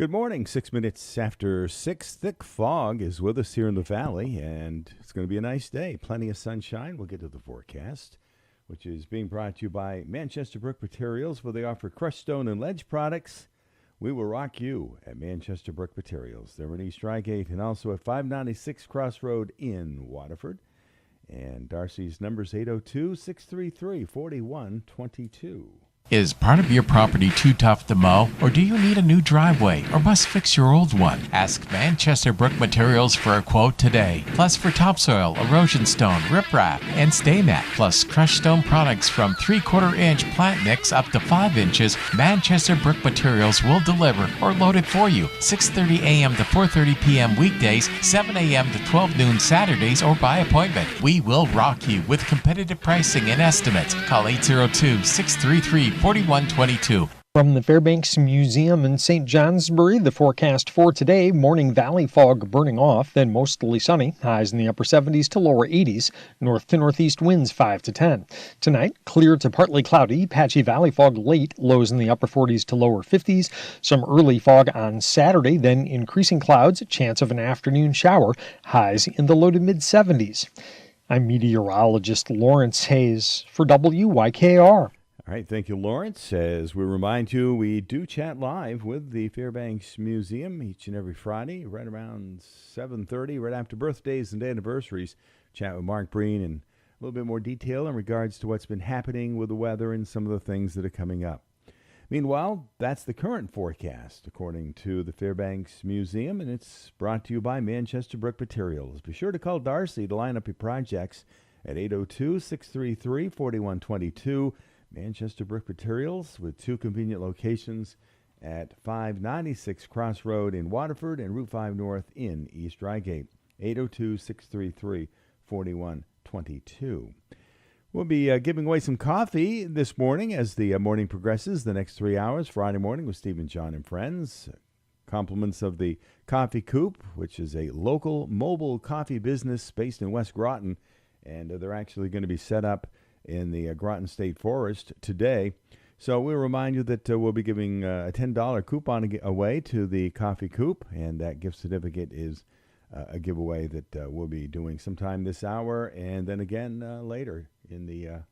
Good morning. 6 minutes after 6. Thick fog is with us here in the valley, and it's going to be a nice day. Plenty of sunshine. We'll get to the forecast, which is being brought to you by Manchester Brick Materials, where they offer crushed stone and ledge products. We will rock you at Manchester Brick Materials. They're in East Reigate and also at 596 Crossroad in Waterford. And Darcy's number is 802-633-4122. Is part of your property too tough to mow, or do you need a new driveway, or must fix your old one? Ask Manchester Brick Materials for a quote today. Plus for topsoil, erosion stone, riprap, and stay mat. Plus crushed stone products from 3/4-inch plant nicks up to 5 inches. Manchester Brick Materials will deliver or load it for you. 6:30 a.m. to 4:30 p.m. weekdays, 7 a.m. to 12 noon Saturdays, or by appointment. We will rock you with competitive pricing and estimates. Call 802-633-4122. From the Fairbanks Museum in St. Johnsbury, the forecast for today: morning valley fog burning off, then mostly sunny, highs in the upper 70s to lower 80s, north to northeast winds 5 to 10. Tonight, clear to partly cloudy, patchy valley fog late, lows in the upper 40s to lower 50s, some early fog on Saturday, then increasing clouds, chance of an afternoon shower, highs in the low to mid 70s. I'm meteorologist Lawrence Hayes for WYKR. All right, thank you, Lawrence. As we remind you, we do chat live with the Fairbanks Museum each and every Friday, right around 7:30, right after birthdays and anniversaries. Chat with Mark Breen in a little bit more detail in regards to what's been happening with the weather and some of the things that are coming up. Meanwhile, that's the current forecast, according to the Fairbanks Museum, and it's brought to you by Manchester Brick Materials. Be sure to call Darcy to line up your projects at 802-633-4122. Manchester Brick Materials with 2 convenient locations at 596 Crossroad in Waterford and Route 5 North in East Reigate. 802-633-4122. We'll be giving away some coffee this morning as the morning progresses. The next 3 hours, Friday morning with Stephen, John, and friends. Compliments of the Coffee Coop, which is a local mobile coffee business based in West Groton. And they're actually going to be set up in the Groton State Forest today. So we'll remind you that we'll be giving a $10 coupon away to the Coffee Coop, and that gift certificate is a giveaway that we'll be doing sometime this hour, and then again later in the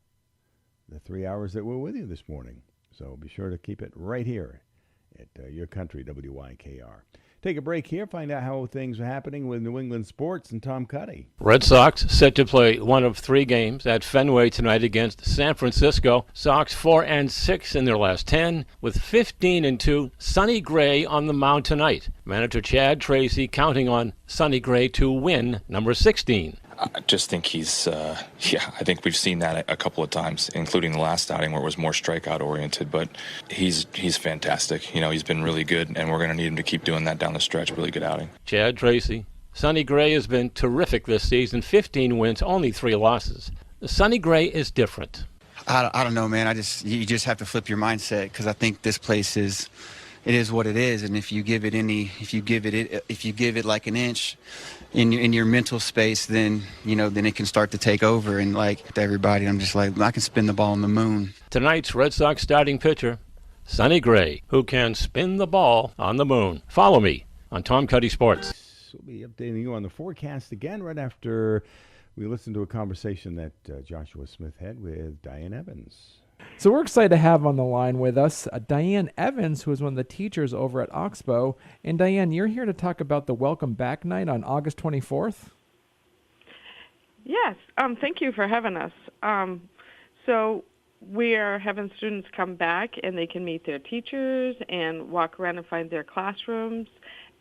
3 hours that we're with you this morning. So be sure to keep it right here at your country, WYKR. Take a break here, find out how things are happening with New England sports and Tom Cuddy. Red Sox set to play one of 3 games at Fenway tonight against San Francisco. Sox 4-6 in their last 10, with 15-2. Sonny Gray on the mound tonight. Manager Chad Tracy counting on Sonny Gray to win number 16. I just think he's, I think we've seen that a couple of times, including the last outing where it was more strikeout oriented, but he's fantastic. You know, he's been really good, and we're going to need him to keep doing that down the stretch. Really good outing. Chad Tracy. Sonny Gray has been terrific this season, 15 wins, only 3 losses. Sonny Gray is different. I don't know, man. You just have to flip your mindset, because I think this place is what it is, and if you give it like an inch in your mental space, then it can start to take over. And like everybody, I'm just like, I can spin the ball on the moon. Tonight's Red Sox starting pitcher, Sonny Gray, who can spin the ball on the moon. Follow me on Tom Cuddy Sports. We'll be updating you on the forecast again right after we listen to a conversation that Joshua Smith had with Diane Evans. So we're excited to have on the line with us Diane Evans, who is one of the teachers over at Oxbow. And Diane, you're here to talk about the Welcome Back Night on August 24th? Yes, thank you for having us. So we are having students come back, and they can meet their teachers and walk around and find their classrooms.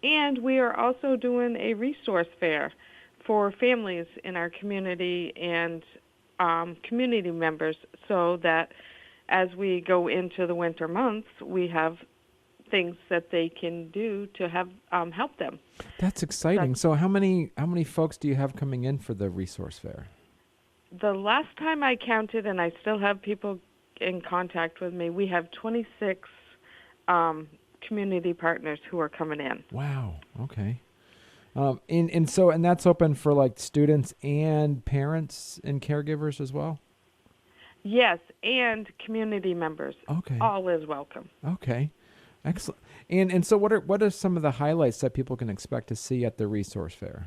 And we are also doing a resource fair for families in our community and community members, so that as we go into the winter months, we have things that they can do to have help them. That's exciting. So how many folks do you have coming in for the resource fair? The last time I counted, and I still have people in contact with me, we have 26 community partners who are coming in. Wow. Okay. And that's open for like students and parents and caregivers as well? Yes, and community members. Okay. All is welcome. Okay. Excellent. And so what are some of the highlights that people can expect to see at the resource fair?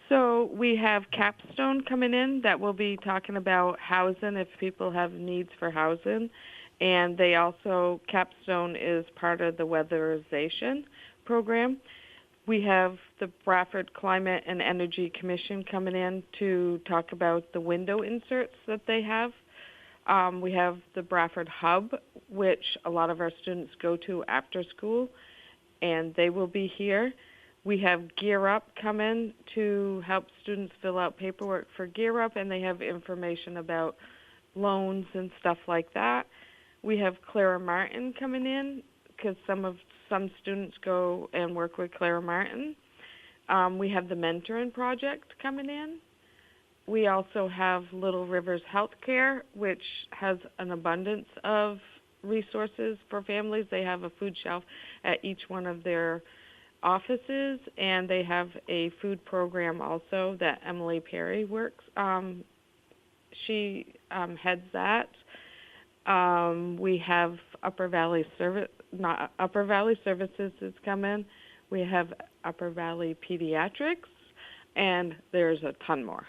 So we have Capstone coming in that will be talking about housing if people have needs for housing. And they also, Capstone is part of the weatherization program. We have the Bradford Climate and Energy Commission coming in to talk about the window inserts that they have. We have the Bradford Hub, which a lot of our students go to after school, and they will be here. We have Gear Up coming to help students fill out paperwork for Gear Up, and they have information about loans and stuff like that. We have Clara Martin coming in because some students go and work with Clara Martin. We have the Mentoring Project coming in. We also have Little Rivers Healthcare, which has an abundance of resources for families. They have a food shelf at each one of their offices, and they have a food program also that Emily Perry works. She heads that. We have Upper Valley Services is coming. We have Upper Valley Pediatrics, and there's a ton more.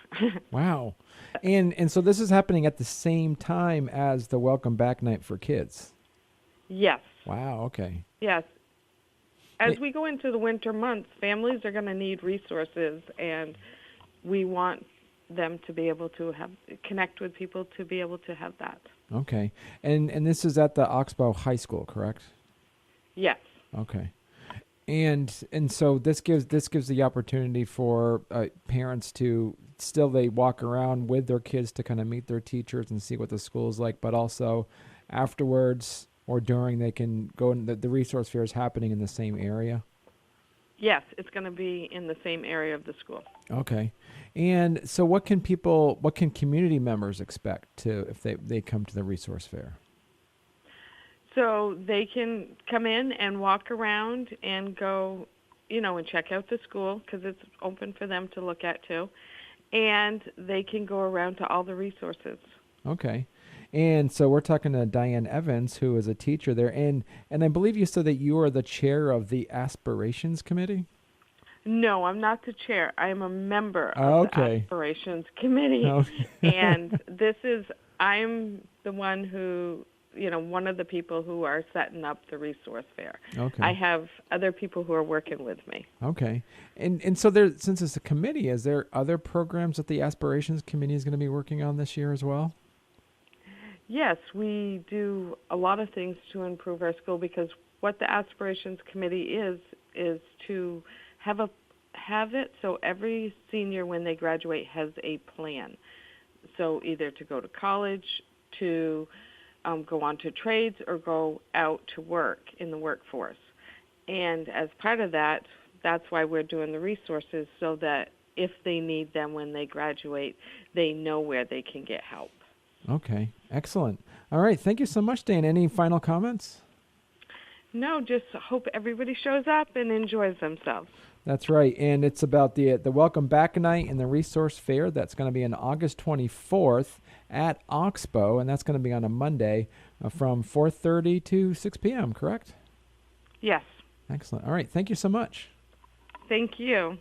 Wow. And so this is happening at the same time as the Welcome Back Night for kids. Yes. Wow, okay. Yes. As we go into the winter months, families are going to need resources, and we want them to be able to connect with people to be able to have that. Okay. And this is at the Oxbow High School, correct? Yes. Okay. And so this gives the opportunity for parents to they walk around with their kids to kind of meet their teachers and see what the school is like, but also afterwards or during they can go in the resource fair is happening in the same area. Yes, it's going to be in the same area of the school. Okay. And so what can community members expect if they come to the resource fair? So they can come in and walk around and go, and check out the school because it's open for them to look at too. And they can go around to all the resources. Okay. And so we're talking to Diane Evans, who is a teacher there. And I believe you said that you are the chair of the Aspirations Committee? No, I'm not the chair. I am a member of the Aspirations Committee. And I'm the one who, one of the people who are setting up the resource fair. Okay. I have other people who are working with me. Okay. And so since it's a committee, is there other programs that the Aspirations Committee is going to be working on this year as well? Yes, we do a lot of things to improve our school because what the Aspirations Committee is to have it so every senior when they graduate has a plan. So either to go to college, to go on to trades, or go out to work in the workforce. And as part of that, that's why we're doing the resources so that if they need them when they graduate, they know where they can get help. Okay, excellent. All right, thank you so much, Dan. Any final comments? No, just hope everybody shows up and enjoys themselves. That's right, and it's about the Welcome Back Night and the Resource Fair. That's going to be on August 24th at Oxbow, and that's going to be on a Monday from 4:30 to 6 p.m., correct? Yes. Excellent. All right, thank you so much. Thank you.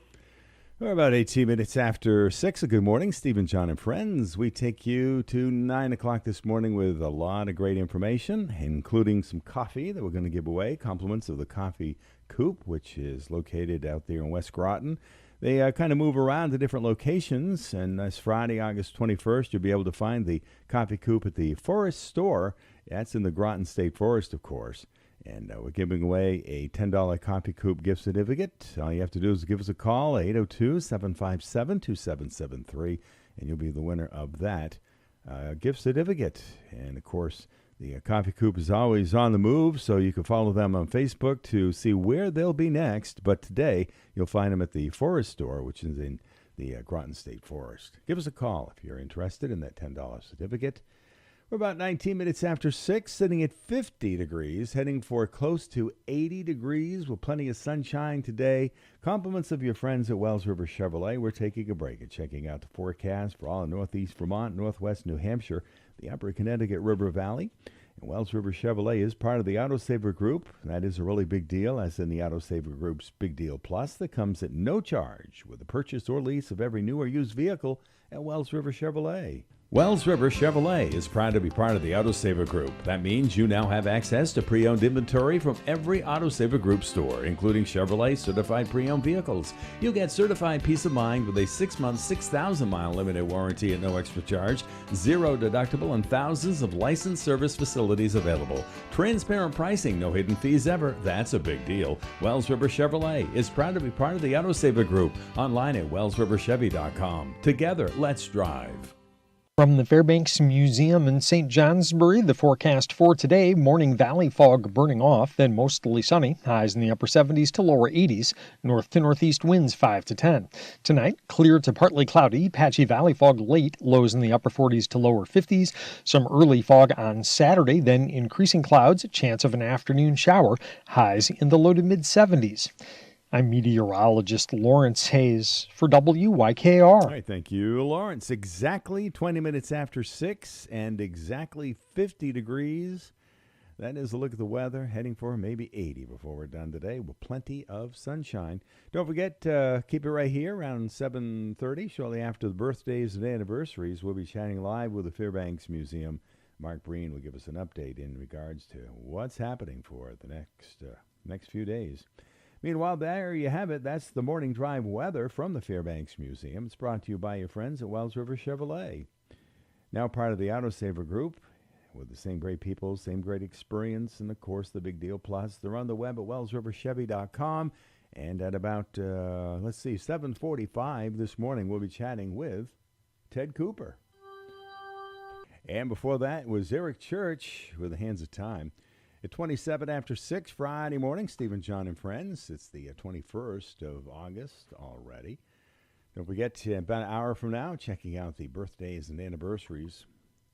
We're about 18 minutes after 6. Good morning, Stephen, John, and friends. We take you to 9 o'clock this morning with a lot of great information, including some coffee that we're going to give away, compliments of the Coffee Coop, which is located out there in West Groton. They kind of move around to different locations, and this Friday, August 21st, you'll be able to find the Coffee Coop at the Forest Store. That's in the Groton State Forest, of course. And we're giving away a $10 Coffee Coop gift certificate. All you have to do is give us a call, 802-757-2773, and you'll be the winner of that gift certificate. And, of course, the Coffee Coop is always on the move, so you can follow them on Facebook to see where they'll be next. But today, you'll find them at the Forest Store, which is in the Groton State Forest. Give us a call if you're interested in that $10 certificate. We're about 19 minutes after 6, sitting at 50 degrees, heading for close to 80 degrees with plenty of sunshine today. Compliments of your friends at Wells River Chevrolet. We're taking a break and checking out the forecast for all of northeast Vermont, northwest New Hampshire, the upper Connecticut River Valley. And Wells River Chevrolet is part of the Autosaver Group. That is a really big deal, as in the Autosaver Group's Big Deal Plus that comes at no charge with the purchase or lease of every new or used vehicle at Wells River Chevrolet. Wells River Chevrolet is proud to be part of the Autosaver Group. That means you now have access to pre-owned inventory from every Autosaver Group store, including Chevrolet certified pre-owned vehicles. You'll get certified peace of mind with a 6-month, 6,000-mile limited warranty at no extra charge, 0 deductible, and thousands of licensed service facilities available. Transparent pricing, no hidden fees ever. That's a big deal. Wells River Chevrolet is proud to be part of the Autosaver Group. Online at wellsriverchevy.com. Together, let's drive. From the Fairbanks Museum in St. Johnsbury, the forecast for today, morning valley fog burning off, then mostly sunny, highs in the upper 70s to lower 80s, north to northeast winds 5 to 10. Tonight, clear to partly cloudy, patchy valley fog late, lows in the upper 40s to lower 50s, some early fog on Saturday, then increasing clouds, chance of an afternoon shower, highs in the low to mid 70s. I'm meteorologist Lawrence Hayes for WYKR. All right, thank you, Lawrence. Exactly 20 minutes after 6 and exactly 50 degrees. That is a look at the weather, heading for maybe 80 before we're done today with plenty of sunshine. Don't forget, keep it right here around 7:30, shortly after the birthdays and anniversaries. We'll be chatting live with the Fairbanks Museum. Mark Breen will give us an update in regards to what's happening for the next few days. Meanwhile, there you have it. That's the morning drive weather from the Fairbanks Museum. It's brought to you by your friends at Wells River Chevrolet. Now part of the Autosaver Group with the same great people, same great experience, and, of course, the Big Deal Plus. They're on the web at wellsriverchevy.com. And at about, 7:45 this morning, we'll be chatting with Ted Cooper. And before that was Eric Church with The Hands of Time. At 27 after 6 Friday morning, Stephen, John, and Friends. It's the 21st of August already. Don't forget, about an hour from now, checking out the birthdays and anniversaries.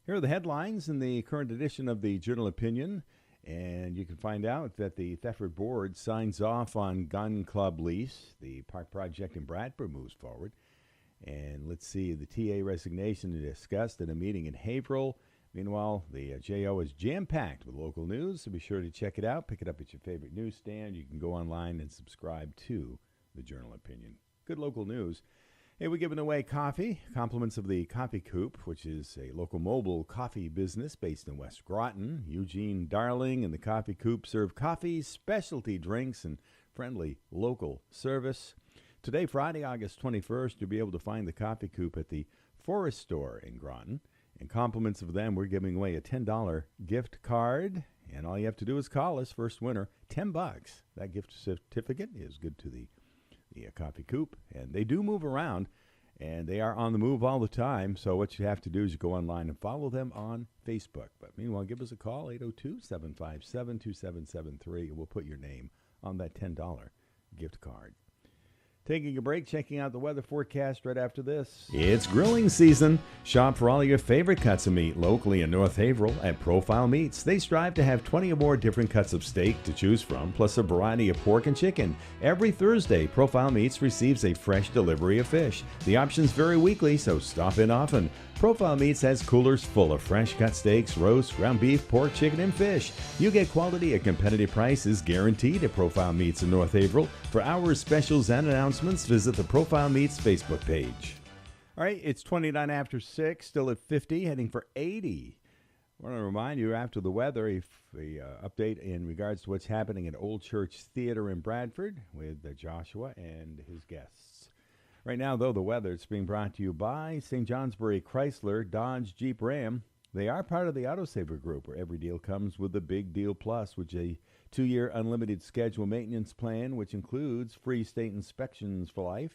Here are the headlines in the current edition of the Journal Opinion. And you can find out that the Thetford Board signs off on gun club lease. The park project in Bradford moves forward. And let's see, the TA resignation is discussed at a meeting in Haverhill. Meanwhile, the JO is jam-packed with local news, so be sure to check it out. Pick it up at your favorite newsstand. You can go online and subscribe to the Journal Opinion. Good local news. Hey, we're giving away coffee, compliments of the Coffee Coop, which is a local mobile coffee business based in West Groton. Eugene Darling and the Coffee Coop serve coffee, specialty drinks, and friendly local service. Today, Friday, August 21st, you'll be able to find the Coffee Coop at the Forest Store in Groton. And compliments of them, we're giving away a $10 gift card. And all you have to do is call us, first winner, $10. That gift certificate is good to the Coffee Coop. And they do move around, and they are on the move all the time. So what you have to do is you go online and follow them on Facebook. But meanwhile, give us a call, 802-757-2773, and we'll put your name on that $10 gift card. Taking a break, checking out the weather forecast right after this. It's grilling season. Shop for all your favorite cuts of meat locally in North Haverhill at Profile Meats. They strive to have 20 or more different cuts of steak to choose from, plus a variety of pork and chicken. Every Thursday, Profile Meats receives a fresh delivery of fish. The options vary weekly, so stop in often. Profile Meats has coolers full of fresh cut steaks, roast, ground beef, pork, chicken, and fish. You get quality at competitive prices guaranteed at Profile Meats in North Haverhill. For hours, specials, and announcements, visit the Profile Meats Facebook page. All right, it's 29 after 6, still at 50, heading for 80. I want to remind you, after the weather, a update in regards to what's happening at Old Church Theater in Bradford with Joshua and his guests. Right now, though, the weather is being brought to you by St. Johnsbury Chrysler, Dodge, Jeep, Ram. They are part of the Autosaver Group, where every deal comes with the Big Deal Plus, which is a 2-year unlimited schedule maintenance plan, which includes free state inspections for life.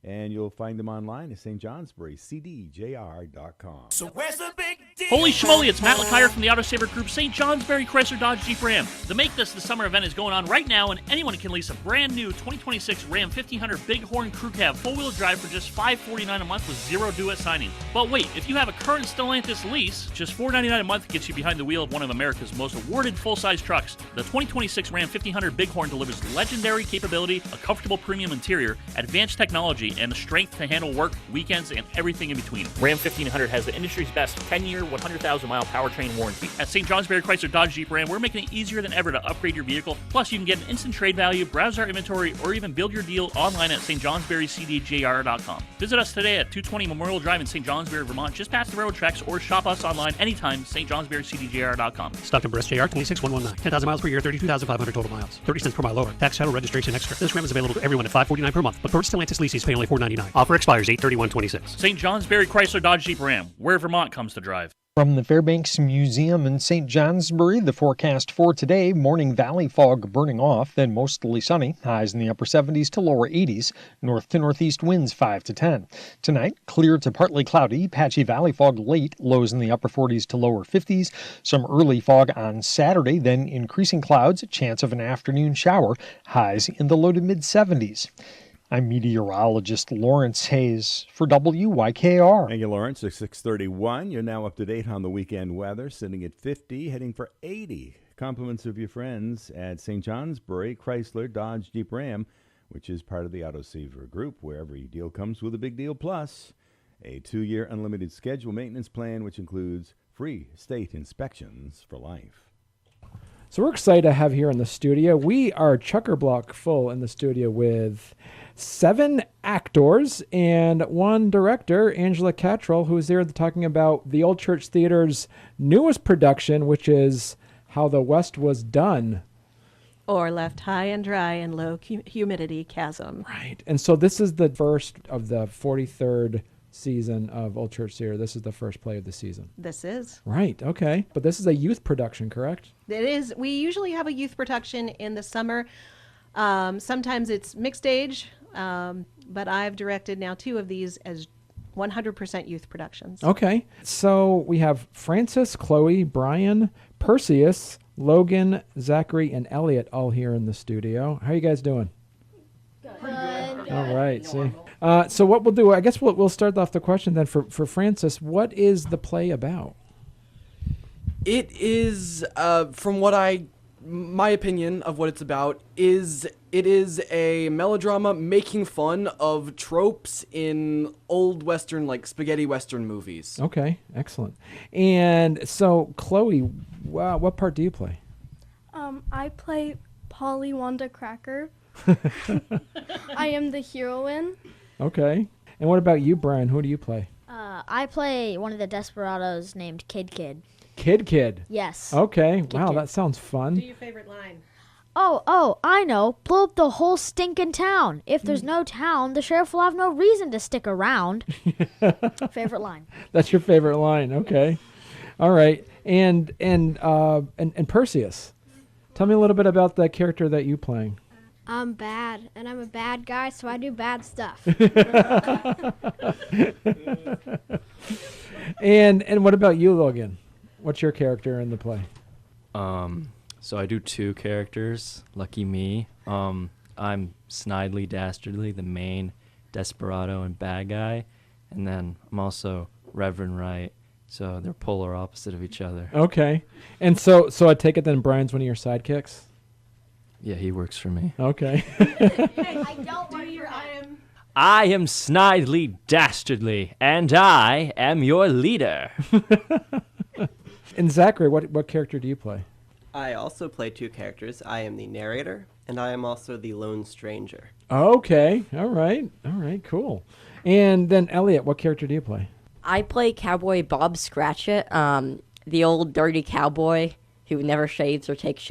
And you'll find them online at St. Johnsbury, cdjr.com. So where's the big deal? Holy schmoly, it's Matt LeCuyer from the Autosaver Group, St. Johnsbury Chrysler Dodge Jeep Ram. The Make This the Summer event is going on right now, and anyone can lease a brand new 2026 Ram 1500 Bighorn Crew Cab 4-wheel drive for just $549 a month with zero due at signing. But wait, if you have a current Stellantis lease, just $499 a month gets you behind the wheel of one of America's most awarded full-size trucks. The 2026 Ram 1500 Bighorn delivers legendary capability, a comfortable premium interior, advanced technology, and the strength to handle work, weekends, and everything in between. Ram 1500 has the industry's best 10-year 100,000-mile powertrain warranty. At St. John's Berry Chrysler Dodge Jeep Ram, we're making it easier than ever to upgrade your vehicle. Plus, you can get an instant trade value, browse our inventory, or even build your deal online at stjohnsburycdjr.com. Visit us today at 220 Memorial Drive in St. Johnsbury, Vermont, just past the railroad tracks, or shop us online anytime, stjohnsburycdjr.com. Stock number SJR 26119. 10,000 miles per year, 32,500 total miles. 30 cents per mile lower. Tax, title, registration extra. This Ram is available to everyone at $549 per month, but purchase Stellantis leases pay only $499. Offer expires 8/31/26. St. John's Berry Chrysler Dodge Jeep Ram, where Vermont comes to drive. From the Fairbanks Museum in St. Johnsbury, the forecast for today, morning valley fog burning off, then mostly sunny, highs in the upper 70s to lower 80s, north to northeast winds 5 to 10. Tonight, clear to partly cloudy, patchy valley fog late, lows in the upper 40s to lower 50s, some early fog on Saturday, then increasing clouds, chance of an afternoon shower, highs in the low to mid 70s. I'm meteorologist Lawrence Hayes for WYKR. Thank you, Lawrence. It's 6:31. You're now up to date on the weekend weather, sitting at 50, heading for 80. Compliments of your friends at St. Johnsbury Chrysler Dodge Jeep Ram, which is part of the Autosaver Group, where every deal comes with a big deal plus a 2-year unlimited schedule maintenance plan, which includes free state inspections for life. So we're excited to have here in the studio. We are chock-a-block full in the studio with 7 actors and 1 director, Angela Cattrall, who is here talking about the Old Church Theater's newest production, which is How the West Was Done. Or Left High and Dry in Low Humidity Chasm. Right. And so this is the first of the 43rd season of Old Church Theater. This is the first play of the season. This is. Right. Okay. But this is a youth production, correct? It is. We usually have a youth production in the summer. Sometimes it's mixed age, but I've directed now 2 of these as 100% youth productions. Okay. So we have Francis, Chloe, Brian, Perseus, Logan, Zachary, and Elliot all here in the studio. How are you guys doing? Good. All right. See. So what we'll do, I guess we'll start off the question then for Francis. What is the play about? It is, from my opinion of what it's about, it is a melodrama making fun of tropes in old Western, like spaghetti Western movies. Okay, excellent. And so, Chloe, what part do you play? I play Polly Wanda Cracker. I am the heroine. Okay. And what about you, Brian? Who do you play? I play one of the desperados named Kid. Kid? Yes. Okay. Kid. That sounds fun. Do your favorite line. Oh, I know. Blow up the whole stinking town. If there's no town, the sheriff will have no reason to stick around. Favorite line. That's your favorite line. Okay. All right. And Perseus, tell me a little bit about the character that you're playing. I'm bad, and I'm a bad guy, so I do bad stuff. And what about you, Logan? What's your character in the play? So I do 2 characters. Lucky me. I'm Snidely Dastardly, the main desperado and bad guy, and then I'm also Reverend Wright. So they're polar opposite of each other. Okay. And so I take it then Brian's one of your sidekicks? Yeah, he works for me. Okay. I don't work for him. I am Snidely Dastardly, and I am your leader. And Zachary, what character do you play? I also play 2 characters. I am the narrator, and I am also the lone stranger. Okay. All right, cool. And then Elliot, what character do you play? I play Cowboy Bob Scratchit, the old dirty cowboy who never shaves or takes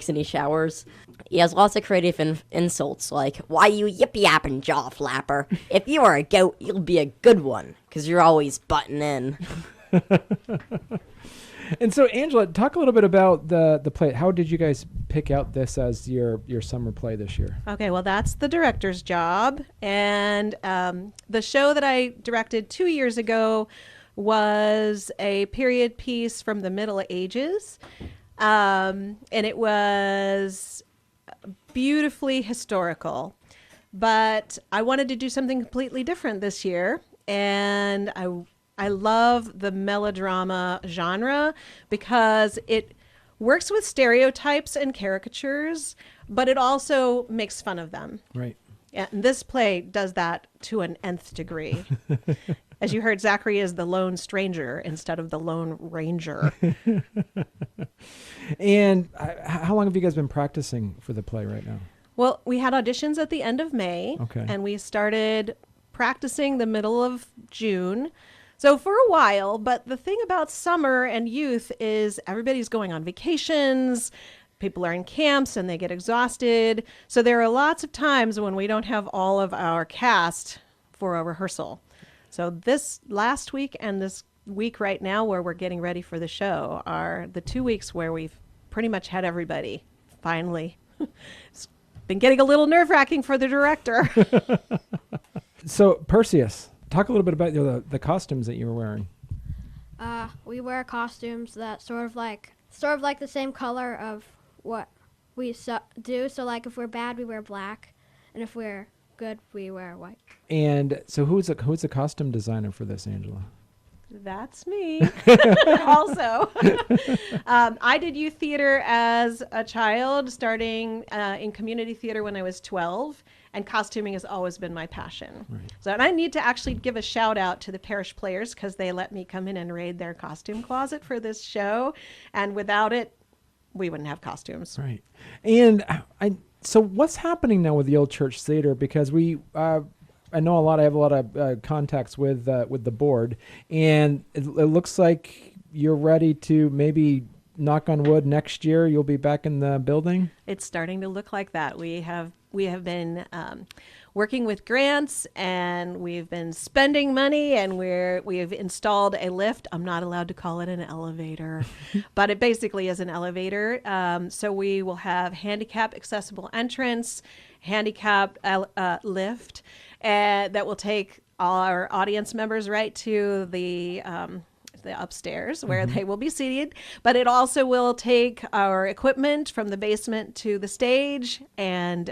any showers. He has lots of creative insults like, "Why you yippy-yapping jaw flapper? If you are a goat, you'll be a good one, because you're always butting in." And so, Angela, talk a little bit about the play. How did you guys pick out this as your summer play this year? Okay, well, that's the director's job. And the show that I directed 2 years ago was a period piece from the Middle Ages. And it was beautifully historical. But I wanted to do something completely different this year. And I love the melodrama genre because it works with stereotypes and caricatures, but it also makes fun of them. Right. And this play does that to an nth degree. As you heard, Zachary is the lone stranger instead of the lone ranger. And how long have you guys been practicing for the play right now? Well, we had auditions at the end of May, Okay. and we started practicing the middle of June. So for a while, but the thing about summer and youth is everybody's going on vacations, people are in camps and they get exhausted. So there are lots of times when we don't have all of our cast for a rehearsal. So this last week and this week right now where we're getting ready for the show are the 2 weeks where we've pretty much had everybody finally. It's been getting a little nerve-wracking for the director. So, Perseus, talk a little bit about the costumes that you were wearing. We wear costumes that sort of like the same color of what we do. So like if we're bad, we wear black, and if we're good, we wear white. And so who's the costume designer for this, Angela? That's me. Also, I did youth theater as a child, starting in community theater when I was 12, and costuming has always been my passion. Right. So, and I need to actually give a shout out to the parish players because they let me come in and raid their costume closet for this show, and without it, we wouldn't have costumes. Right. And so what's happening now with the Old Church Theater? Because I know I have a lot of contacts with the board, and it looks like you're ready to maybe, knock on wood, next year you'll be back in the building. It's starting to look like that. We have been working with grants, and we've been spending money, and we've installed a lift. I'm not allowed to call it an elevator, but it basically is an elevator. So we will have handicap accessible entrance, handicap lift, that will take all our audience members right to the upstairs where they will be seated, but it also will take our equipment from the basement to the stage, and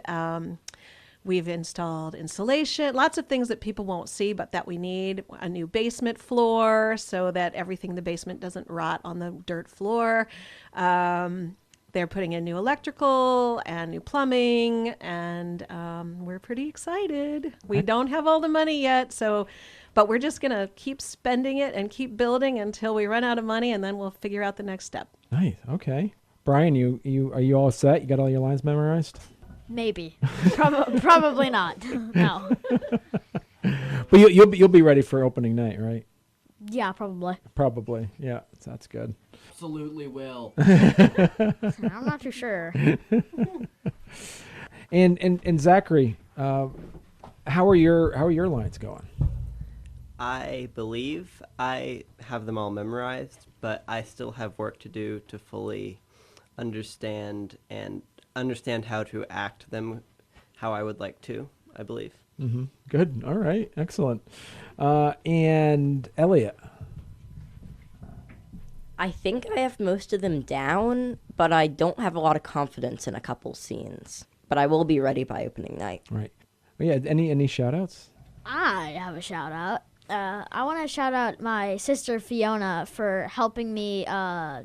we've installed insulation, lots of things that people won't see but that we need. A new basement floor so that everything in the basement doesn't rot on the dirt floor. They're putting in new electrical and new plumbing, and we're pretty excited. We don't have all the money yet, but we're just going to keep spending it and keep building until we run out of money, and then we'll figure out the next step. Nice. Okay. Brian, are you all set? You got all your lines memorized? Maybe. Probably not. No. But you'll be ready for opening night, right? Yeah, probably. Probably. Yeah, that's good. Absolutely will. I'm not too sure. And Zachary, how are your lines going? I believe I have them all memorized, but I still have work to do to fully understand how to act them how I would like to, I believe. Mm-hmm. Good. All right. Excellent. And Elliot. I think I have most of them down, but I don't have a lot of confidence in a couple scenes. But I will be ready by opening night. Right. Well, yeah. Any shout outs? I have a shout out. I want to shout out my sister Fiona for helping me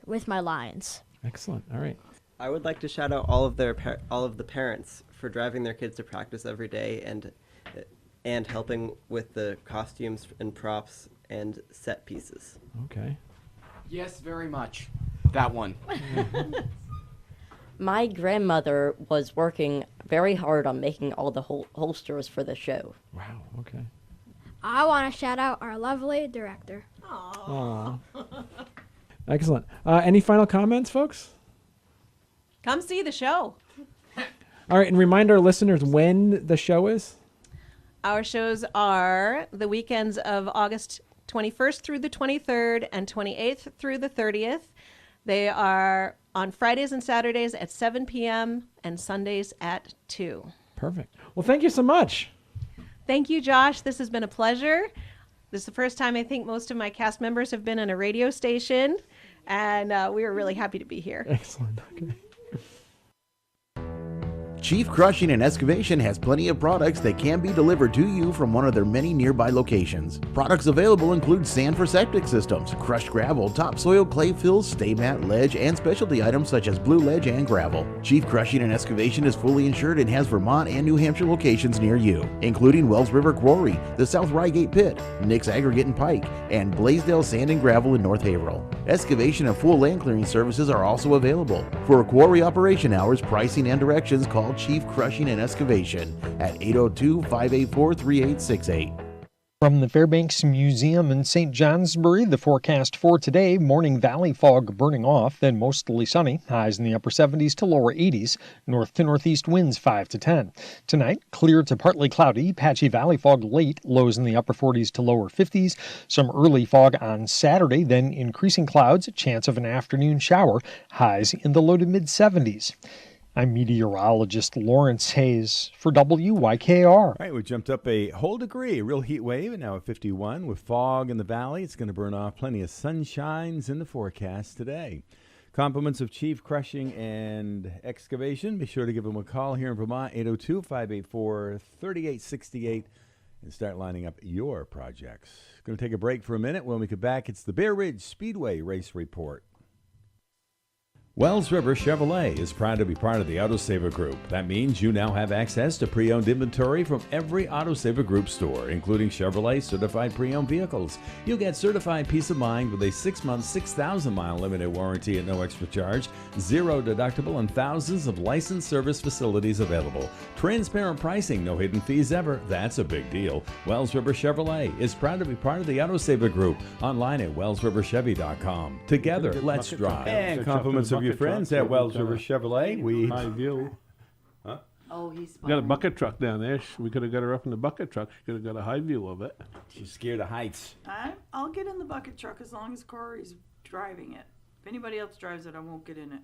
with my lines. Excellent. All right. I would like to shout out all of the parents for driving their kids to practice every day and helping with the costumes and props and set pieces. Okay. Yes, very much. That one. My grandmother was working very hard on making all the holsters for the show. Wow. Okay. I want to shout out our lovely director. Aww. Excellent. Any final comments, folks? Come see the show. All right, and remind our listeners when the show is. Our shows are the weekends of August 21st through the 23rd and 28th through the 30th. They are on Fridays and Saturdays at 7 p.m. and Sundays at 2. Perfect. Well, thank you so much. Thank you, Josh. This has been a pleasure. This is the first time I think most of my cast members have been on a radio station, and we are really happy to be here. Excellent. Okay. Chief Crushing and Excavation has plenty of products that can be delivered to you from one of their many nearby locations. Products available include sand for septic systems, crushed gravel, topsoil, clay fills, stay mat, ledge, and specialty items such as blue ledge and gravel. Chief Crushing and Excavation is fully insured and has Vermont and New Hampshire locations near you, including Wells River Quarry, the South Rygate Pit, Nick's Aggregate and Pike, and Blaisdell Sand and Gravel in North Haverhill. Excavation and full land clearing services are also available. For quarry operation hours, pricing, and directions, call Chief Crushing and Excavation at 802-584-3868. From the Fairbanks Museum in St. Johnsbury, the forecast for today, morning valley fog burning off, then mostly sunny, highs in the upper 70s to lower 80s, north to northeast winds 5 to 10. Tonight, clear to partly cloudy, patchy valley fog late, lows in the upper 40s to lower 50s, some early fog on Saturday, then increasing clouds, chance of an afternoon shower, highs in the low to mid 70s. I'm meteorologist Lawrence Hayes for WYKR. All right, we jumped up a whole degree, a real heat wave, and now at 51 with fog in the valley. It's going to burn off. Plenty of sunshines in the forecast today. Compliments of Chief Crushing and Excavation. Be sure to give them a call here in Vermont, 802-584-3868, and start lining up your projects. Going to take a break for a minute. When we get back, it's the Bear Ridge Speedway Race Report. Wells River Chevrolet is proud to be part of the Autosaver Group. That means you now have access to pre-owned inventory from every Autosaver Group store, including Chevrolet certified pre-owned vehicles. You'll get certified peace of mind with a 6-month, 6,000-mile limited warranty at no extra charge, 0 deductible, and thousands of licensed service facilities available. Transparent pricing, no hidden fees ever. That's a big deal. Wells River Chevrolet is proud to be part of the Autosaver Group. Online at wellsriverchevy.com. Together, let's drive. And compliments of your friends at Wells River Chevrolet. We high view. Huh? Oh, he's got a bucket truck down there. We could have got her up in the bucket truck. She could have got a high view of it. She's scared of heights. I'll get in the bucket truck as long as Corey's driving it. If anybody else drives it, I won't get in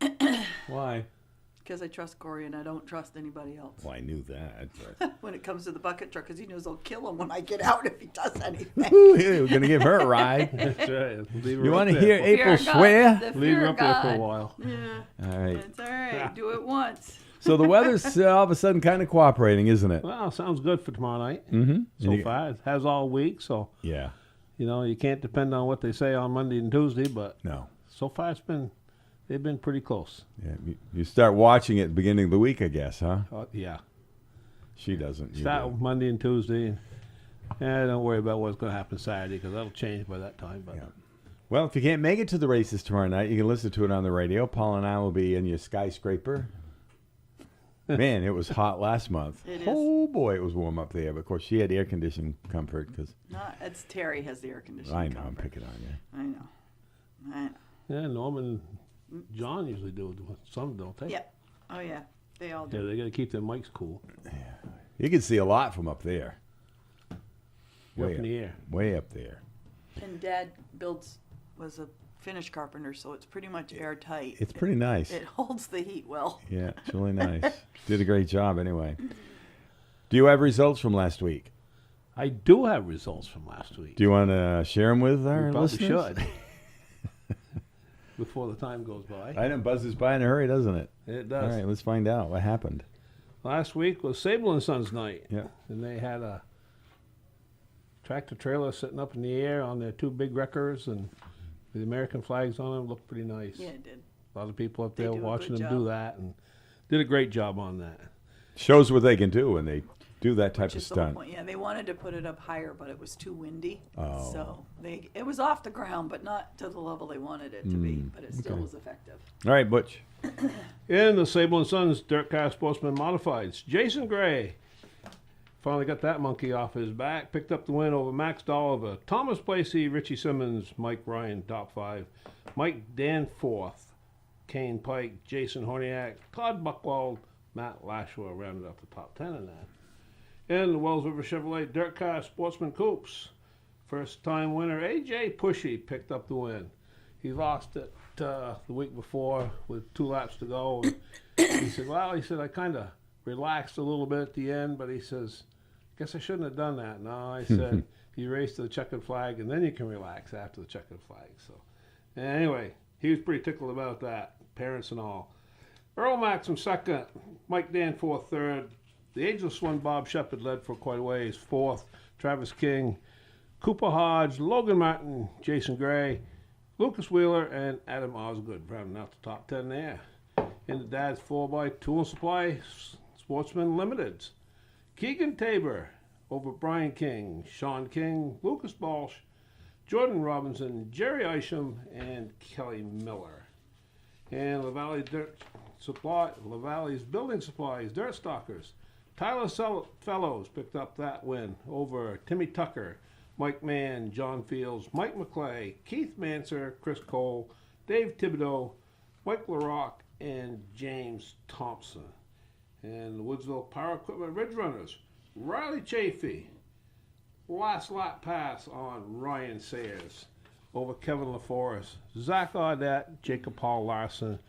it. Why? Because I trust Corey and I don't trust anybody else. Well, I knew that. But when it comes to the bucket truck, because he knows I'll kill him when I get out if he does anything. We're going to give her a ride. That's right. You want to hear April swear? Leave her up there for a while. Yeah. All right. It's all right. Do it once. So the weather's all of a sudden kind of cooperating, isn't it? Well, sounds good for tomorrow night. Mm-hmm. So far, it has all week. So yeah, you know, you can't depend on what they say on Monday and Tuesday, but no. So far, they've been pretty close. Yeah, you start watching it at the beginning of the week, I guess, huh? Yeah. She doesn't. Start with Monday and Tuesday. Don't worry about what's going to happen Saturday because that'll change by that time. But. Yeah. Well, if you can't make it to the races tomorrow night, you can listen to it on the radio. Paul and I will be in your skyscraper. Man, it was hot last month. It is. Oh, boy, it was warm up there. But, of course, she had air conditioning comfort. It's Terry has the air conditioning I know, comfort. I'm picking on you. I know. Yeah, Norman John usually do. Some don't they? Yeah. Oh, yeah. They all do. Yeah, they got to keep their mics cool. Yeah. You can see a lot from up there. Up in the air. Way up there. And Dad was a Finnish carpenter, so it's pretty much airtight. It's pretty nice. It holds the heat well. Yeah, it's really nice. Did a great job anyway. Do you have results from last week? I do have results from last week. Do you want to share them with our listeners? Should. Before the time goes by. I know, buzzes by in a hurry, doesn't it? It does. All right, let's find out what happened. Last week was Sable and Sons night. Yeah. And they had a tractor trailer sitting up in the air on their two big wreckers and the American flags on them. Looked pretty nice. Yeah, it did. A lot of people up there watching them do that and did a great job on that. Shows what they can do when they do that type of stunt. Yeah, they wanted to put it up higher, but it was too windy. Oh. So it was off the ground, but not to the level they wanted it to be. But it still was effective. All right, Butch. In the Sable and Sons Dirt Car Sportsman Modifieds, Jason Gray finally got that monkey off his back. Picked up the win over Max Dolliver, Thomas Placey, Richie Simmons, Mike Ryan, top 5. Mike Danforth, Kane Pike, Jason Horniak, Todd Buchwald, Matt Lashua rounded up the top 10 in that. In the Wells River Chevrolet Dirt Car Sportsman Coops, first-time winner A.J. Pushy picked up the win. He lost it the week before with 2 laps to go. And he said, I kind of relaxed a little bit at the end, but he says, guess I shouldn't have done that. No, I said, you race to the checkered flag, and then you can relax after the checkered flag. So anyway, he was pretty tickled about that, parents and all. Earl Maxim second, Mike Danforth third. The Ageless one, Bob Shepard, led for quite a ways. Fourth, Travis King, Cooper Hodge, Logan Martin, Jason Gray, Lucas Wheeler, and Adam Osgood, rounding out the top 10 there. In the Dad's 4x Tool and Supply Sportsman Limiteds, Keegan Tabor over Brian King, Sean King, Lucas Balsh, Jordan Robinson, Jerry Isham, and Kelly Miller. And LaValley LaValley's Building Supplies, Dirt Stalkers, Tyler Fellows picked up that win over Timmy Tucker, Mike Mann, John Fields, Mike McClay, Keith Manser, Chris Cole, Dave Thibodeau, Mike LaRock, and James Thompson. And the Woodsville Power Equipment Ridge Runners, Riley Chafee, last lap pass on Ryan Sayers over Kevin LaForest, Zach Audette, Jacob Paul Larson,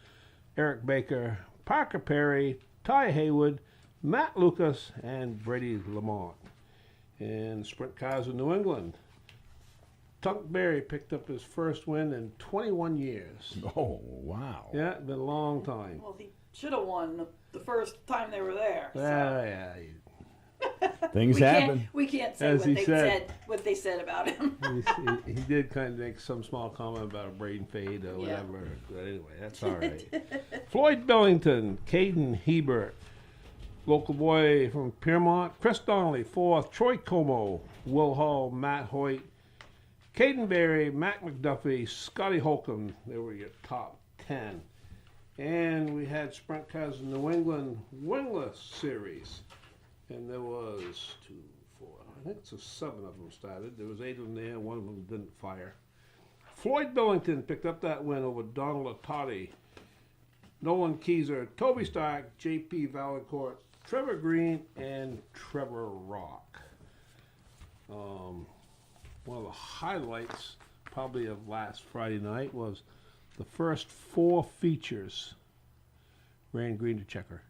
Eric Baker, Parker Perry, Ty Haywood, Matt Lucas, and Brady Lamont. And sprint cars in New England, Tunk Berry picked up his first win in 21 years. Oh, wow. Yeah, it's been a long time. Well, he should have won the first time they were there. So. Yeah. Things happen. We can't say As what they said about him. he did kind of make some small comment about a brain fade or whatever. But anyway, that's all right. Floyd Billington, Caden Hebert, local boy from Piermont, Chris Donnelly, fourth, Troy Como, Will Hall, Matt Hoyt, Caden Berry, Mac McDuffie, Scotty Holcomb. They were your top 10. And we had sprint cars in New England wingless series. And there was 2, 4, I think it's 7 of them started. There was 8 of them there, one of them didn't fire. Floyd Billington picked up that win over Donald Latati, Nolan Keyser, Toby Stark, J.P. Valancourt, Trevor Green, and Trevor Rock. One of the highlights probably of last Friday night was the first 4 features ran green to checker.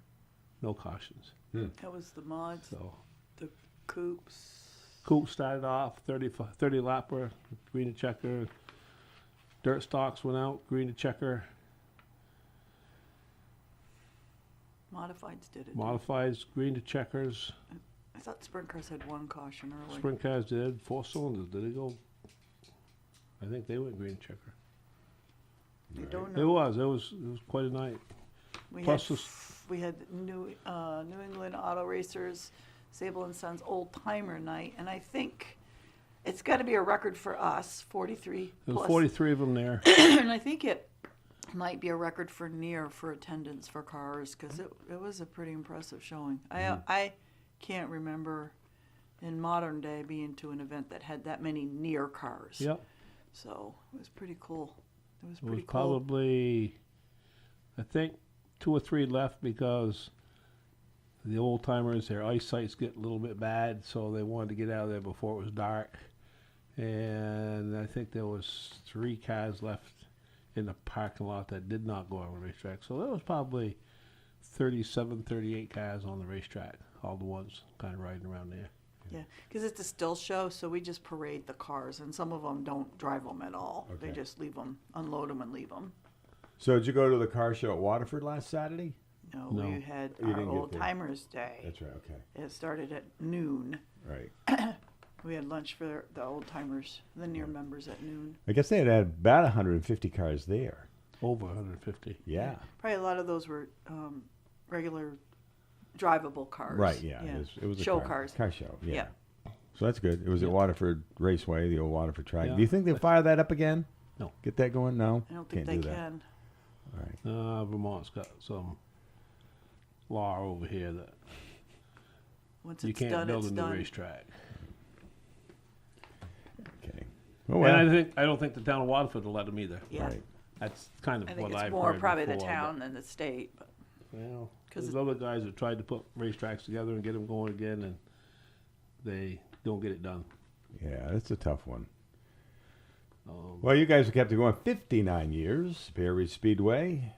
No cautions. That was the mods, the Coops. Coop started off 30 lapper, green to checker. Dirt Stocks went out, green to checker. Modifieds did it. Modifieds, green to checkers. I thought sprint cars had 1 caution early. Sprint cars did. 4 cylinders, did it go? I think they went green to checker. I don't know. It was quite a night. We had New England Auto Racers, Sable and Sons Old Timer Night, and I think it's got to be a record for us, 43 There was plus. 43 of them there. And I think it might be a record for attendance for cars, because it was a pretty impressive showing. I can't remember in modern day being to an event that had that many near cars. Yep. So it was pretty cool. It was It was probably, I think, 2 or 3 left because the old timers, their eyesight's get a little bit bad, so they wanted to get out of there before it was dark. And I think there was 3 cars left in the parking lot that did not go on the racetrack. So there was probably 37, 38 cars on the racetrack, all the ones kind of riding around there. Yeah, because it's a still show, so we just parade the cars, and some of them don't drive them at all. Okay. They just leave them, unload them, and leave them. So did you go to the car show at Waterford last Saturday? No, No. we had You our didn't get Old there. Timers Day. That's right, okay. It started at noon. Right. We had lunch for the old timers, the near members at noon. I guess they had about 150 cars there. Over 150. Yeah. Probably a lot of those were regular drivable cars. Right, yeah. It was a show car, cars. Car show, yeah. Yeah. So that's good. It was at Waterford Raceway, the old Waterford track. Yeah. Do you think they'll fire that up again? No. Get that going? No? I don't think Can't they do that. can. All right. Vermont's got some law over here that Once you it's can't done, build it's in the done. racetrack. Okay. And I don't think the town of Waterford will let them either. Yeah. Right. That's kind of I think what it's I've more heard probably the before, town than the state. But well, 'cause there's other guys that tried to put racetracks together and get them going again, and they don't get it done. Yeah, that's a tough one. Well, you guys have kept it going 59 years, Bear Ridge Speedway.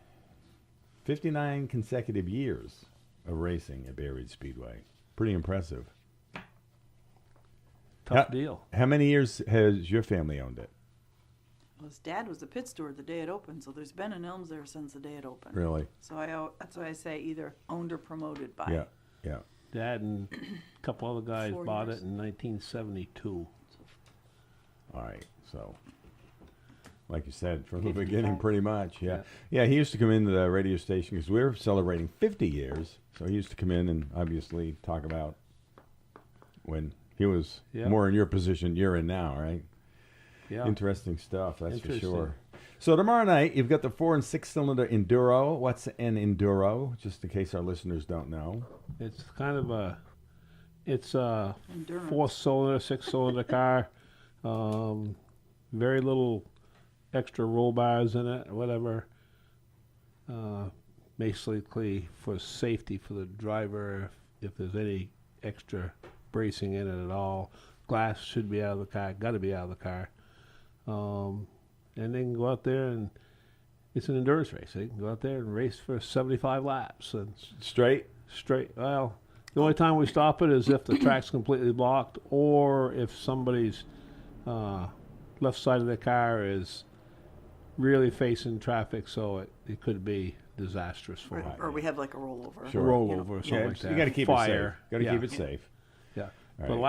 59 consecutive years of racing at Bear Ridge Speedway. Pretty impressive. Tough deal. How many years has your family owned it? Well, his dad was the pit steward the day it opened, so there's been an Elms there since the day it opened. Really? So that's why I say either owned or promoted by. Yeah. Dad and a couple other guys 4 bought years. it in 1972. All right, so like you said, from the beginning, pretty much, yeah. He used to come into the radio station because we were celebrating 50 years, so he used to come in and obviously talk about when he was more in your position you're in now, right? Yeah. Interesting stuff, that's for Interesting. sure. So tomorrow night, you've got the 4- and 6-cylinder Enduro. What's an Enduro, just in case our listeners don't know? It's kind of a 4-cylinder, 6-cylinder car. Very little extra roll bars in it, or whatever. Basically for safety for the driver, if there's any extra bracing in it at all. Glass should be out of the car, got to be out of the car. And they can go out there and it's an endurance race. They can go out there and race for 75 laps. And straight? Well, the only time we stop it is if the track's completely blocked or if somebody's left side of the car is really facing traffic, so it could be disastrous for it. Or we have like a rollover. Sure. Rollover or something like that. You got to keep Fire. it safe. Got to keep it safe. Yeah. All The right.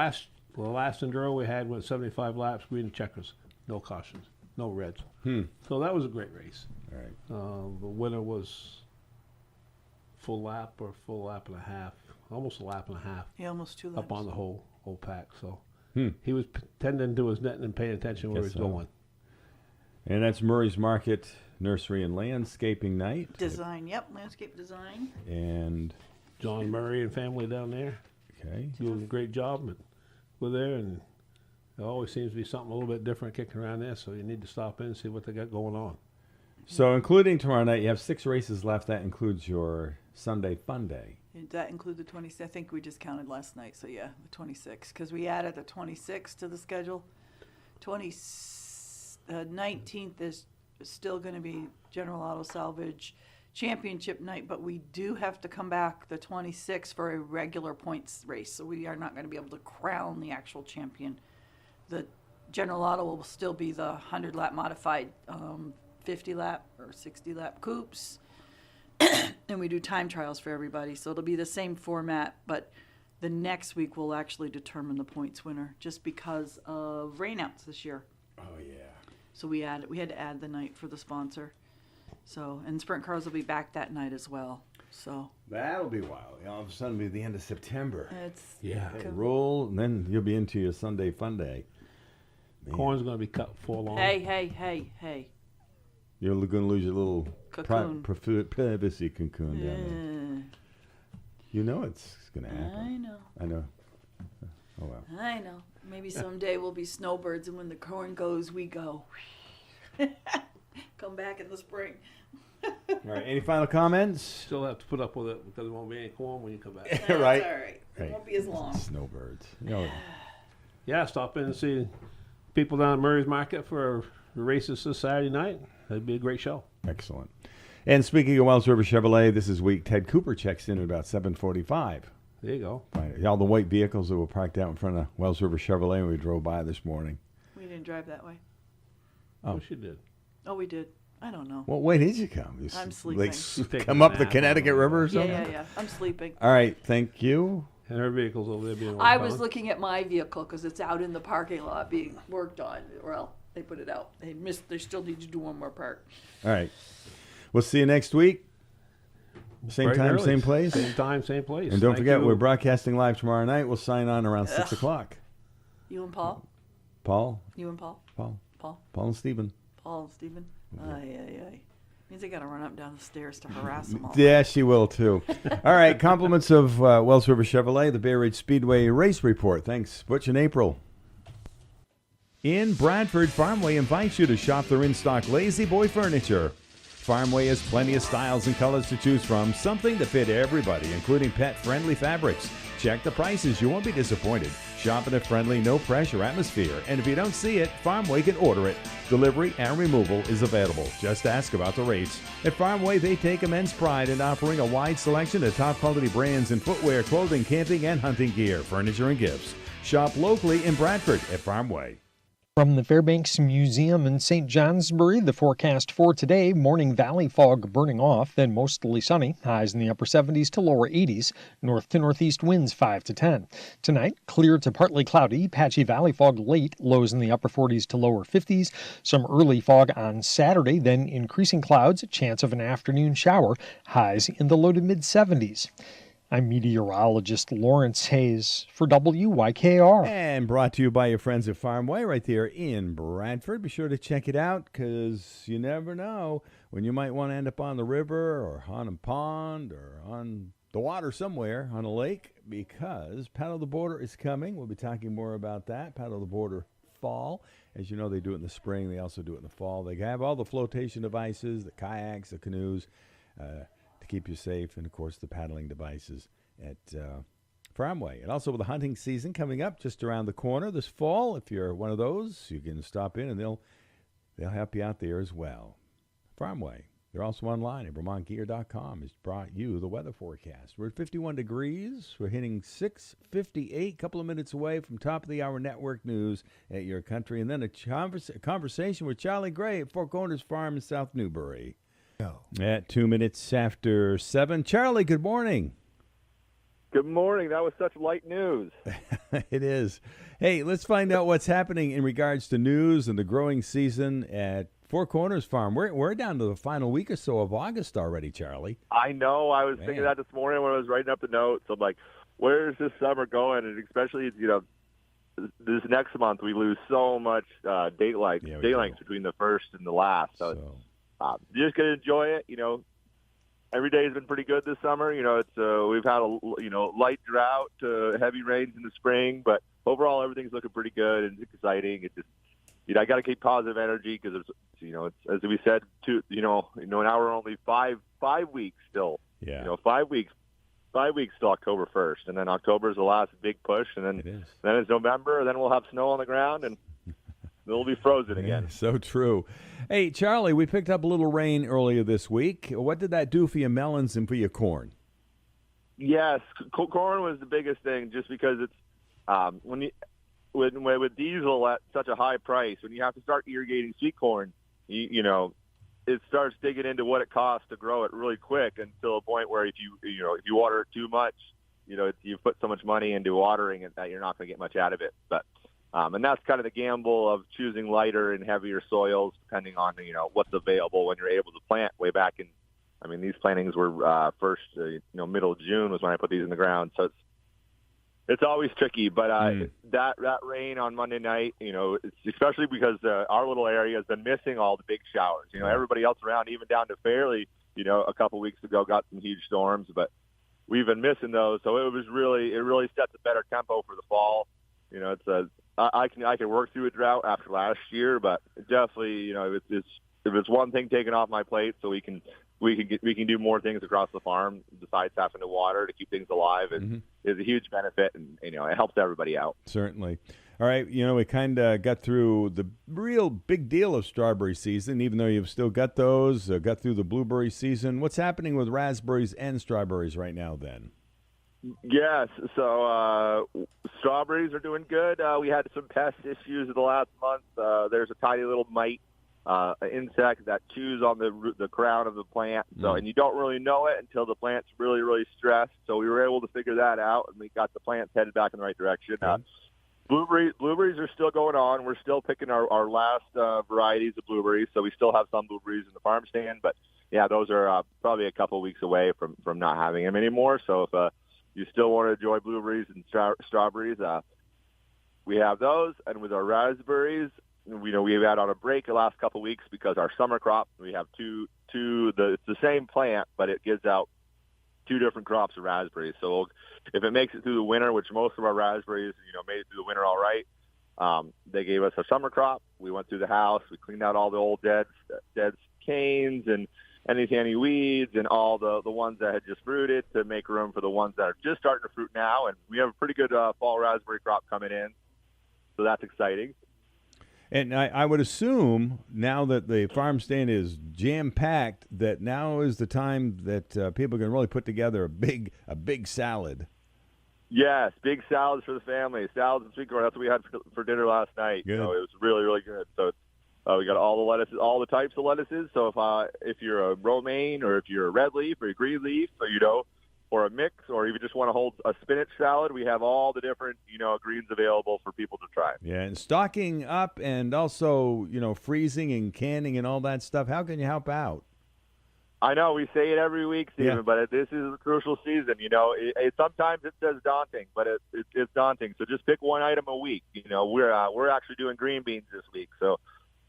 last Enduro we had went 75 laps, green checkers, no cautions, no reds. Hmm. So that was a great race. All right. The winner was full lap or full lap and a half, almost a lap and a half. Yeah, almost 2 laps. Up on the whole pack. So Hmm. he was tending to his net and paying attention where Guess he's so. going. And that's Murray's Market Nursery and Landscaping Night. Design, landscape design. And John Murray and family down there. Okay. Doing a great job. But we're there, and there always seems to be something a little bit different kicking around there, so you need to stop in and see what they got going on. So including tomorrow night, you have 6 races left. That includes your Sunday Fun Day. Did that include the 26th? I think we just counted last night, so yeah, the 26th, because we added the 26th to the schedule. 19th is still going to be General Auto Salvage Championship night, but we do have to come back the 26th for a regular points race, so we are not going to be able to crown the actual champion. The General Auto will still be the 100-lap modified 50-lap or 60-lap coupes. And we do time trials for everybody, so it'll be the same format, but the next week we'll actually determine the points winner just because of rainouts this year. Oh, yeah. So we had to add the night for the sponsor. So, and sprint cars will be back that night as well. So That'll be wild. All of a sudden, it'll be the end of September. It's Roll, and then you'll be into your Sunday Fun Day. Man. Corn's going to be cut full long. Hey. You're going to lose your little Cocoon. privacy cocoon down there. You know it's going to happen. I know. I know. Oh, well. I know. Maybe someday we'll be snowbirds, and when the corn goes, we go. Come back in the spring. All right. Any final comments? Still have to put up with it because there won't be any corn when you come back. Right. That's all right. It won't be as long. Snowbirds. You know, Yeah, stop in and see people down at Murray's Market for the races this Saturday night. That'd be a great show. excellent. And speaking of Wells River Chevrolet, this is week. Ted Cooper checks in at about 7:45. There you go. All the white vehicles that were parked out in front of Wells River Chevrolet when we drove by this morning. We didn't drive that way. Oh, she did. Oh, we did. I don't know. What way did you come? You I'm sleeping. Come up the Connecticut River or something? Yeah. I'm sleeping. All right, thank you. And her vehicle's over there being I was looking at my vehicle because it's out in the parking lot being worked on. Well, they put it out. They still need to do one more part. All right. We'll see you next week. Same Bright time, and early. same place. Same time, same place. And don't Thank forget, you. we're broadcasting live tomorrow night. We'll sign on around 6 Ugh. o'clock. You and Paul? Paul? You and Paul? Paul. Paul? Paul and Stephen. Paul and Stephen? Aye. Means I got to run up and down the stairs to harass them all. Yeah, she will too. All right, compliments of Wells River Chevrolet, the Bay Ridge Speedway Race Report. Thanks, Butch and April. In Bradford, Farmway invites you to shop their in-stock Lazy Boy furniture. Farmway has plenty of styles and colors to choose from, something to fit everybody, including pet-friendly fabrics. Check the prices, you won't be disappointed. Shop in a friendly, no-pressure atmosphere, and if you don't see it, Farmway can order it. Delivery and removal is available. Just ask about the rates. At Farmway, they take immense pride in offering a wide selection of top-quality brands in footwear, clothing, camping, and hunting gear, furniture, and gifts. Shop locally in Bradford at Farmway. From the Fairbanks Museum in St. Johnsbury, the forecast for today, morning valley fog burning off, then mostly sunny, highs in the upper 70s to lower 80s, north to northeast winds 5 to 10. Tonight, clear to partly cloudy, patchy valley fog late, lows in the upper 40s to lower 50s, some early fog on Saturday, then increasing clouds, chance of an afternoon shower, highs in the low to mid 70s. I'm meteorologist Lawrence Hayes for WYKR. And brought to you by your friends at Farmway right there in Bradford. Be sure to check it out because you never know when you might want to end up on the river or on a pond or on the water somewhere on a lake because Paddle the Border is coming. We'll be talking more about that. Paddle the Border Fall. As you know, they do it in the spring. They also do it in the fall. They have all the flotation devices, the kayaks, the canoes, to keep you safe, and of course the paddling devices at Farmway. And also with the hunting season coming up just around the corner this fall, if you're one of those, you can stop in and they'll help you out there as well. Farmway. They're also online at VermontGear.com. Has brought you the weather forecast. We're at 51 degrees. We're hitting 6:58, a couple of minutes away from top of the hour network news at your country, and then a conversation with Charlie Gray at Four Corners Farm in South Newbury. At 2 minutes after 7. Charlie, good morning. Good morning. That was such light news. It is. Hey, let's find out what's happening in regards to news and the growing season at Four Corners Farm. We're down to the final week or so of August already, Charlie. I know. I was thinking that this morning when I was writing up the notes. I'm like, where is this summer going? And especially, this next month we lose so much day length between the first and the last. So. You're just gonna enjoy it. Every day has been pretty good this summer. We've had a light drought to heavy rains in the spring, but overall everything's looking pretty good and exciting. It's just, I got to keep positive energy because it's as we said, now we're only five weeks still. Yeah. 5 weeks. 5 weeks till October 1st, and then October is the last big push, and then it's November, and then we'll have snow on the ground and. They'll be frozen again. Yeah, so true. Hey, Charlie, we picked up a little rain earlier this week. What did that do for your melons and for your corn? Yes, corn was the biggest thing just because it's with diesel at such a high price, when you have to start irrigating sweet corn, it starts digging into what it costs to grow it really quick until a point where if you water it too much, you put so much money into watering it that you're not going to get much out of it. But and that's kind of the gamble of choosing lighter and heavier soils, depending on what's available when you're able to plant. Way back in, these plantings were first, middle of June was when I put these in the ground. So it's always tricky. But that rain on Monday night, it's especially because our little area has been missing all the big showers. Everybody else around, even down to Fairleigh, a couple weeks ago, got some huge storms, but we've been missing those. So it really sets a better tempo for the fall. I can work through a drought after last year, but definitely, if it's one thing taken off my plate, so we can do more things across the farm besides having to water to keep things alive is a huge benefit, and it helps everybody out. Certainly. All right, we kind of got through the real big deal of strawberry season, even though you've still got those. Got through the blueberry season. What's happening with raspberries and strawberries right now? Then. Yes, so strawberries are doing good. We had some pest issues in the last month. There's a tiny little mite insect that chews on the crown of the plant. So, and you don't really know it until the plant's really, really stressed. So we were able to figure that out, and we got the plants headed back in the right direction. Blueberries are still going on. We're still picking our last varieties of blueberries, so we still have some blueberries in the farm stand. But, yeah, those are probably a couple weeks away from not having them anymore. So if you still want to enjoy blueberries and strawberries, we have those. And with our raspberries, we've had on a break the last couple of weeks because our summer crop, we have it's the same plant, but it gives out two different crops of raspberries. So if it makes it through the winter, which most of our raspberries, made it through the winter all right, they gave us a summer crop. We went through the house. We cleaned out all the old dead canes and any weeds and all the ones that had just fruited to make room for the ones that are just starting to fruit now. And we have a pretty good fall raspberry crop coming in, so that's exciting. And I would assume now that the farm stand is jam-packed that now is the time that people can really put together a big salad. Yes, big salads for the family. Salads and sweet corn. That's what we had for dinner last night. Good. So it was really, really good. So we got all the lettuces, all the types of lettuces. So if you're a romaine or if you're a red leaf or a green leaf, or a mix, or even just want to hold a spinach salad, we have all the different, greens available for people to try. Yeah, and stocking up and also, freezing and canning and all that stuff. How can you help out? I know we say it every week, Stephen, Yeah. but this is a crucial season. Sometimes it says daunting, but it's daunting. So just pick one item a week. We're actually doing green beans this week, so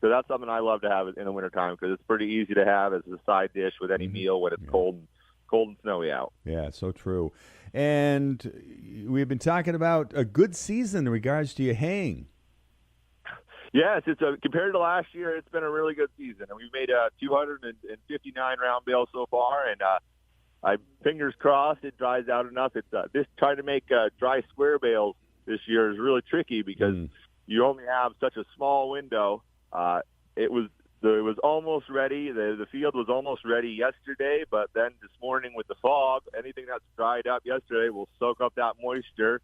that's something I love to have in the wintertime because it's pretty easy to have as a side dish with any meal when it's cold and snowy out. Yeah, so true. And we've been talking about a good season in regards to your haying. Yes, compared to last year, it's been a really good season, and we've made 259 round bales so far. And I fingers crossed it dries out enough. It's this trying to make dry square bales this year is really tricky because you only have such a small window. It was almost ready. The field was almost ready yesterday, but then this morning with the fog, anything that's dried up yesterday will soak up that moisture.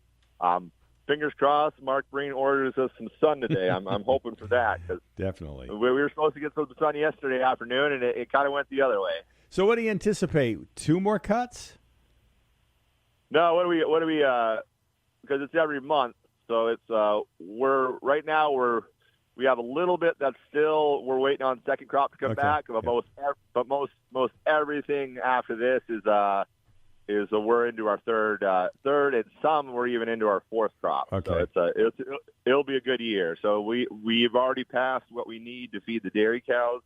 Fingers crossed, Mark Breen orders us some sun today. I'm hoping for that. Cause Definitely. we were supposed to get some sun yesterday afternoon, and it kind of went the other way. So what do you anticipate? 2 more cuts? No, what do we? Because it's every month, so it's we have a little bit that's still we're waiting on second crop to come back, but most everything after this is we're into our third, and some we're even into our 4th crop. Okay. So it'll be a good year. So we've already passed what we need to feed the dairy cows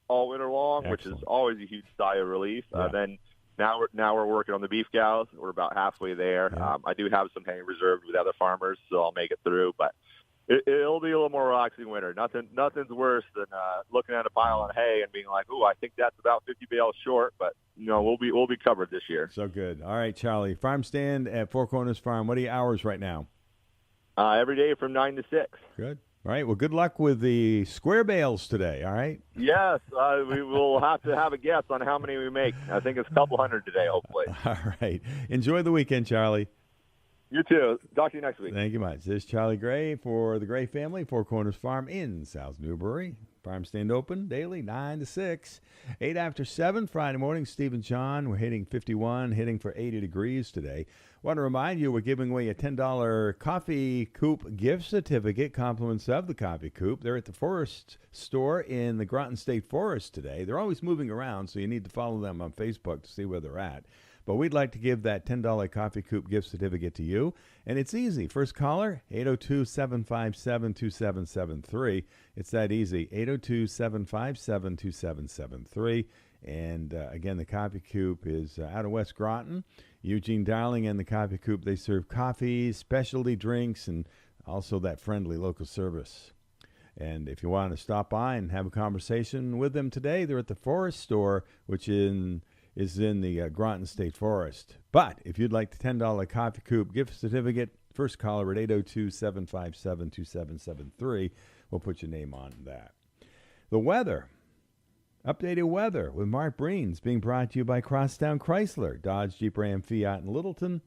all winter long, which is always a huge sigh of relief. Yeah. Then now we're working on the beef cows. We're about halfway there. Yeah. I do have some hay reserved with other farmers, so I'll make it through. But it'll be a little more relaxing winter. Nothing's worse than looking at a pile of hay and being like, "Ooh, I think that's about 50 bales short." But we'll be covered this year. So good. All right, Charlie. Farm stand at Four Corners Farm. What are your hours right now? Every day from 9 to 6. Good. All right. Well, good luck with the square bales today. All right. Yes, we will have to have a guess on how many we make. I think it's a couple hundred today, hopefully. All right. Enjoy the weekend, Charlie. You too. Talk to you next week. Thank you much. This is Charlie Gray for the Gray family, Four Corners Farm in South Newbury. Farm stand open daily, 9 to 6. 8 after 7, Friday morning, Steve and John. We're hitting 51, hitting for 80 degrees today. Want to remind you, we're giving away a $10 Coffee Coop gift certificate, compliments of the Coffee Coop. They're at the Forest Store in the Groton State Forest today. They're always moving around, so you need to follow them on Facebook to see where they're at. But we'd like to give that $10 Coffee Coop gift certificate to you. And it's easy. First caller, 802-757-2773. It's that easy, 802-757-2773. And again, the Coffee Coop is out of West Groton. Eugene Darling and the Coffee Coop, they serve coffee, specialty drinks, and also that friendly local service. And if you want to stop by and have a conversation with them today, they're at the Forest Store, which is in the Groton State Forest. But if you'd like the $10 Coffee Coop gift certificate, first caller at 802-757-2773. We'll put your name on that. The weather. Updated weather with Mark Breen is being brought to you by Crosstown Chrysler, Dodge, Jeep, Ram, Fiat, and Littleton,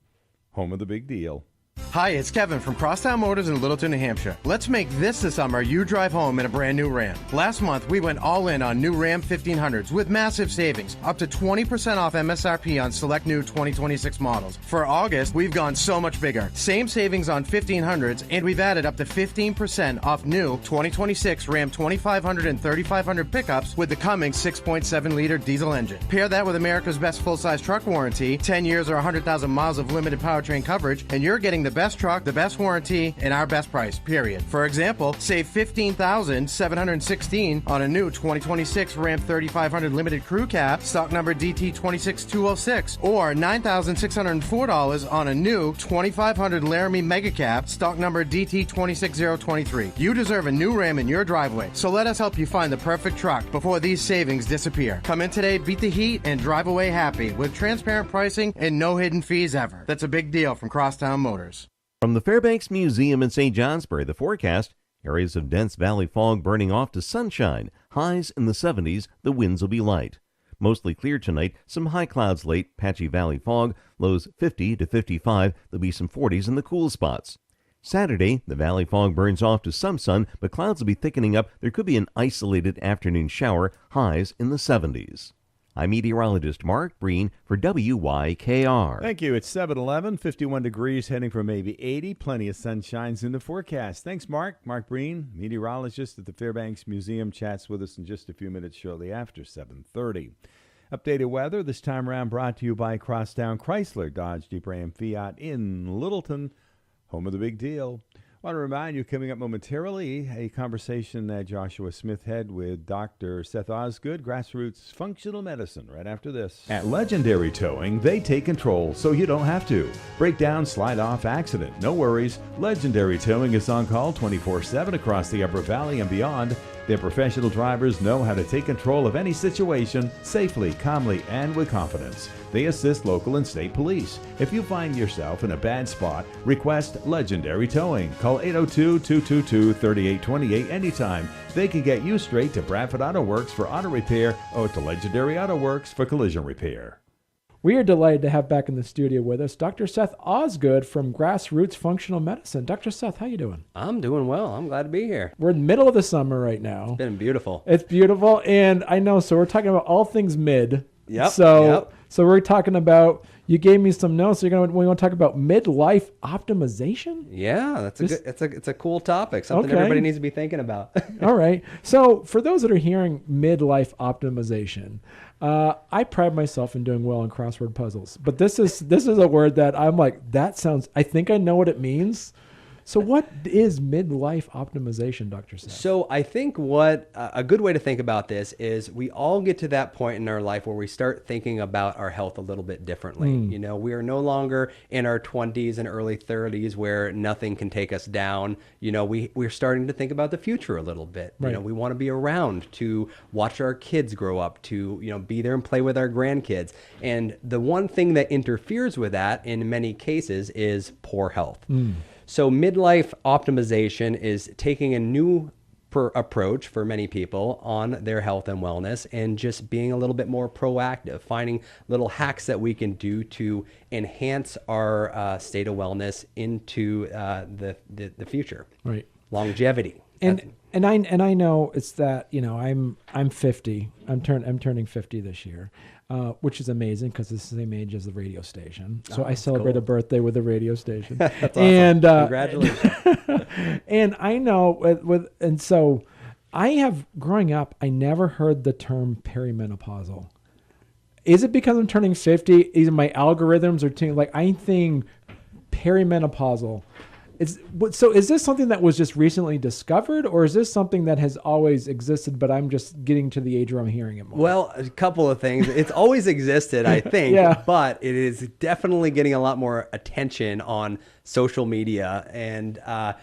home of the big deal. Hi, it's Kevin from Crosstown Motors in Littleton, New Hampshire. Let's make this the summer you drive home in a brand new Ram. Last month, we went all in on new Ram 1500s with massive savings, up to 20% off MSRP on select new 2026 models. For August, we've gone so much bigger. Same savings on 1500s, and we've added up to 15% off new 2026 Ram 2500 and 3500 pickups with the Cummins 6.7-liter diesel engine. Pair that with America's best full-size truck warranty, 10 years or 100,000 miles of limited powertrain coverage, and you're getting the best truck, the best warranty, and our best price, period. For example, save $15,716 on a new 2026 Ram 3500 Limited Crew Cab, stock number DT26206, or $9,604 on a new 2500 Laramie Mega Cab, stock number DT26023. You deserve a new Ram in your driveway, so let us help you find the perfect truck before these savings disappear. Come in today, beat the heat, and drive away happy with transparent pricing and no hidden fees ever. That's a big deal from Crosstown Motors. From the Fairbanks Museum in St. Johnsbury, the forecast, areas of dense valley fog burning off to sunshine, highs in the 70s, the winds will be light. Mostly clear tonight. Some high clouds late, patchy valley fog. Lows 50 to 55. There'll be some 40s in the cool spots. Saturday, the valley fog burns off to some sun, but clouds will be thickening up. There could be an isolated afternoon shower, highs in the 70s. I'm meteorologist Mark Breen for WYKR. Thank you. It's 7:11, 51 degrees, heading for maybe 80. Plenty of sunshines in the forecast. Thanks, Mark. Mark Breen, meteorologist at the Fairbanks Museum, chats with us in just a few minutes shortly after 7:30. Updated weather this time around brought to you by Crosstown Chrysler, Dodge, Jeep, Ram, Fiat in Littleton, home of the big deal. I want to remind you, coming up momentarily, a conversation that Joshua Smith had with Dr. Seth Osgood, Grassroots Functional Medicine, right after this. At Legendary Towing, they take control so you don't have to. Breakdown, slide off, accident, no worries. Legendary Towing is on call 24/7 across the Upper Valley and beyond. Their professional drivers know how to take control of any situation safely, calmly, and with confidence. They assist local and state police. If you find yourself in a bad spot, request Legendary Towing. Call 802-222-3828 anytime. They can get you straight to Bradford Auto Works for auto repair or to Legendary Auto Works for collision repair. We are delighted to have back in the studio with us Dr. Seth Osgood from Grassroots Functional Medicine. Dr. Seth, how you doing? I'm doing well. I'm glad to be here. We're in the middle of the summer right now. It's been beautiful. It's beautiful, and I know, so we're talking about all things mid. Yep. So we're talking about, you gave me some notes. We want to talk about midlife optimization? Yeah, it's a cool topic, something everybody needs to be thinking about. All right. So for those that are hearing midlife optimization, I pride myself in doing well in crossword puzzles, but this is a word that I'm like, I think I know what it means. So what is midlife optimization, Dr. Seth? So I think what a good way to think about this is we all get to that point in our life where we start thinking about our health a little bit differently. You know, we are no longer in our 20s and early 30s where nothing can take us down. You know, we're starting to think about the future a little bit. Right. You know, we want to be around to watch our kids grow up, to, you know, be there and play with our grandkids. And the one thing that interferes with that in many cases is poor health. So midlife optimization is taking a new approach for many people on their health and wellness and just being a little bit more proactive, finding little hacks that we can do to enhance our state of wellness into the future. Right. Longevity. And I know it's that, you know, I'm 50. I'm turning 50 this year. Which is amazing because it's the same age as the radio station. So I celebrate a birthday with the radio station. That's awesome. And congratulations. And I know and so I have, growing up, I never heard the term perimenopausal. Is it because I'm turning 50? Either my algorithms are I think perimenopausal. So is this something that was just recently discovered, or is this something that has always existed, but I'm just getting to the age where I'm hearing it more? Well, a couple of things. It's always existed, I think, but it is definitely getting a lot more attention on social media. And I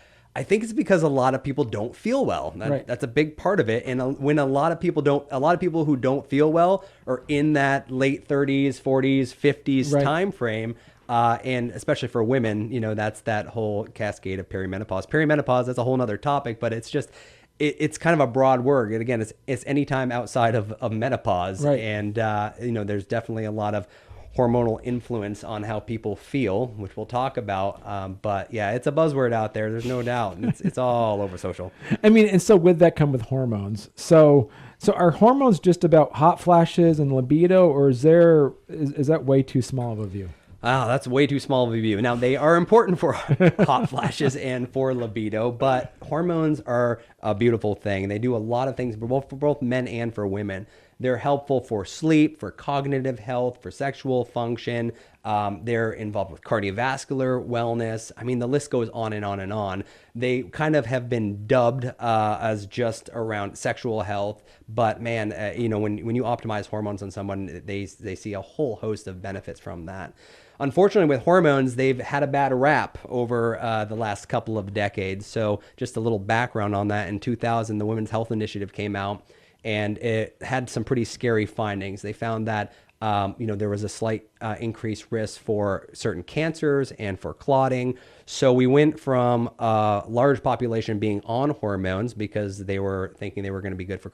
think it's because a lot of people don't feel well. That's a big part of it. And when a lot of people who don't feel well are in that late 30s, 40s, 50s time frame. And especially for women, you know, that's that whole cascade of perimenopause. Perimenopause, that's a whole nother topic, but it's just, it's kind of a broad word. And again, it's any time outside of menopause. Right. And, you know, there's definitely a lot of hormonal influence on how people feel, which we'll talk about. But yeah, it's a buzzword out there. There's no doubt. It's all over social. I mean, and so with that come with hormones. So are hormones just about hot flashes and libido, or is that way too small of a view? Oh, that's way too small of a view. Now, they are important for hot flashes and for libido, but hormones are a beautiful thing. They do a lot of things for both men and for women. They're helpful for sleep, for cognitive health, for sexual function. They're involved with cardiovascular wellness. I mean, the list goes on and on and on. They kind of have been dubbed as just around sexual health. But man, you know, when you optimize hormones on someone, they see a whole host of benefits from that. Unfortunately, with hormones, they've had a bad rap over the last couple of decades. So just a little background on that. In 2000, the Women's Health Initiative came out, and it had some pretty scary findings. They found that you know, there was a slight increased risk for certain cancers and for clotting. So we went from a large population being on hormones because they were thinking they were going to be good for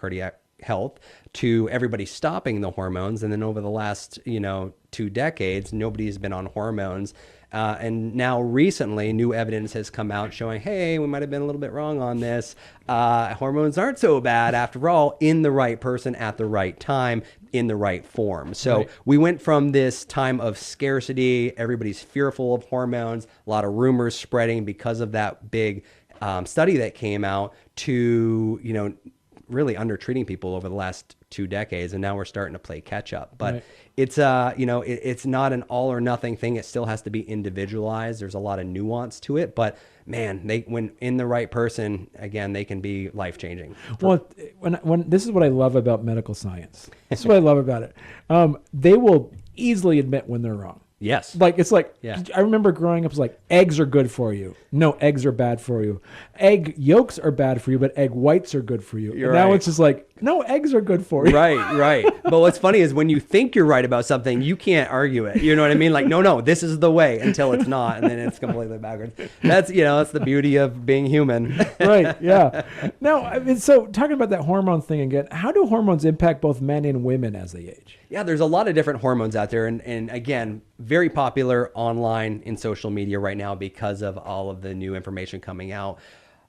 health to everybody stopping the hormones. And then over the last, 2 decades, nobody's been on hormones. And now recently, new evidence has come out showing, hey, we might have been a little bit wrong on this. Hormones aren't so bad after all, in the right person at the right time, in the right form. So we went from this time of scarcity, everybody's fearful of hormones, a lot of rumors spreading because of that big study that came out, to, really undertreating people over the last 2 decades, and now we're starting to play catch up. But it's it's not an all or nothing thing. It still has to be individualized. There's a lot of nuance to it, but man, when in the right person, again, they can be life changing. Well, when this is what I love about medical science. This is what I love about it. They will easily admit when they're wrong. Yes. I remember growing up, it's like, eggs are good for you. No, eggs are bad for you. Egg yolks are bad for you, but egg whites are good for you. You're Now right. it's just like, no, eggs are good for you. Right. But what's funny is when you think you're right about something, you can't argue it. You know what I mean? Like, no, this is the way, until it's not, and then it's completely backwards. That's, that's the beauty of being human. Right, yeah. Now, so talking about that hormone thing again, how do hormones impact both men and women as they age? Yeah, there's a lot of different hormones out there. And again, very popular online in social media right now because of all of the new information coming out.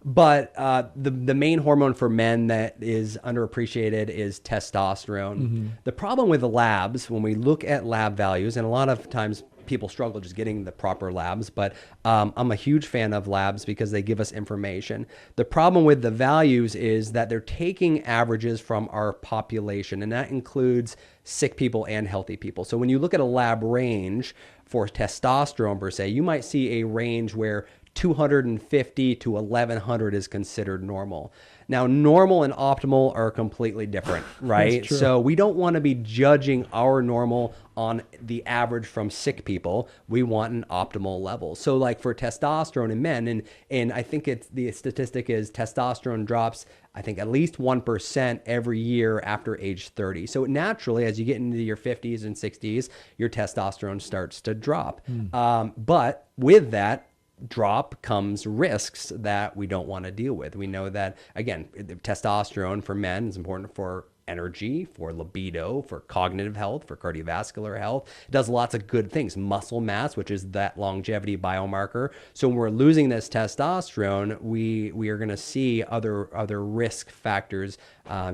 But the main hormone for men that is underappreciated is testosterone. Mm-hmm. The problem with the labs, when we look at lab values, and a lot of times people struggle just getting the proper labs, but I'm a huge fan of labs because they give us information. The problem with the values is that they're taking averages from our population, and that includes sick people and healthy people. So when you look at a lab range for testosterone per se, you might see a range where 250 to 1100 is considered normal. Now, normal and optimal are completely different, right? That's true. So we don't want to be judging our normal on the average from sick people. We want an optimal level. So like for testosterone in men, and I think the statistic is testosterone drops, I think, at least 1% every year after age 30. So naturally, as you get into your 50s and 60s, your testosterone starts to drop. But with that drop comes risks that we don't want to deal with. We know that, again, testosterone for men is important for energy, for libido, for cognitive health, for cardiovascular health. It does lots of good things. Muscle mass, which is that longevity biomarker. So when we're losing this testosterone, we are going to see other risk factors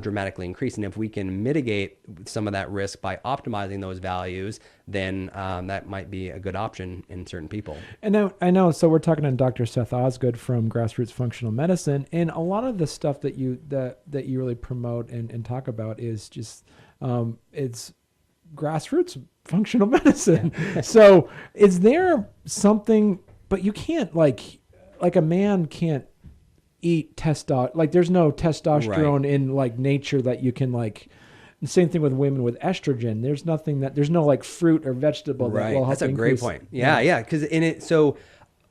dramatically increase. And if we can mitigate some of that risk by optimizing those values, then that might be a good option in certain people. And now, I know, so we're talking to Dr. Seth Osgood from Grassroots Functional Medicine, and a lot of the stuff that you really promote and talk about is just it's grassroots functional medicine. So is there something, but you can't like a man can't eat testosterone, there's no testosterone in nature that you can the same thing with women with estrogen. There's no fruit or vegetable that will help. That's a increase. great point. Yeah. Because so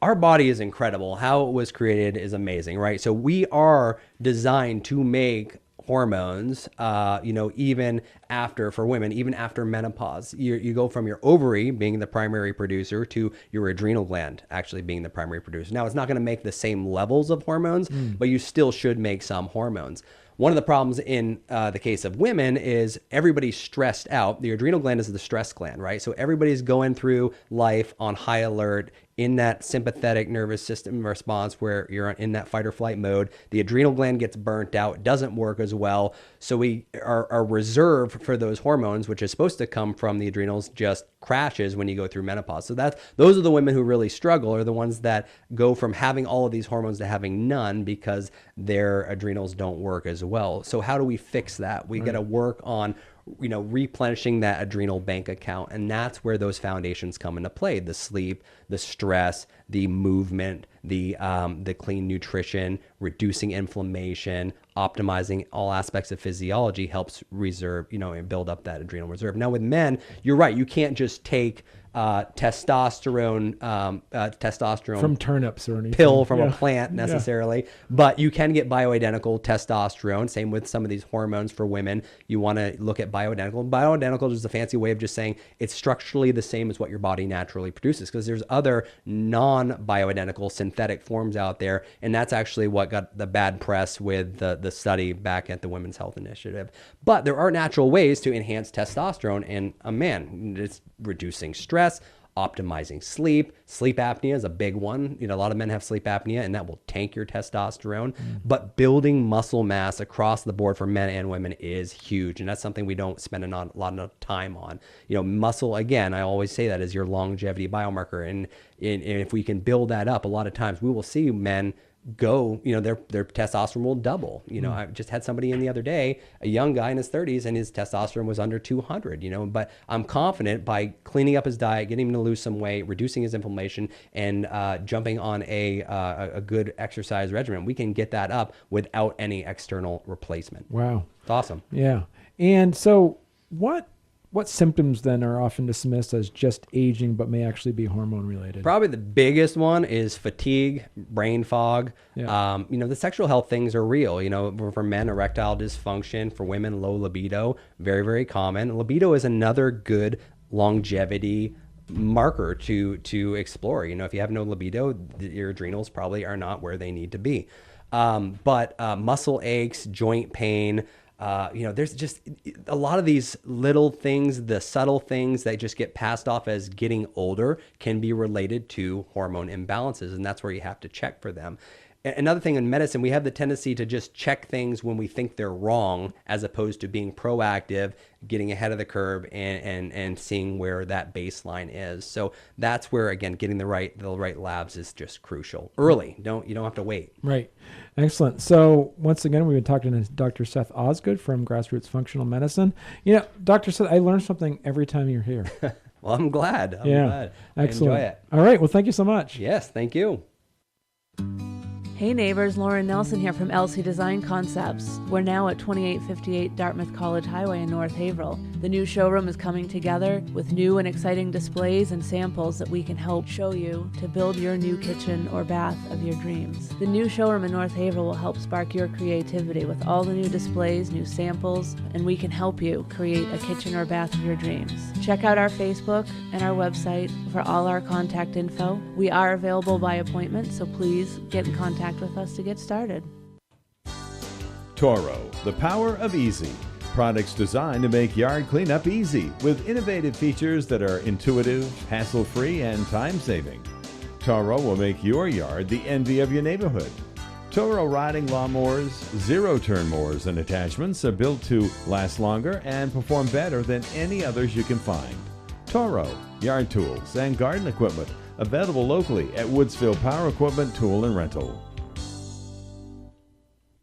our body is incredible. How it was created is amazing, right? So we are designed to make hormones, even for women, even after menopause. You go from your ovary being the primary producer to your adrenal gland actually being the primary producer. Now, it's not going to make the same levels of hormones, but you still should make some hormones. One of the problems in the case of women is everybody's stressed out. The adrenal gland is the stress gland, right? So everybody's going through life on high alert in that sympathetic nervous system response where you're in that fight or flight mode. The adrenal gland gets burnt out, doesn't work as well. So our reserve for those hormones, which is supposed to come from the adrenals, just crashes when you go through menopause. So those are the women who really struggle, are the ones that go from having all of these hormones to having none because their adrenals don't work as well. So how do we fix that? We got to work on replenishing that adrenal bank account. And that's where those foundations come into play. The sleep, the stress, the movement, the clean nutrition, reducing inflammation, optimizing all aspects of physiology helps reserve, and build up that adrenal reserve. Now with men, you're right. You can't just take testosterone from turnips or anything. Pill from a plant necessarily, but you can get bioidentical testosterone. Same with some of these hormones for women. You want to look at bioidentical. Bioidentical is a fancy way of just saying it's structurally the same as what your body naturally produces, because there's other non-bioidentical synthetic forms out there, and that's actually what got the bad press with the the study back at the Women's Health Initiative. But there are natural ways to enhance testosterone in a man. It's reducing stress, optimizing sleep. Sleep apnea is a big one. A lot of men have sleep apnea, and that will tank your testosterone. But building muscle mass across the board for men and women is huge, and that's something we don't spend a lot of time on. Muscle, again, I always say that is your longevity biomarker, and if we can build that up, a lot of times we will see men go, their testosterone will double. I just had somebody in the other day, a young guy in his 30s, and his testosterone was under 200, but I'm confident by cleaning up his diet, getting him to lose some weight, reducing his inflammation, and jumping on a good exercise regimen, we can get that up without any external replacement. Wow. It's awesome. Yeah. And so what symptoms then are often dismissed as just aging but may actually be hormone related? Probably the biggest one is fatigue, brain fog. Yeah. The sexual health things are real. For men, erectile dysfunction. For women, low libido. Very, very common. Libido is another good longevity marker to explore. If you have no libido, your adrenals probably are not where they need to be. But muscle aches, joint pain, there's just a lot of these little things, the subtle things that just get passed off as getting older can be related to hormone imbalances. And that's where you have to check for them. Another thing in medicine, we have the tendency to just check things when we think they're wrong, as opposed to being proactive, getting ahead of the curve and seeing where that baseline is. So that's where, again, getting the right labs is just crucial. Early. You don't have to wait. Right. Excellent. So once again, we've been talking to Dr. Seth Osgood from Grassroots Functional Medicine. Dr. Seth, I learn something every time you're here. Well, I'm glad. I'm glad. Excellent. I enjoy it. All right. Well, thank you so much. Yes, thank you. Hey neighbors, Lauren Nelson here from LC Design Concepts. We're now at 2858 Dartmouth College Highway in North Haverhill. The new showroom is coming together with new and exciting displays and samples that we can help show you to build your new kitchen or bath of your dreams. The new showroom in North Haverhill will help spark your creativity with all the new displays, new samples, and we can help you create a kitchen or bath of your dreams. Check out our Facebook and our website for all our contact info. We are available by appointment, so please get in contact with us to get started. Toro, the power of easy. Products designed to make yard cleanup easy with innovative features that are intuitive, hassle-free, and time-saving. Toro will make your yard the envy of your neighborhood. Toro riding lawnmowers, zero-turn mowers, and attachments are built to last longer and perform better than any others you can find. Toro, yard tools and garden equipment, available locally at Woodsville Power Equipment Tool and Rental.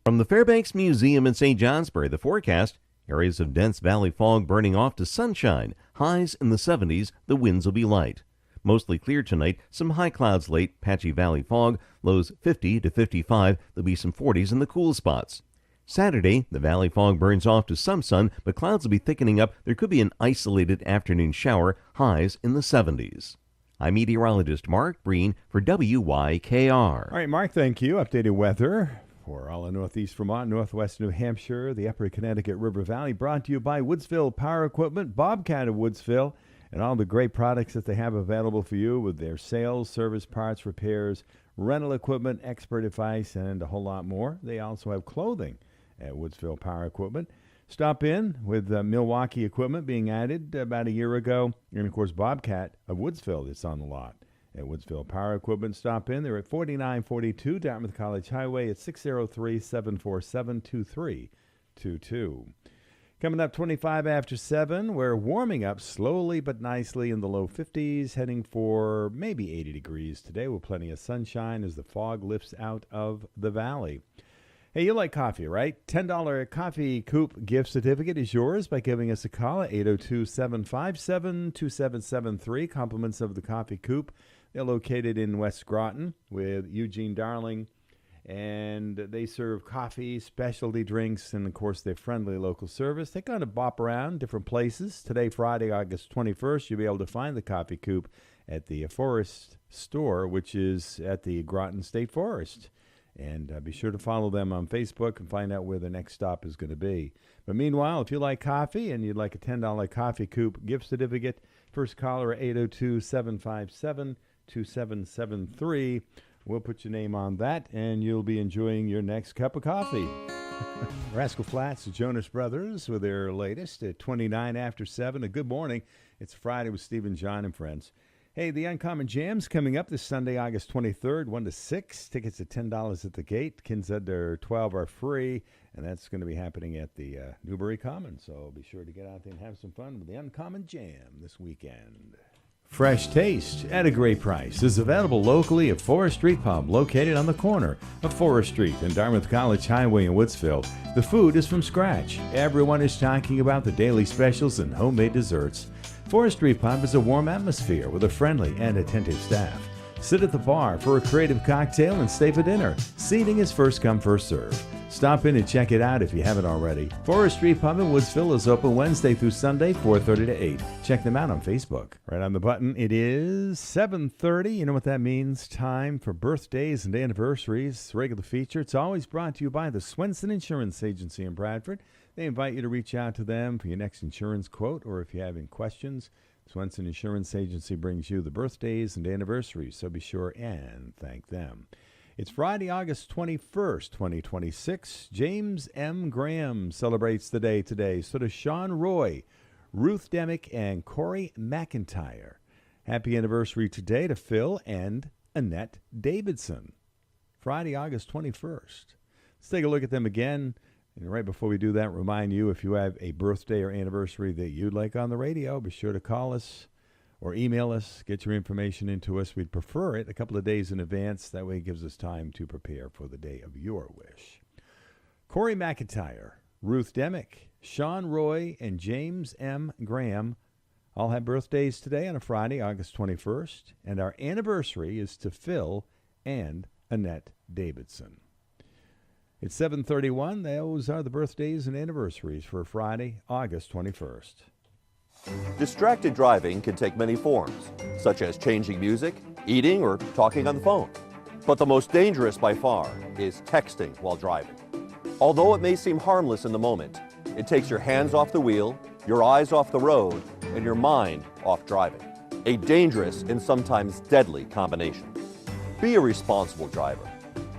From the Fairbanks Museum in St. Johnsbury, the forecast, areas of dense valley fog burning off to sunshine, highs in the 70s, the winds will be light. Mostly clear tonight, some high clouds late, patchy valley fog, lows 50 to 55, there'll be some 40s in the cool spots. Saturday, the valley fog burns off to some sun, but clouds will be thickening up. There could be an isolated afternoon shower, highs in the 70s. I'm meteorologist Mark Breen for WYKR. All right, Mark, thank you. Updated weather for all of Northeast Vermont, Northwest New Hampshire, the Upper Connecticut River Valley, brought to you by Woodsville Power Equipment, Bobcat of Woodsville, and all the great products that they have available for you with their sales, service, parts, repairs, rental equipment, expert advice, and a whole lot more. They also have clothing at Woodsville Power Equipment. Stop in with Milwaukee equipment being added about a year ago, and of course Bobcat of Woodsville is on the lot. At Woodsville Power Equipment, stop in. They're at 4942 Dartmouth College Highway at 603-747-2322. Coming up 25 after 7, we're warming up slowly but nicely in the low 50s, heading for maybe 80 degrees today with plenty of sunshine as the fog lifts out of the valley. Hey, you like coffee, right? $10 Coffee Coop gift certificate is yours by giving us a call at 802-757-2773. Compliments of the Coffee Coop. They're located in West Groton with Eugene Darling, and they serve coffee, specialty drinks, and, of course, their friendly local service. They kind of bop around different places. Today, Friday, August 21st, you'll be able to find the Coffee Coop at the Forest Store, which is at the Groton State Forest. And be sure to follow them on Facebook and find out where the next stop is going to be. But meanwhile, if you like coffee and you'd like a $10 Coffee Coop gift certificate, first caller at 802-757-2773. We'll put your name on that, and you'll be enjoying your next cup of coffee. Rascal Flatts, the Jonas Brothers, with their latest at 29 after 7. A good morning. It's Friday with Stephen, John, and friends. Hey, the Uncommon Jam's coming up this Sunday, August 23rd, 1 to 6. Tickets at $10 at the gate. Kids under 12 are free, and that's going to be happening at the Newbury Commons. So be sure to get out there and have some fun with the Uncommon Jam this weekend. Fresh taste at a great price is available locally at Forest Street Pub, located on the corner of Forest Street and Dartmouth College Highway in Woodsville. The food is from scratch. Everyone is talking about the daily specials and homemade desserts. Forest Street Pub is a warm atmosphere with a friendly and attentive staff. Sit at the bar for a creative cocktail and stay for dinner. Seating is first come, first serve. Stop in and check it out if you haven't already. Forest Street Pub in Woodsville is open Wednesday through Sunday, 4:30 to 8. Check them out on Facebook. Right on the button, it is 7:30. You know what that means? Time for birthdays and anniversaries. Regular feature. It's always brought to you by the Swenson Insurance Agency in Bradford. They invite you to reach out to them for your next insurance quote, or if you have any questions. Swenson Insurance Agency brings you the birthdays and anniversaries, so be sure and thank them. It's Friday, August 21st, 2026. James M. Graham celebrates the day today. So does Sean Roy, Ruth Demick, and Corey McIntyre. Happy anniversary today to Phil and Annette Davidson. Friday, August 21st. Let's take a look at them again. And right before we do that, remind you, if you have a birthday or anniversary that you'd like on the radio, be sure to call us or email us, get your information into us. We'd prefer it a couple of days in advance. That way it gives us time to prepare for the day of your wish. Corey McIntyre, Ruth Demick, Sean Roy, and James M. Graham all have birthdays today on a Friday, August 21st. And our anniversary is to Phil and Annette Davidson. It's 7:31. Those are the birthdays and anniversaries for Friday, August 21st. Distracted driving can take many forms, such as changing music, eating, or talking on the phone. But the most dangerous by far is texting while driving. Although it may seem harmless in the moment, it takes your hands off the wheel, your eyes off the road, and your mind off driving. A dangerous and sometimes deadly combination. Be a responsible driver.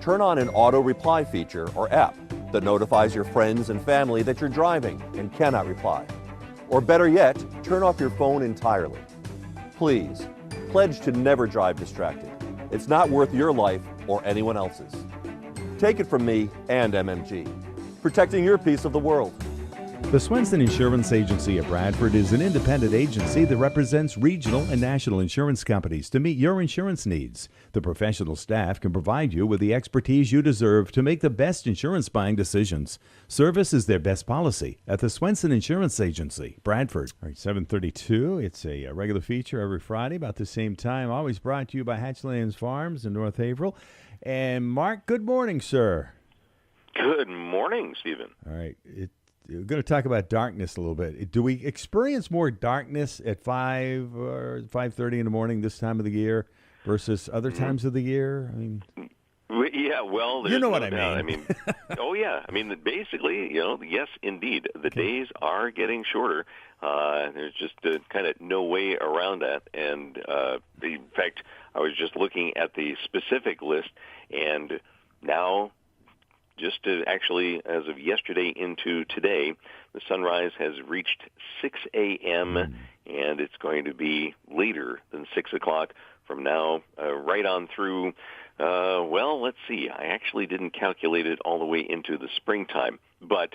Turn on an auto reply feature or app that notifies your friends and family that you're driving and cannot reply. Or better yet, turn off your phone entirely. Please, pledge to never drive distracted. It's not worth your life or anyone else's. Take it from me and MMG, protecting your piece of the world. The Swenson Insurance Agency of Bradford is an independent agency that represents regional and national insurance companies to meet your insurance needs. The professional staff can provide you with the expertise you deserve to make the best insurance buying decisions. Service is their best policy at the Swenson Insurance Agency, Bradford. All right, 7:32. It's a regular feature every Friday about the same time. Always brought to you by Hatchlands Farms in North Haverhill. And Mark, good morning, sir. Good morning, Stephen. All right. We're going to talk about darkness a little bit. Do we experience more darkness at 5 or 5:30 in the morning this time of the year versus other times of the year? I mean, yeah, well, you know what I mean. Oh yeah, I mean, basically, yes, indeed, the days are getting shorter. There's just kind of no way around that. And in fact, I was just looking at the specific list, and now, just to actually, as of yesterday into today, the sunrise has reached 6 a.m., and it's going to be later than 6 o'clock from now right on through, well, let's see. I actually didn't calculate it all the way into the springtime, but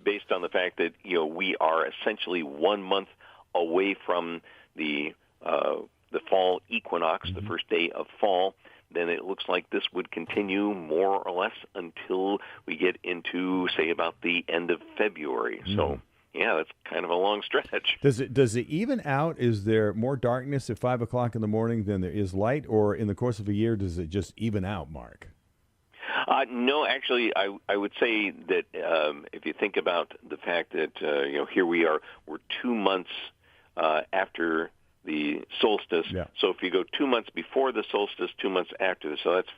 based on the fact that, we are essentially 1 month away from the fall equinox, the first day of fall, then it looks like this would continue more or less until we get into, say, about the end of February. So, yeah, that's kind of a long stretch. Does it even out? Is there more darkness at 5 o'clock in the morning than there is light, or in the course of a year, does it just even out, Mark? No, actually, I would say that if you think about the fact that, here we are, we're 2 months after the solstice. Yeah. So if you go 2 months before the solstice, 2 months after, so that's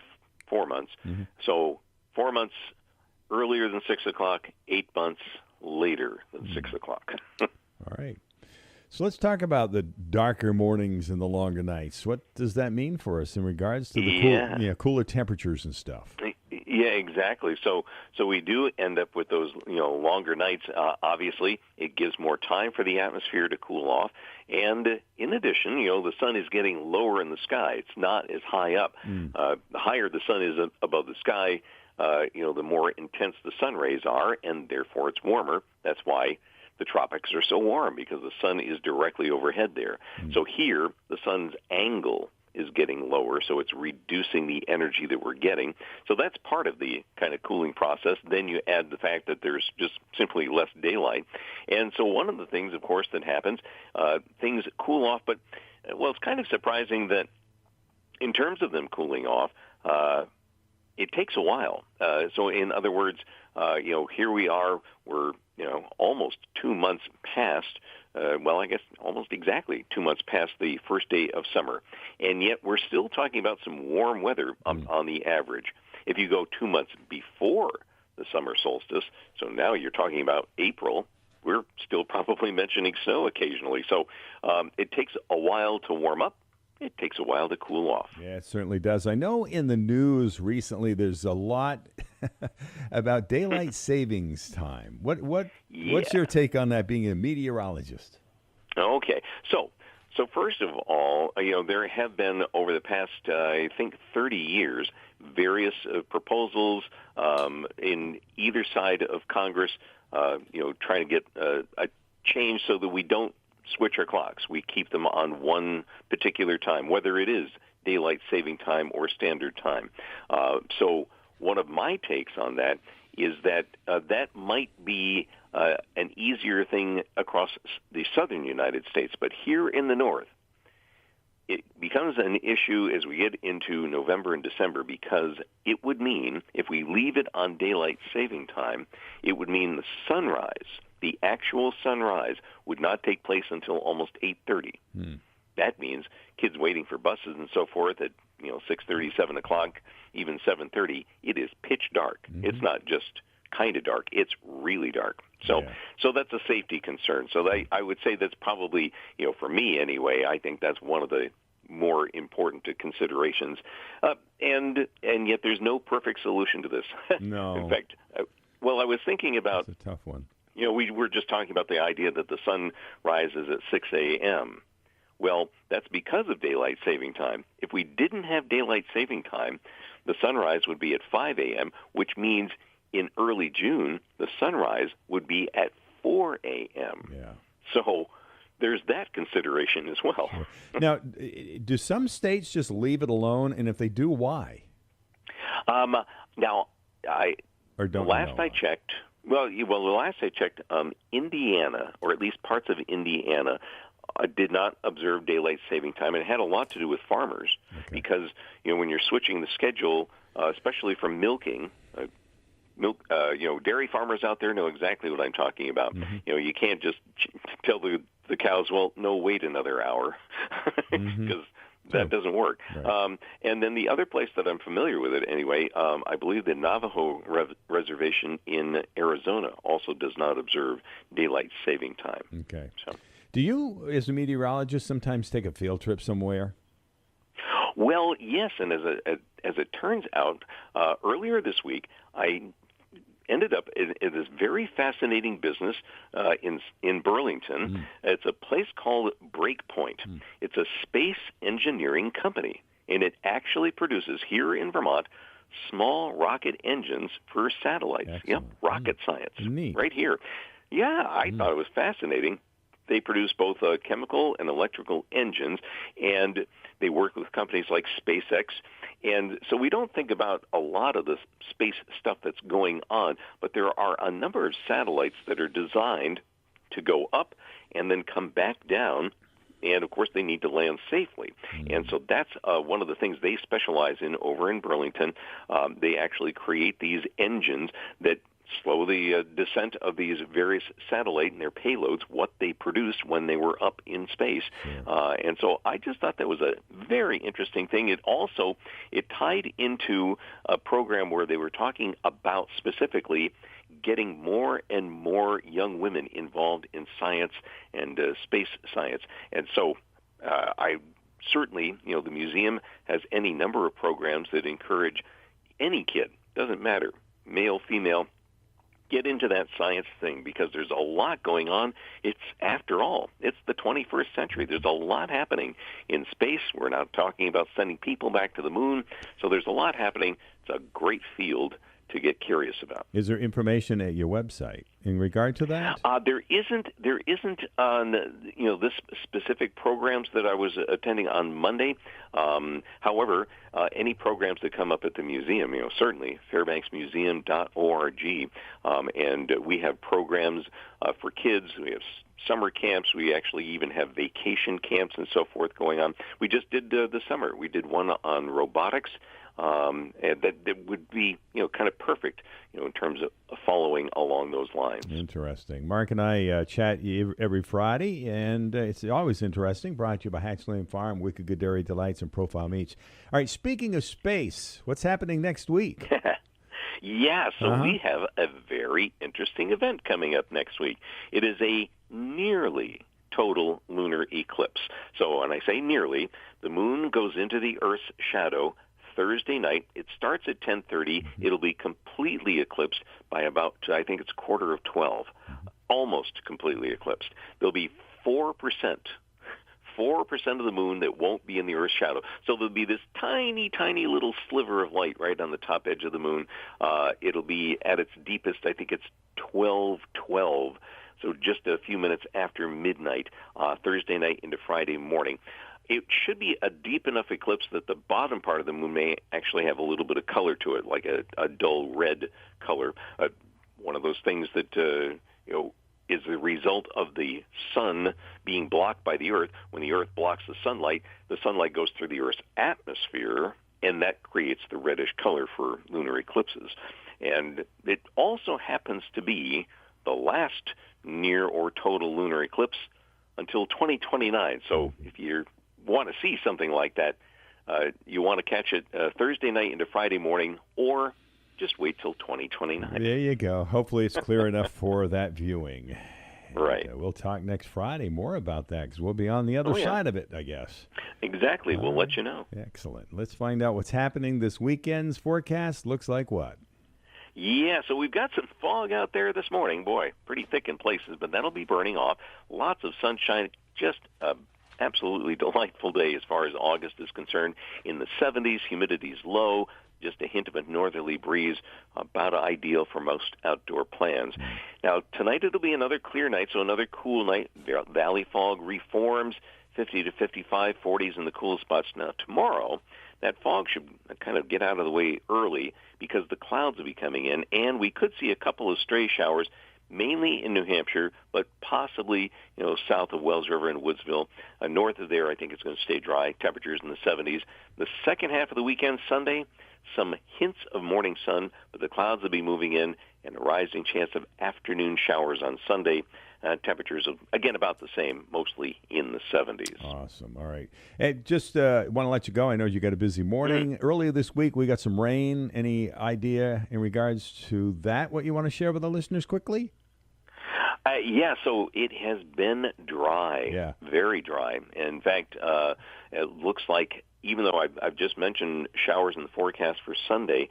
4 months. Mm-hmm. So 4 months earlier than 6 o'clock, 8 months later than 6 o'clock. All right. So let's talk about the darker mornings and the longer nights. What does that mean for us in regards to the cooler temperatures and stuff? Yeah, exactly. So we do end up with those, longer nights. Obviously, it gives more time for the atmosphere to cool off. And in addition, the sun is getting lower in the sky. It's not as high up. The higher the sun is above the sky, the more intense the sun rays are, and therefore it's warmer. That's why the tropics are so warm, because the sun is directly overhead there. So here, the sun's angle is getting lower, so it's reducing the energy that we're getting. So that's part of the kind of cooling process. Then you add the fact that there's just simply less daylight. And so one of the things, of course, that happens, things cool off, but, it's kind of surprising that in terms of them cooling off, it takes a while. So in other words, here we are, we're, almost 2 months past, I guess almost exactly 2 months past the first day of summer. And yet we're still talking about some warm weather on the average. If you go 2 months before the summer solstice, so now you're talking about April, we're still probably mentioning snow occasionally. So it takes a while to warm up. It takes a while to cool off. Yeah, it certainly does. I know in the news recently there's a lot about daylight savings time. What's your take on that, being a meteorologist? Okay. So first of all, there have been over the past, I think, 30 years, various proposals in either side of Congress, trying to get a change so that we don't switch our clocks. We keep them on one particular time, whether it is daylight saving time or standard time. So one of my takes on that is that that might be an easier thing across the southern United States, but here in the north, it becomes an issue as we get into November and December, because it would mean, if we leave it on daylight saving time, it would mean the sunrise, the actual sunrise, would not take place until almost 8:30. That means kids waiting for buses and so forth at 6:30, 7 o'clock, even 7:30. It is pitch dark. It's not just kind of dark; it's really dark. So that's a safety concern. So I would say that's probably, for me anyway, I think that's one of the more important considerations. And yet there's no perfect solution to this. No. In fact, I was thinking about. It's a tough one. We were just talking about the idea that the sun rises at 6 a.m. Well, that's because of daylight saving time. If we didn't have daylight saving time, the sunrise would be at 5 a.m., which means in early June, the sunrise would be at 4 a.m. Yeah. So there's that consideration as well. Now, do some states just leave it alone? And if they do, why? Now, the last I checked, Indiana, or at least parts of Indiana, did not observe daylight saving time, and it had a lot to do with farmers, because when you're switching the schedule, especially from milking, dairy farmers out there know exactly what I'm talking about. You can't just tell the cows, well, no, wait another hour, because that doesn't work. Right. And then the other place that I'm familiar with it anyway, I believe the Navajo Reservation in Arizona also does not observe daylight saving time. Okay. So. Do you, as a meteorologist, sometimes take a field trip somewhere? Well, yes, and as it turns out, earlier this week, I ended up in this very fascinating business in Burlington. It's a place called Breakpoint. It's a space engineering company, and it actually produces, here in Vermont, small rocket engines for satellites. Excellent. Yep, rocket science. Neat. Right here. Yeah, I thought it was fascinating. They produce both chemical and electrical engines, and they work with companies like SpaceX. And so we don't think about a lot of the space stuff that's going on, but there are a number of satellites that are designed to go up and then come back down. And, of course, they need to land safely. And so that's one of the things they specialize in over in Burlington. They actually create these engines that slow the descent of these various satellite and their payloads, what they produced when they were up in space. And so I just thought that was a very interesting thing. It tied into a program where they were talking about specifically getting more and more young women involved in science and space science. And so I certainly, the museum has any number of programs that encourage any kid doesn't matter, male, female, get into that science thing because there's a lot going on. It's, after all, it's the 21st century. There's a lot happening in space. We're now talking about sending people back to the moon. So there's a lot happening. It's a great field to get curious about. Is there information at your website in regard to that? There isn't on this specific programs that I was attending on Monday. However, any programs that come up at the museum, certainly fairbanksmuseum.org, and we have programs for kids. We have summer camps. We actually even have vacation camps and so forth going on. We just did the summer. We did one on robotics. And that would be, kind of perfect, in terms of following along those lines. Interesting. Mark and I chat every Friday, and it's always interesting. Brought to you by Hatch Lane Farm, Wicked Good Dairy Delights, and Profile Meats. All right, speaking of space, what's happening next week? Yeah, so we have a very interesting event coming up next week. It is a nearly total lunar eclipse. So when I say nearly, the moon goes into the Earth's shadow Thursday night. It starts at 10:30. It'll be completely eclipsed by about, I think it's 11:45. Almost completely eclipsed. There'll be 4% of the moon that won't be in the Earth's shadow. So there'll be this tiny, tiny little sliver of light right on the top edge of the moon. It'll be at its deepest, I think it's 12:12. So just a few minutes after midnight, Thursday night into Friday morning. It should be a deep enough eclipse that the bottom part of the moon may actually have a little bit of color to it, like a dull red color. One of those things that is the result of the sun being blocked by the Earth. When the Earth blocks the sunlight goes through the Earth's atmosphere, and that creates the reddish color for lunar eclipses. And it also happens to be the last near or total lunar eclipse until 2029. So if you're want to see something like that, you want to catch it Thursday night into Friday morning, or just wait till 2029. There you go. Hopefully it's clear enough for that viewing. Right. And, we'll talk next Friday more about that because we'll be on the other side of it, I guess. Exactly. We'll let you know. Excellent. Let's find out what's happening this weekend's forecast. Looks like what? Yeah, so we've got some fog out there this morning. Boy, pretty thick in places, but that'll be burning off. Lots of sunshine, just absolutely delightful day as far as August is concerned. In the 70s, humidity's low, just a hint of a northerly breeze, about ideal for most outdoor plans. Now, tonight it'll be another clear night, so another cool night. Valley fog reforms, 50 to 55, 40s in the cool spots. Now, tomorrow, that fog should kind of get out of the way early because the clouds will be coming in, and we could see a couple of stray showers, mainly in New Hampshire, but possibly, south of Wells River and Woodsville. North of there, I think it's going to stay dry. Temperatures in the 70s. The second half of the weekend, Sunday, some hints of morning sun, but the clouds will be moving in, and a rising chance of afternoon showers on Sunday. Temperatures, again, about the same, mostly in the 70s. Awesome. All right. Hey, just want to let you go. I know you got a busy morning. Earlier this week, we got some rain. Any idea in regards to that, what you want to share with the listeners quickly? Yeah, so it has been dry, very dry. In fact, it looks like, even though I've just mentioned showers in the forecast for Sunday,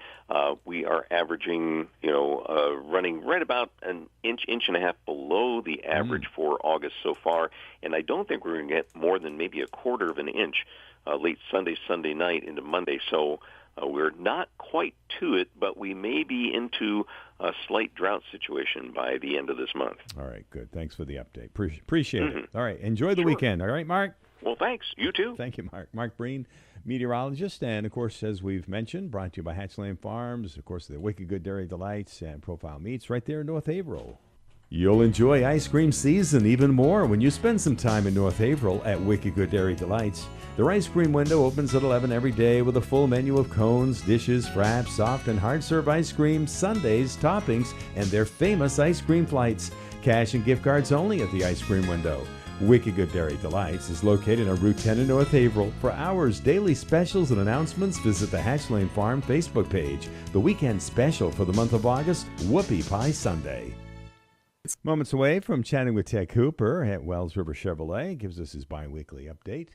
we are averaging, running right about an inch and a half below the average for August so far. And I don't think we're going to get more than maybe a quarter of an inch late Sunday night into Monday. So we're not quite to it, but we may be into a slight drought situation by the end of this month. All right, good. Thanks for the update. Appreciate it. All right, enjoy the weekend. All right, Mark? Well, thanks. You too. Thank you, Mark. Mark Breen, meteorologist, and, of course, as we've mentioned, brought to you by Hatch Lane Farms, of course, the Wicked Good Dairy Delights and Profile Meats right there in North Haverhill. You'll enjoy ice cream season even more when you spend some time in North Haverhill at Wicked Good Dairy Delights. Their ice cream window opens at 11 every day with a full menu of cones, dishes, fraps, soft and hard serve ice cream, sundaes, toppings, and their famous ice cream flights. Cash and gift cards only at the ice cream window. Wicked Good Dairy Delights is located on Route 10 in North Haverhill. For hours, daily specials and announcements, visit the Hatch Lane Farm Facebook page. The weekend special for the month of August, Whoopie Pie Sunday. Moments away from chatting with Ted Cooper at Wells River Chevrolet, gives us his bi-weekly update.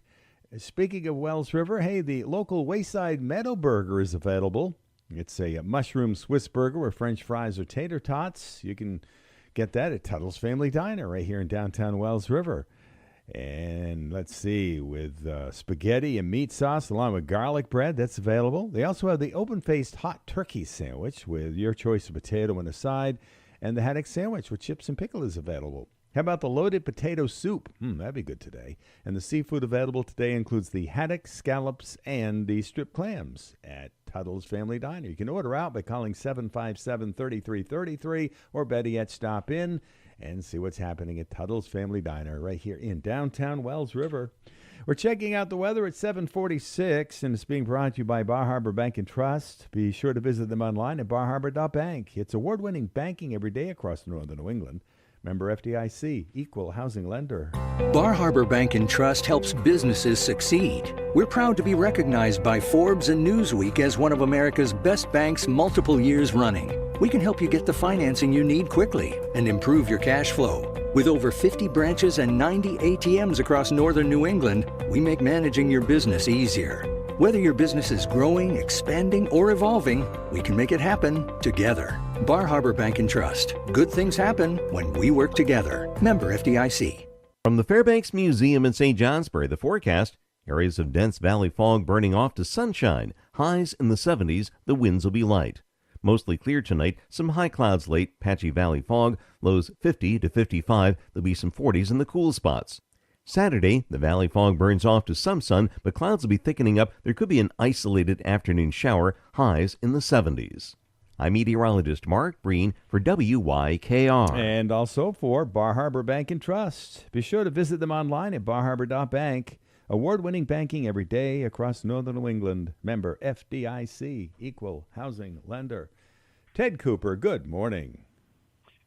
Speaking of Wells River, hey, the local Wayside Meadow Burger is available It's a mushroom Swiss burger with French fries or tater tots. You can get that at Tuttle's Family Diner right here in downtown Wells River. And let's see, with spaghetti and meat sauce along with garlic bread, that's available. They also have the open-faced hot turkey sandwich with your choice of potato and a side, and the haddock sandwich with chips and pickle is available. How about the loaded potato soup? That'd be good today. And the seafood available today includes the haddock, scallops, and the strip clams at Tuttle's Family Diner. You can order out by calling 757-3333 or better yet, stop in and see what's happening at Tuttle's Family Diner right here in downtown Wells River. We're checking out the weather at 7:46, and it's being brought to you by Bar Harbor Bank and Trust. Be sure to visit them online at barharbor.bank. It's award-winning banking every day across northern New England. Member FDIC, equal housing lender. Bar Harbor Bank and Trust helps businesses succeed. We're proud to be recognized by Forbes and Newsweek as one of America's best banks multiple years running. We can help you get the financing you need quickly and improve your cash flow. With over 50 branches and 90 ATMs across northern New England, we make managing your business easier. Whether your business is growing, expanding, or evolving, we can make it happen together. Bar Harbor Bank and Trust. Good things happen when we work together. Member FDIC. From the Fairbanks Museum in St. Johnsbury, the forecast, areas of dense valley fog burning off to sunshine. Highs in the 70s, the winds will be light. Mostly clear tonight, some high clouds late, patchy valley fog, lows 50 to 55. There'll be some 40s in the cool spots. Saturday, the valley fog burns off to some sun, but clouds will be thickening up. There could be an isolated afternoon shower, highs in the 70s. I'm meteorologist Mark Breen for WYKR. And also for Bar Harbor Bank and Trust. Be sure to visit them online at barharbor.bank. Award-winning banking every day across northern New England. Member FDIC, equal housing lender. Ted Cooper, good morning.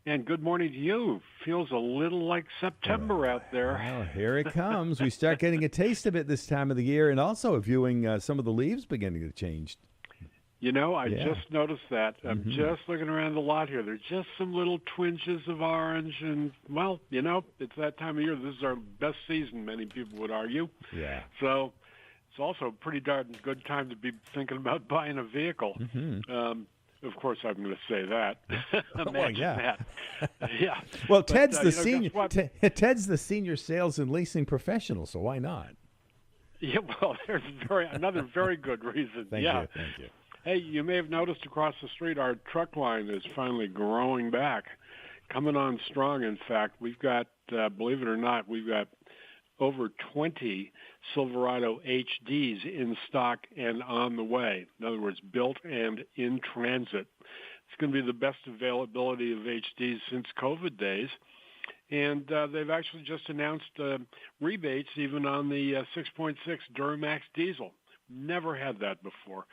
And good morning to you. Feels a little like September out there. Well, here it comes. We start getting a taste of it this time of the year, and also viewing some of the leaves beginning to change. You know, I just noticed that. I'm just looking around the lot here. There's just some little twinges of orange, and, well, you know, it's that time of year. This is our best season, many people would argue. Yeah. So it's also a pretty darn good time to be thinking about buying a vehicle. Of course, I'm going to say that. Imagine that. Yeah. Well, But, Ted's the you know, senior. guess what? Ted's the senior sales and leasing professional, so why not? Yeah, well, there's another very good reason. Thank yeah. you. Thank you. Hey, you may have noticed across the street our truck line is finally growing back, coming on strong. In fact, we've got, believe it or not, we've got over 20 Silverado HDs in stock and on the way. In other words, built and in transit. It's going to be the best availability of HDs since COVID days. And they've actually just announced rebates even on the 6.6 Duramax diesel. Never had that before.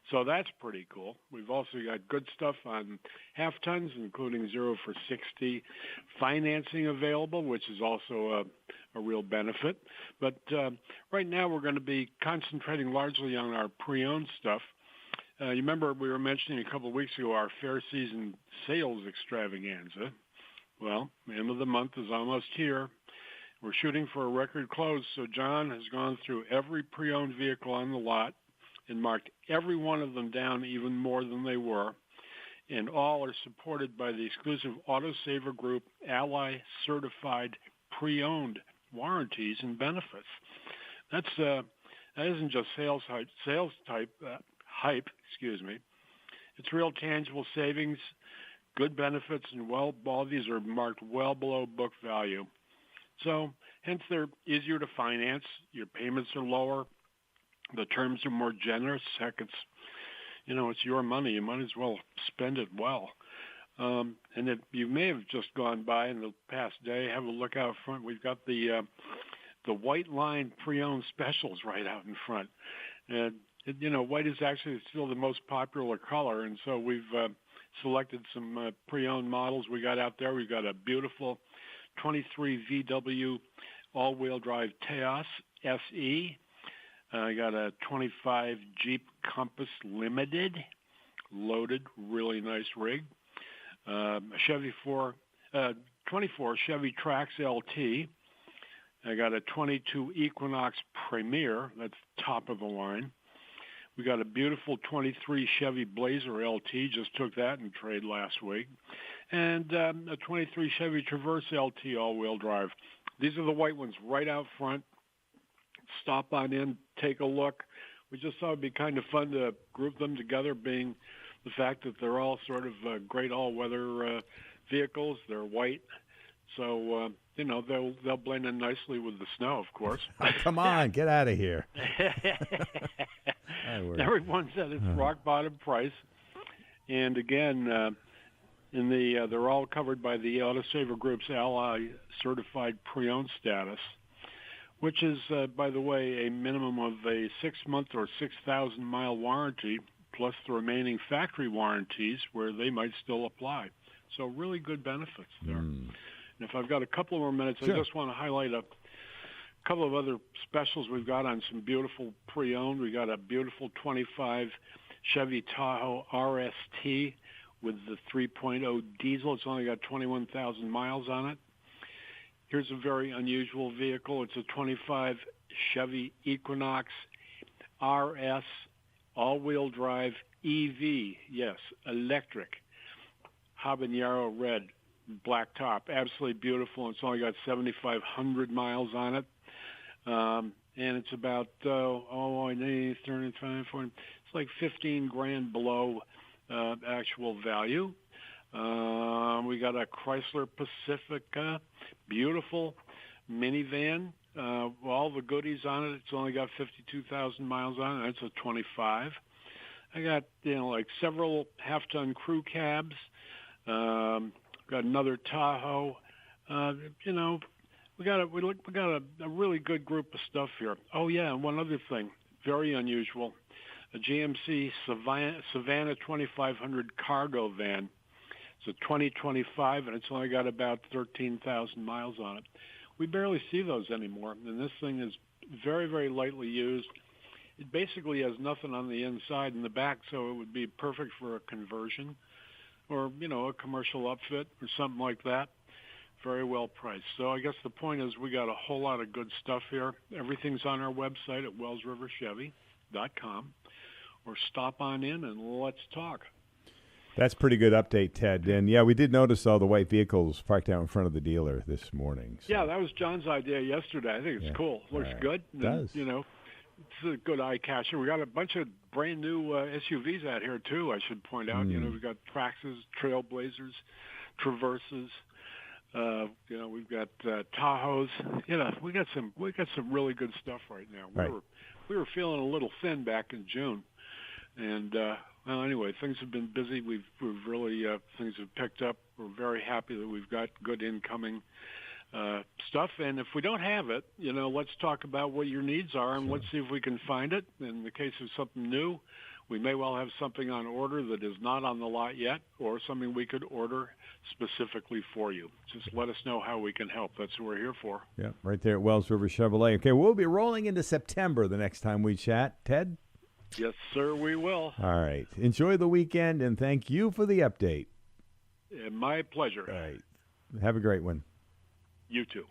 So that's pretty cool. We've also got good stuff on half tons, including 0 for 60 financing available, which is also a real benefit. But right now we're going to be concentrating largely on our pre-owned stuff. You remember we were mentioning a couple of weeks ago our fair season sales extravaganza. Well, the end of the month is almost here. We're shooting for a record close, so John has gone through every pre-owned vehicle on the lot and marked every one of them down even more than they were. And all are supported by the exclusive Autosaver Group Ally certified pre-owned warranties and benefits. That isn't just sales hype. It's real tangible savings, good benefits, and all these are marked well below book value. So hence they're easier to finance. Your payments are lower. The terms are more generous. Heck, it's your money. You might as well spend it well. And if you may have just gone by in the past day, have a look out front. We've got the white line pre-owned specials right out in front. And, white is actually still the most popular color. And so we've selected some pre-owned models we got out there. We've got a beautiful 23 VW all-wheel drive Taos SE. I got a 25 Jeep Compass Limited, loaded, really nice rig. A 24 Chevy Trax LT. I got a 22 Equinox Premier, that's top of the line. We got a beautiful 23 Chevy Blazer LT, just took that in trade last week. And a 23 Chevy Traverse LT all-wheel drive. These are the white ones right out front. Stop on in, take a look. We just thought it'd be kind of fun to group them together, being the fact that they're all sort of great all-weather vehicles. They're white. So, they'll blend in nicely with the snow, of course. Oh, come on, get out of here. Everyone's at its rock bottom price. And again, they're all covered by the Autosaver Group's Ally Certified Pre-Owned status, which is, by the way, a minimum of a 6-month or 6,000-mile warranty, plus the remaining factory warranties where they might still apply. So really good benefits there. And if I've got a couple more minutes, Sure. I just want to highlight a couple of other specials we've got on some beautiful pre-owned. We got a beautiful 25 Chevy Tahoe RST with the 3.0 diesel. It's only got 21,000 miles on it. Here's a very unusual vehicle. It's a 25 Chevy Equinox RS all-wheel drive EV. Yes, electric. Habanero red, black top. Absolutely beautiful. It's only got 7,500 miles on it. And it's about, 35, 40. It's like 15 grand below actual value. We got a Chrysler Pacifica, beautiful minivan. All the goodies on it. It's only got 52,000 miles on it. It's a 25. I got, like several half-ton crew cabs. Got another Tahoe. We got a really good group of stuff here. Oh yeah, and one other thing, very unusual, a GMC Savannah 2500 cargo van. It's a 2025, and it's only got about 13,000 miles on it. We barely see those anymore, and this thing is very, very lightly used. It basically has nothing on the inside and the back, so it would be perfect for a conversion or, a commercial upfit or something like that. Very well priced. So I guess the point is we got a whole lot of good stuff here. Everything's on our website at wellsriverchevy.com, or stop on in and let's talk. That's a pretty good update, Ted. And, yeah, we did notice all the white vehicles parked out in front of the dealer this morning. So. Yeah, that was John's idea yesterday. I think it's cool. Looks good. It does. It's a good eye catcher. We got a bunch of brand new SUVs out here, too, I should point out. We've got Traxxas, Trailblazers, Traverses. We've got Tahoes. We got some really good stuff right now. We were feeling a little thin back in June, and anyway, things have been busy. We've really things have picked up. We're very happy that we've got good incoming stuff. And if we don't have it, let's talk about what your needs are, and let's see if we can find it. In the case of something new, we may well have something on order that is not on the lot yet, or something we could order specifically for you. Just let us know how we can help. That's what we're here for. Yeah, right there at Wells River Chevrolet. Okay, we'll be rolling into September the next time we chat. Ted? Yes, sir, we will. All right. Enjoy the weekend, and thank you for the update. My pleasure. All right. Have a great one. You too.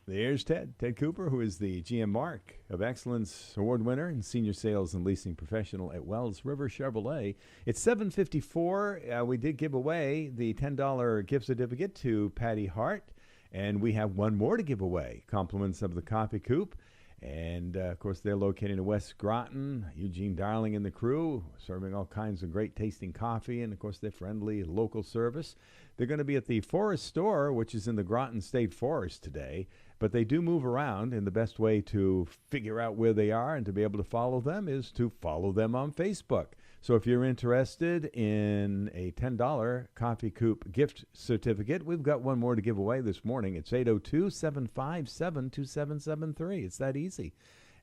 There's Ted Cooper, who is the GM Mark of Excellence Award winner and Senior Sales and Leasing Professional at Wells River Chevrolet. It's 7:54. We did give away the $10 gift certificate to Patty Hart, and we have one more to give away, compliments of the Coffee Coop. And, of course, they're located in West Groton. Eugene Darling and the crew serving all kinds of great tasting coffee, and, of course, they're friendly local service. They're going to be at the Forest Store, which is in the Groton State Forest today, but they do move around, and the best way to figure out where they are and to be able to follow them is to follow them on Facebook. So if you're interested in a $10 Coffee Coop gift certificate, we've got one more to give away this morning. It's 802-757-2773. It's that easy.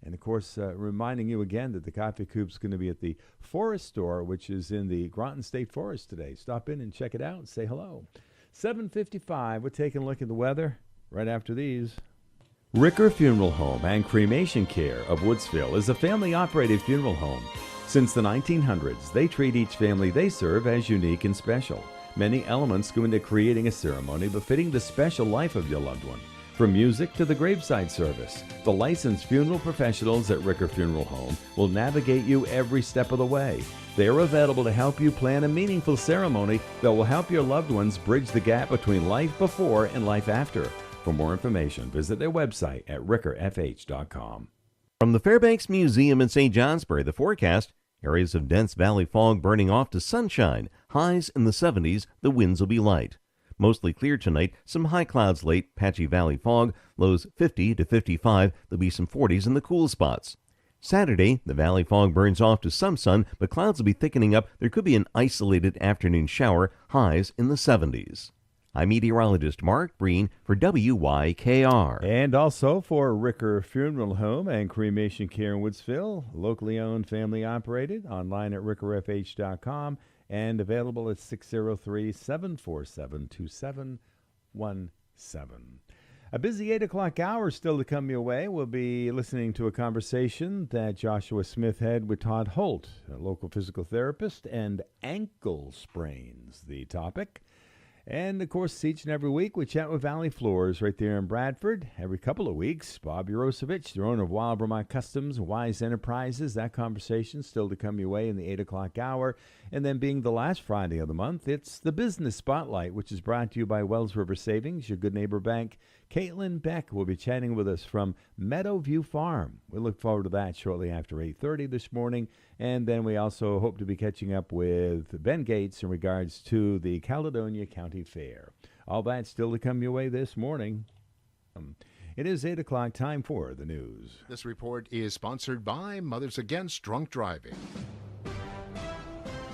And, of course, reminding you again that the Coffee Coop's going to be at the Forest Store, which is in the Groton State Forest today. Stop in and check it out and say hello. 7:55, we're taking a look at the weather right after these. Ricker Funeral Home and Cremation Care of Woodsville is a family-operated funeral home. Since the 1900s, they treat each family they serve as unique and special. Many elements go into creating a ceremony befitting the special life of your loved one. From music to the graveside service, the licensed funeral professionals at Ricker Funeral Home will navigate you every step of the way. They are available to help you plan a meaningful ceremony that will help your loved ones bridge the gap between life before and life after. For more information, visit their website at rickerfh.com. From the Fairbanks Museum in St. Johnsbury, the forecast: areas of dense valley fog burning off to sunshine. Highs in the 70s. The winds will be light. Mostly clear tonight. Some high clouds late. Patchy valley fog. Lows 50 to 55. There'll be some 40s in the cool spots. Saturday, the valley fog burns off to some sun, but clouds will be thickening up. There could be an isolated afternoon shower. Highs in the 70s. I'm meteorologist Mark Breen for WYKR. And also for Ricker Funeral Home and Cremation Care in Woodsville, locally owned, family operated, online at rickerfh.com, and available at 603-747-2717. A busy 8 o'clock hour still to come your way. We'll be listening to a conversation that Joshua Smith had with Todd Holt, a local physical therapist, and ankle sprains, the topic. And, of course, each and every week we chat with Valley Floors right there in Bradford. Every couple of weeks, Bob Yaroshevich, the owner of Wild Vermont Customs and Wise Enterprises. That conversation still to come your way in the 8 o'clock hour. And then being the last Friday of the month, it's the Business Spotlight, which is brought to you by Wells River Savings, your good neighbor bank. Caitlyn Beck will be chatting with us from Meadow View Farm. We look forward to that shortly after 8:30 this morning. And then we also hope to be catching up with Ben Gates in regards to the Caledonia County Fair. All that still to come your way this morning. It is 8 o'clock, time for the news. This report is sponsored by Mothers Against Drunk Driving.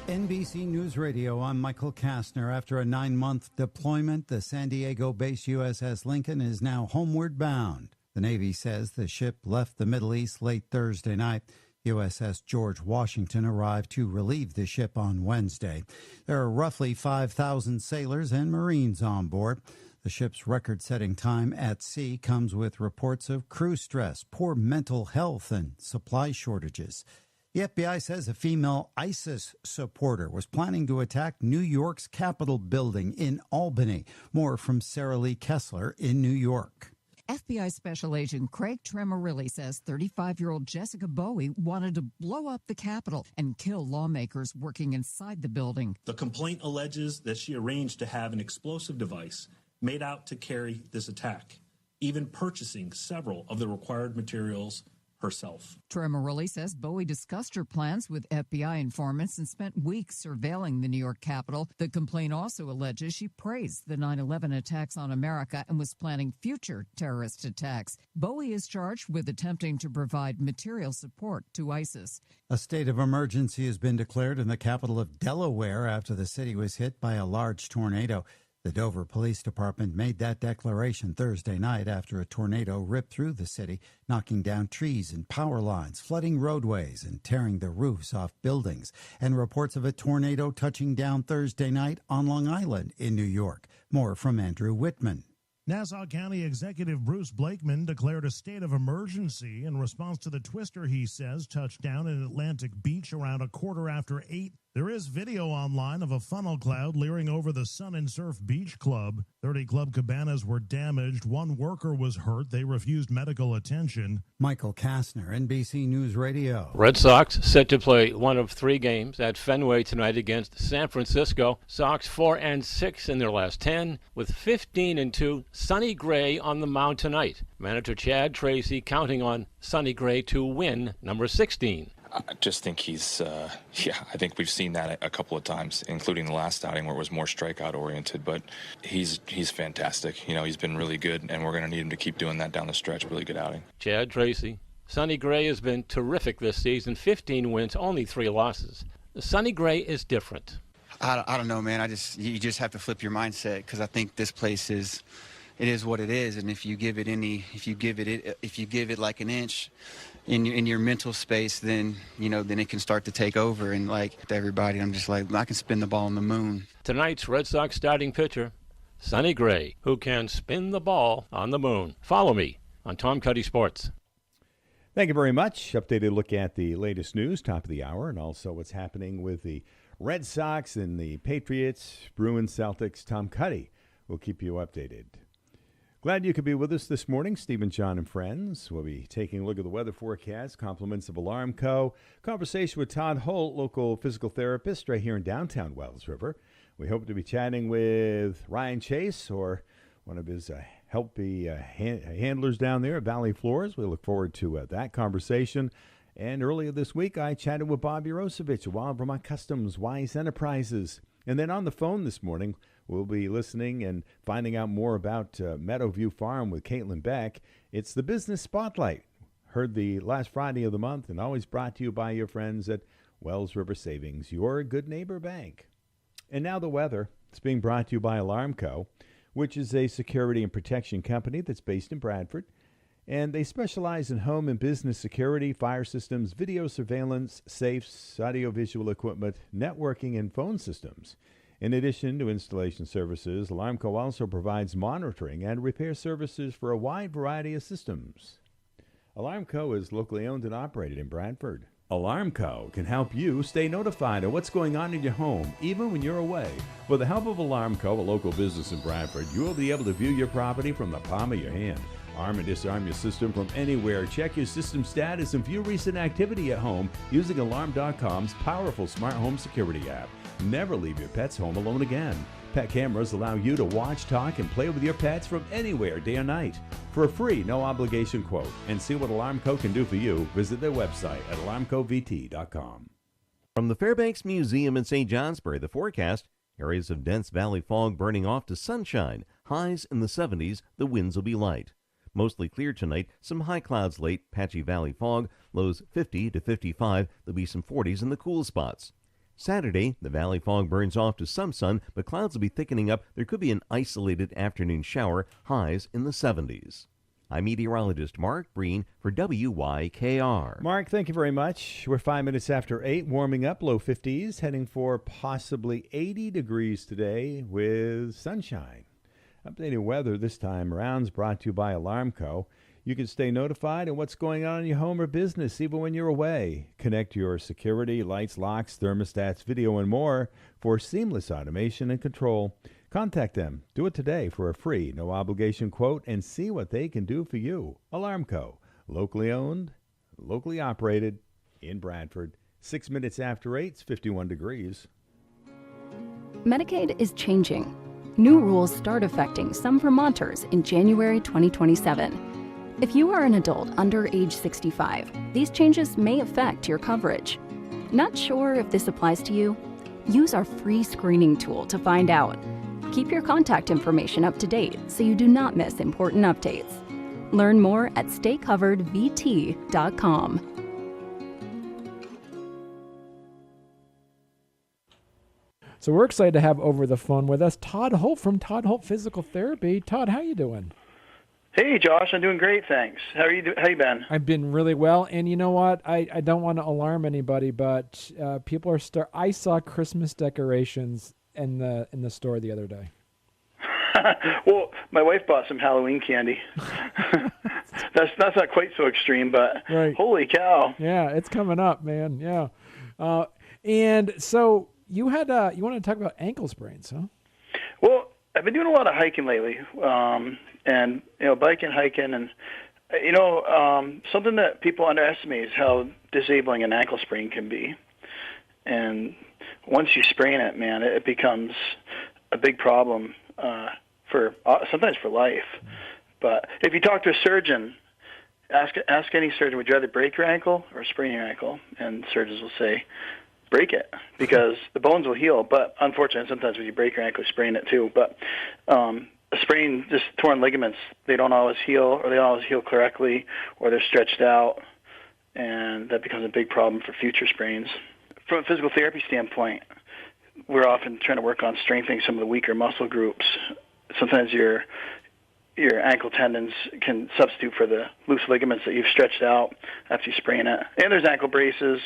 NBC News Radio, I'm Michael Kastner. After a 9-month deployment, the San Diego-based USS Lincoln is now homeward bound. The Navy says the ship left the Middle East late Thursday night. USS George Washington arrived to relieve the ship on Wednesday. There are roughly 5,000 sailors and Marines on board. The ship's record-setting time at sea comes with reports of crew stress, poor mental health, and supply shortages. The FBI says a female ISIS supporter was planning to attack New York's Capitol building in Albany. More from Sarah Lee Kessler in New York. FBI Special Agent Craig Tremorilli says 35-year-old Jessica Bowie wanted to blow up the Capitol and kill lawmakers working inside the building. The complaint alleges that she arranged to have an explosive device made out to carry this attack, even purchasing several of the required materials herself. Tremorilli says Bowie discussed her plans with FBI informants and spent weeks surveilling the New York Capitol. The complaint also alleges she praised the 9/11 attacks on America and was planning future terrorist attacks. Bowie is charged with attempting to provide material support to ISIS. A state of emergency has been declared in the capital of Delaware after the city was hit by a large tornado. The Dover Police Department made that declaration Thursday night after a tornado ripped through the city, knocking down trees and power lines, flooding roadways, and tearing the roofs off buildings. And reports of a tornado touching down Thursday night on Long Island in New York. More from Andrew Whitman. Nassau County Executive Bruce Blakeman declared a state of emergency in response to the twister he says touched down in Atlantic Beach around 8:15. There is video online of a funnel cloud leering over the Sun and Surf Beach Club. 30 club cabanas were damaged. One worker was hurt. They refused medical attention. Michael Kastner, NBC News Radio. Red Sox set to play one of 3 games at Fenway tonight against San Francisco. Sox 4-6 in their last 10, with 15-2. Sonny Gray on the mound tonight. Manager Chad Tracy counting on Sonny Gray to win number 16. I just think he's, I think we've seen that a couple of times, including the last outing where it was more strikeout oriented, but he's fantastic. You know, he's been really good, and we're going to need him to keep doing that down the stretch. Really good outing. Chad Tracy. Sonny Gray has been terrific this season, 15 wins, only 3 losses. Sonny Gray is different. I don't know, man. You just have to flip your mindset, because I think this place is what it is, and if you give it like an inch in your mental space, then it can start to take over. And like everybody, I'm just like, I can spin the ball on the moon. Tonight's Red Sox starting pitcher, Sonny Gray, who can spin the ball on the moon. Follow me on Tom Cuddy Sports. Thank you very much. Updated look at the latest news, top of the hour, and also what's happening with the Red Sox and the Patriots, Bruins, Celtics. Tom Cuddy will keep you updated. Glad you could be with us this morning, Stephen, John, and friends. We'll be taking a look at the weather forecast, compliments of Alarm Co., conversation with Todd Holt, local physical therapist right here in downtown Wells River. We hope to be chatting with Ryan Chase or one of his handlers down there at Valley Floors. We look forward to that conversation. And earlier this week, I chatted with Bob Yaroshevich of Wild Vermont Customs, Wise Enterprises. And then on the phone this morning, we'll be listening and finding out more about Meadowview Farm with Caitlyn Beck. It's the Business Spotlight. Heard the last Friday of the month and always brought to you by your friends at Wells River Savings, your good neighbor bank. And now the weather. It's being brought to you by Alarm Co., which is a security and protection company that's based in Bradford. And they specialize in home and business security, fire systems, video surveillance, safes, audiovisual equipment, networking, and phone systems. In addition to installation services, Alarm Co. also provides monitoring and repair services for a wide variety of systems. Alarm Co. is locally owned and operated in Bradford. Alarm Co. can help you stay notified of what's going on in your home, even when you're away. With the help of Alarm Co., a local business in Bradford, you will be able to view your property from the palm of your hand. Arm and disarm your system from anywhere. Check your system status and view recent activity at home using Alarm.com's powerful smart home security app. Never leave your pets home alone again. Pet cameras allow you to watch, talk, and play with your pets from anywhere, day or night. For a free, no-obligation quote and see what Alarm Co. can do for you, visit their website at alarmcovt.com. From the Fairbanks Museum in St. Johnsbury, the forecast, areas of dense valley fog burning off to sunshine. Highs in the 70s, the winds will be light. Mostly clear tonight, some high clouds late, patchy valley fog, lows 50 to 55, there'll be some 40s in the cool spots. Saturday, the valley fog burns off to some sun, but clouds will be thickening up. There could be an isolated afternoon shower, highs in the 70s. I'm meteorologist Mark Breen for WYKR. Mark, thank you very much. We're 5 minutes after 8, warming up, low 50s, heading for possibly 80 degrees today with sunshine. Updated weather this time around is brought to you by Alarm Co. You can stay notified of what's going on in your home or business even when you're away. Connect your security, lights, locks, thermostats, video, and more for seamless automation and control. Contact them. Do it today for a free, no-obligation quote and see what they can do for you. Alarm Co. Locally owned, locally operated in Bradford. 6 minutes after 8, it's 51 degrees. Medicaid is changing. New rules start affecting some Vermonters in January 2027. If you are an adult under age 65, these changes may affect your coverage. Not sure if this applies to you? Use our free screening tool to find out. Keep your contact information up to date so you do not miss important updates. Learn more at staycoveredvt.com. So we're excited to have over the phone with us Todd Holt from Todd Holt Physical Therapy. Todd, how you doing? Hey, Josh, I'm doing great, thanks. How you been? I've been really well, and you know what? I don't want to alarm anybody, but people are I saw Christmas decorations in the store the other day. Well, my wife bought some Halloween candy. That's not quite so extreme, but right. Holy cow! Yeah, it's coming up, man. Yeah, and so you want to talk about ankle sprains, huh? Well, I've been doing a lot of hiking lately. And, biking, hiking, and, something that people underestimate is how disabling an ankle sprain can be. And once you sprain it, man, it becomes a big problem sometimes for life. But if you talk to a surgeon, ask any surgeon, would you rather break your ankle or sprain your ankle? And surgeons will say, break it, because the bones will heal. But unfortunately, sometimes when you break your ankle, you sprain it too. But a sprain, just torn ligaments, they don't always heal, or they don't always heal correctly, or they're stretched out, and that becomes a big problem for future sprains. From a physical therapy standpoint, we're often trying to work on strengthening some of the weaker muscle groups. Sometimes your ankle tendons can substitute for the loose ligaments that you've stretched out after you sprain it. And there's ankle braces.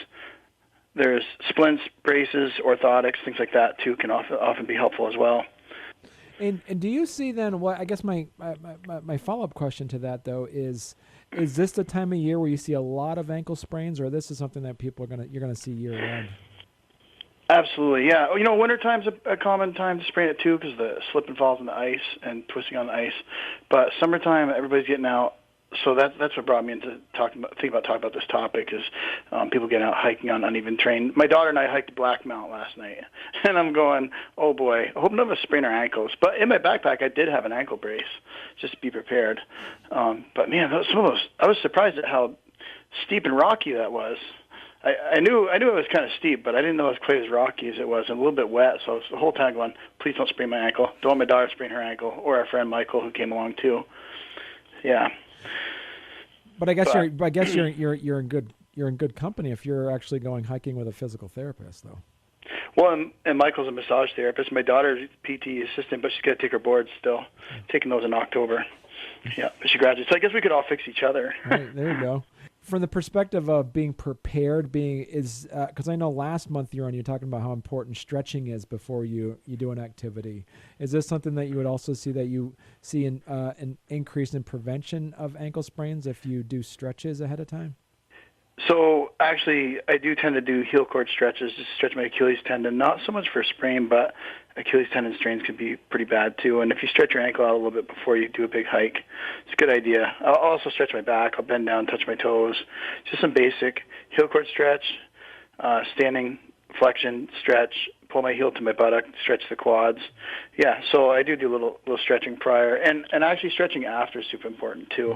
There's splints, braces, orthotics, things like that too can often be helpful as well. And do you see then what I guess my follow-up question to that though is this the time of year where you see a lot of ankle sprains, or this is something that you're gonna see year round? Absolutely, yeah. You know, wintertime's a common time to sprain it too because the slip and falls in the ice and twisting on the ice. But summertime, everybody's getting out. So that's what brought me into talking about this topic is people getting out hiking on uneven terrain. My daughter and I hiked Black Mount last night, and I'm going, oh boy, I hope none of us sprain our ankles. But in my backpack, I did have an ankle brace just to be prepared. But man, some of those, I was surprised at how steep and rocky that was. I knew it was kind of steep, but I didn't know it was quite as rocky as it was, and a little bit wet. So I was the whole time going, please don't sprain my ankle. Don't want my daughter to sprain her ankle, or our friend Michael who came along too. Yeah. But you're in good company if you're actually going hiking with a physical therapist, though. Well, and Michael's a massage therapist. My daughter's PT assistant, but she's got to take her boards still. Taking those in October. Yeah, she graduates. So I guess we could all fix each other. Right, there you go. From the perspective of being prepared, because I know last month you're talking about how important stretching is before you do an activity. Is this something that you would also see an increase in prevention of ankle sprains if you do stretches ahead of time? So actually, I do tend to do heel cord stretches to stretch my Achilles tendon. Not so much for a sprain, but Achilles tendon strains can be pretty bad too. And if you stretch your ankle out a little bit before you do a big hike, it's a good idea. I'll also stretch my back. I'll bend down, touch my toes. Just some basic heel cord stretch, standing flexion stretch, pull my heel to my buttock, stretch the quads. Yeah, so I do a little stretching prior. And actually stretching after is super important too.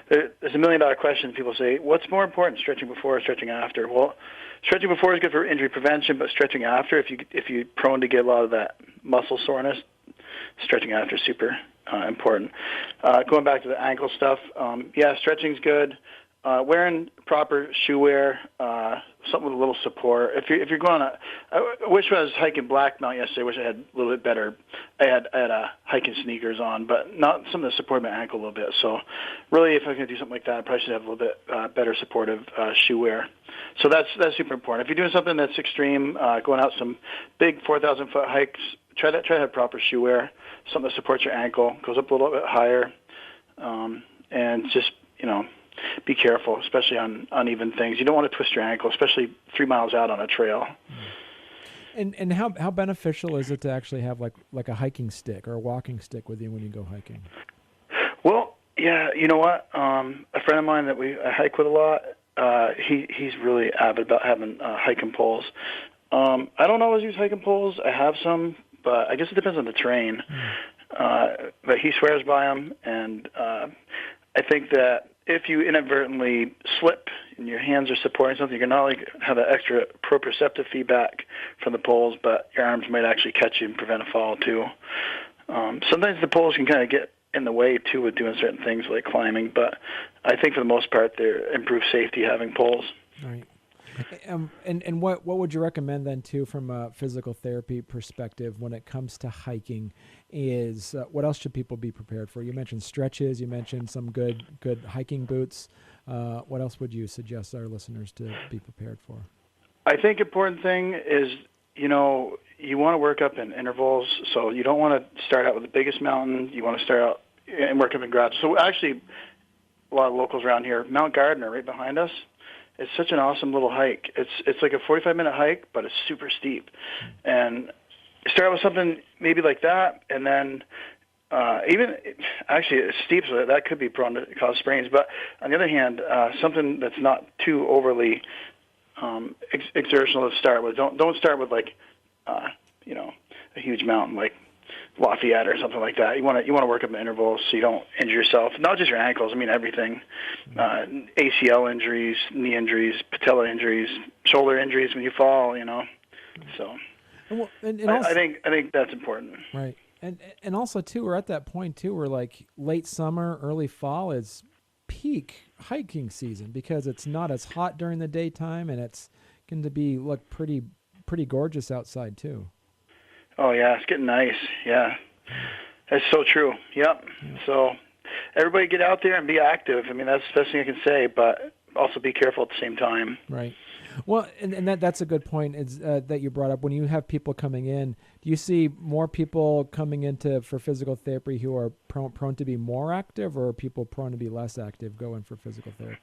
There's $1 million question. People say, what's more important, stretching before or stretching after? Well, stretching before is good for injury prevention, but stretching after, if you're prone to get a lot of that muscle soreness, stretching after is super important. Going back to the ankle stuff, stretching's good. Wearing proper shoe wear, something with a little support. If you're going on I wish I was hiking Black Mount yesterday. I wish I had a little bit better. I had hiking sneakers on, but not something to support my ankle a little bit. So really, if I'm going to do something like that, I probably should have a little bit better supportive shoe wear. So that's super important. If you're doing something that's extreme, going out some big 4,000-foot hikes, try to have proper shoe wear, something that supports your ankle, goes up a little bit higher, and just be careful, especially on uneven things. You don't want to twist your ankle, especially 3 miles out on a trail. And how beneficial is it to actually have like a hiking stick or a walking stick with you when you go hiking? Well, yeah, you know what? A friend of mine that I hike with a lot, he's really avid about having hiking poles. I don't always use hiking poles. I have some, but I guess it depends on the terrain. But he swears by them, and I think that if you inadvertently slip and your hands are supporting something, you can not only have that extra proprioceptive feedback from the poles, but your arms might actually catch you and prevent a fall too. Sometimes the poles can kind of get in the way too with doing certain things like climbing, but I think for the most part they improve safety having poles. Right. And what would you recommend then too from a physical therapy perspective when it comes to hiking is what else should people be prepared for? You mentioned stretches, you mentioned some good hiking boots. What else would you suggest our listeners to be prepared for? I think important thing is, you want to work up in intervals, so you don't want to start out with the biggest mountain. You want to start out and work up in gradual. So actually, a lot of locals around here, Mount Gardner right behind us, it's such an awesome little hike. It's like a 45-minute hike, but it's super steep. And start with something maybe like that, and then actually it's steep, so that could be prone to cause sprains. But on the other hand, something that's not too overly exertional to start with. Don't start with a huge mountain like Lafayette or something like that. You want to work up in intervals so you don't injure yourself. Not just your ankles. I mean everything. ACL injuries, knee injuries, patella injuries, shoulder injuries when you fall. So I think that's important. Right. And also too, we're at that point too where like late summer, early fall is peak hiking season because it's not as hot during the daytime and it's going to look pretty gorgeous outside too. Oh yeah, it's getting nice. Yeah, that's so true. Yep. Yeah. So everybody get out there and be active. I mean, that's the best thing I can say, but also be careful at the same time. Right. Well, and that's a good point is that you brought up. When you have people coming in, do you see more people coming for physical therapy who are prone to be more active, or are people prone to be less active going for physical therapy?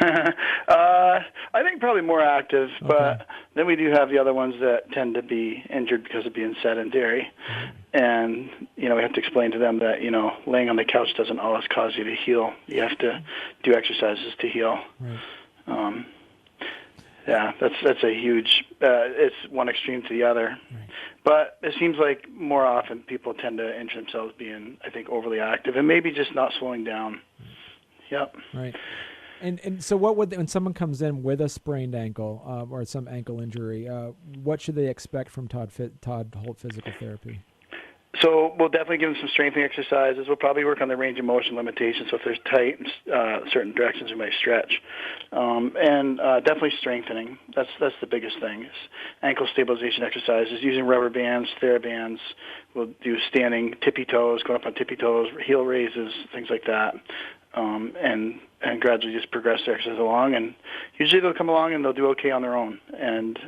I think probably more active, but then we do have the other ones that tend to be injured because of being sedentary. And, we have to explain to them that, laying on the couch doesn't always cause you to heal. You have to do exercises to heal. Right. Yeah, that's a huge, it's one extreme to the other. Right. But it seems like more often people tend to injure themselves being, I think, overly active and maybe just not slowing down. Yep. Right. And so what would, when someone comes in with a sprained ankle or some ankle injury, what should they expect from Todd Holt Physical Therapy? So we'll definitely give them some strengthening exercises. We'll probably work on the range of motion limitations. So if there's tight certain directions, we might stretch. And definitely strengthening. That's the biggest thing. Is ankle stabilization exercises, using rubber bands, TheraBands. We'll do standing tippy toes, going up on tippy toes, heel raises, things like that. And gradually just progress the exercise along. And usually they'll come along and they'll do okay on their own. And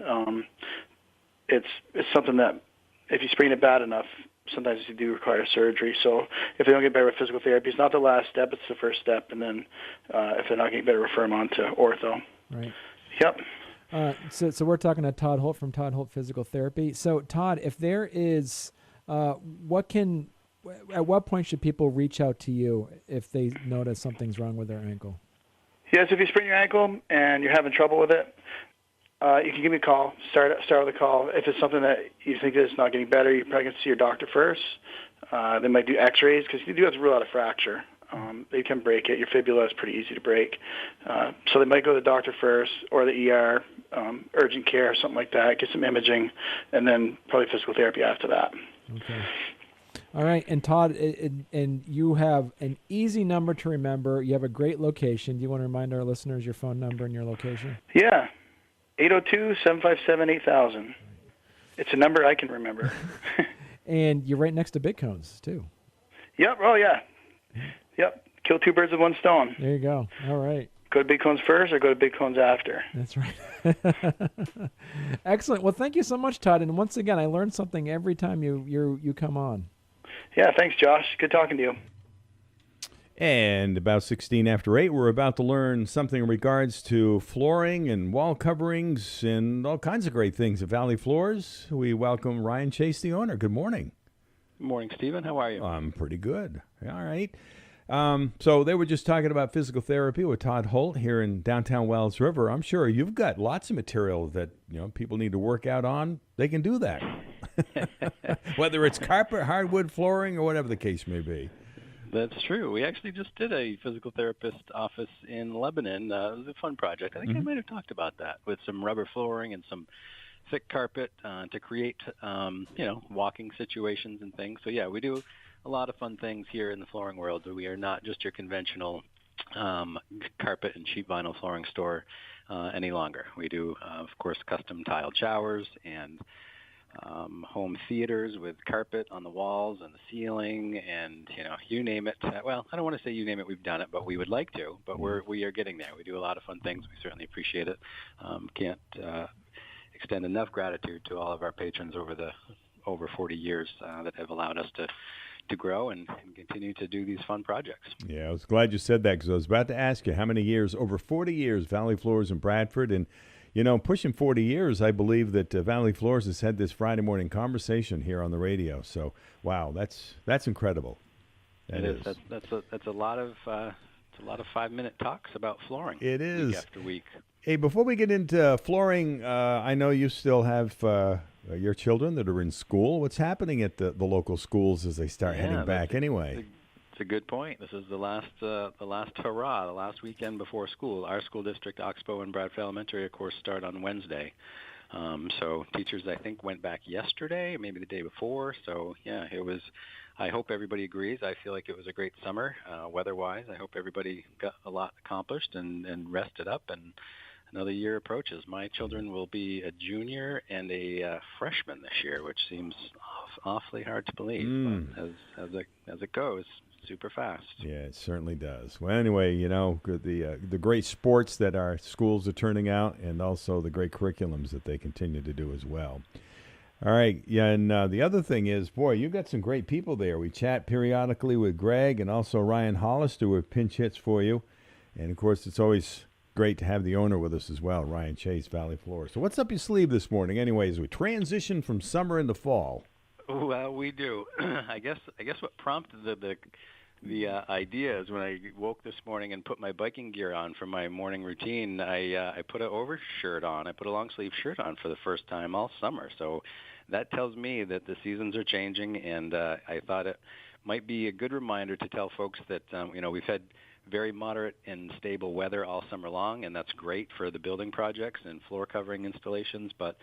it's something that if you sprain it bad enough, sometimes you do require surgery. So if they don't get better with physical therapy, it's not the last step, it's the first step. And then if they're not getting better, refer them on to ortho. Right. Yep. So we're talking to Todd Holt from Todd Holt Physical Therapy. So Todd, if there is, at what point should people reach out to you if they notice something's wrong with their ankle? Yes, if you sprain your ankle and you're having trouble with it, you can give me a call. Start with a call. If it's something that you think is not getting better, you probably can see your doctor first. They might do x-rays because you do have to rule out a fracture. They can break it. Your fibula is pretty easy to break. So they might go to the doctor first or the ER, urgent care, something like that, get some imaging, and then probably physical therapy after that. Okay. All right. And Todd, and you have an easy number to remember. You have a great location. Do you want to remind our listeners your phone number and your location? Yeah. 802-757-8000. It's a number I can remember. And you're right next to Big Cones, too. Yep. Oh, yeah. Yep. Kill two birds with one stone. There you go. All right. Go to Big Cones first or go to Big Cones after. That's right. Excellent. Well, thank you so much, Todd. And once again, I learned something every time you come on. Yeah, thanks, Josh. Good talking to you. And about 16 after 8, we're about to learn something in regards to flooring and wall coverings and all kinds of great things at Valley Floors. We welcome Ryan Chase, the owner. Good morning. Good morning, Stephen. How are you? I'm pretty good. All right. So they were just talking about physical therapy with Todd Holt here in downtown Wells River. I'm sure you've got lots of material that people need to work out on. They can do that. Whether it's carpet, hardwood, flooring, or whatever the case may be. That's true. We actually just did a physical therapist office in Lebanon. It was a fun project. I think I might have talked about that with some rubber flooring and some thick carpet to create, walking situations and things. So, yeah, we do a lot of fun things here in the flooring world. We are not just your conventional carpet and cheap vinyl flooring store any longer. We do, of course, custom tiled showers and home theaters with carpet on the walls and the ceiling and, you name it. Well, I don't want to say you name it, we've done it, but we would like to. But we are getting there. We do a lot of fun things. We certainly appreciate it. Can't extend enough gratitude to all of our patrons over 40 years that have allowed us to grow and continue to do these fun projects. Yeah, I was glad you said that because I was about to ask you how many years, over 40 years, Valley Floors in Bradford. And, pushing 40 years, I believe that Valley Floors has had this Friday morning conversation here on the radio. So, wow, that's incredible. It is. That's a lot of 5-minute talks about flooring. It is. Week after week. Hey, before we get into flooring, I know you still have your children that are in school. What's happening at the local schools as they start heading back anyway? It's a good point. This is the last hurrah, the last weekend before school. Our school district, Oxbow and Bradford Elementary, of course, start on Wednesday. So teachers, I think, went back yesterday, maybe the day before. So, yeah, it was. I hope everybody agrees. I feel like it was a great summer weather-wise. I hope everybody got a lot accomplished and rested up and another year approaches. My children will be a junior and a freshman this year, which seems awfully hard to believe. But as it goes, super fast. Yeah, it certainly does. Well, anyway, the great sports that our schools are turning out, and also the great curriculums that they continue to do as well. All right, yeah, and the other thing is, boy, you got some great people there. We chat periodically with Greg and also Ryan Hollister with pinch hits for you, and of course, it's always great to have the owner with us as well, Ryan Chase, Valley Floors. So what's up your sleeve this morning? Anyways, we transition from summer into fall. Well, we do. I guess what prompted the idea is when I woke this morning and put my biking gear on for my morning routine, I put an overshirt on. I put a long sleeve shirt on for the first time all summer. So that tells me that the seasons are changing, and I thought it might be a good reminder to tell folks that we've had very moderate and stable weather all summer long, and that's great for the building projects and floor covering installations. But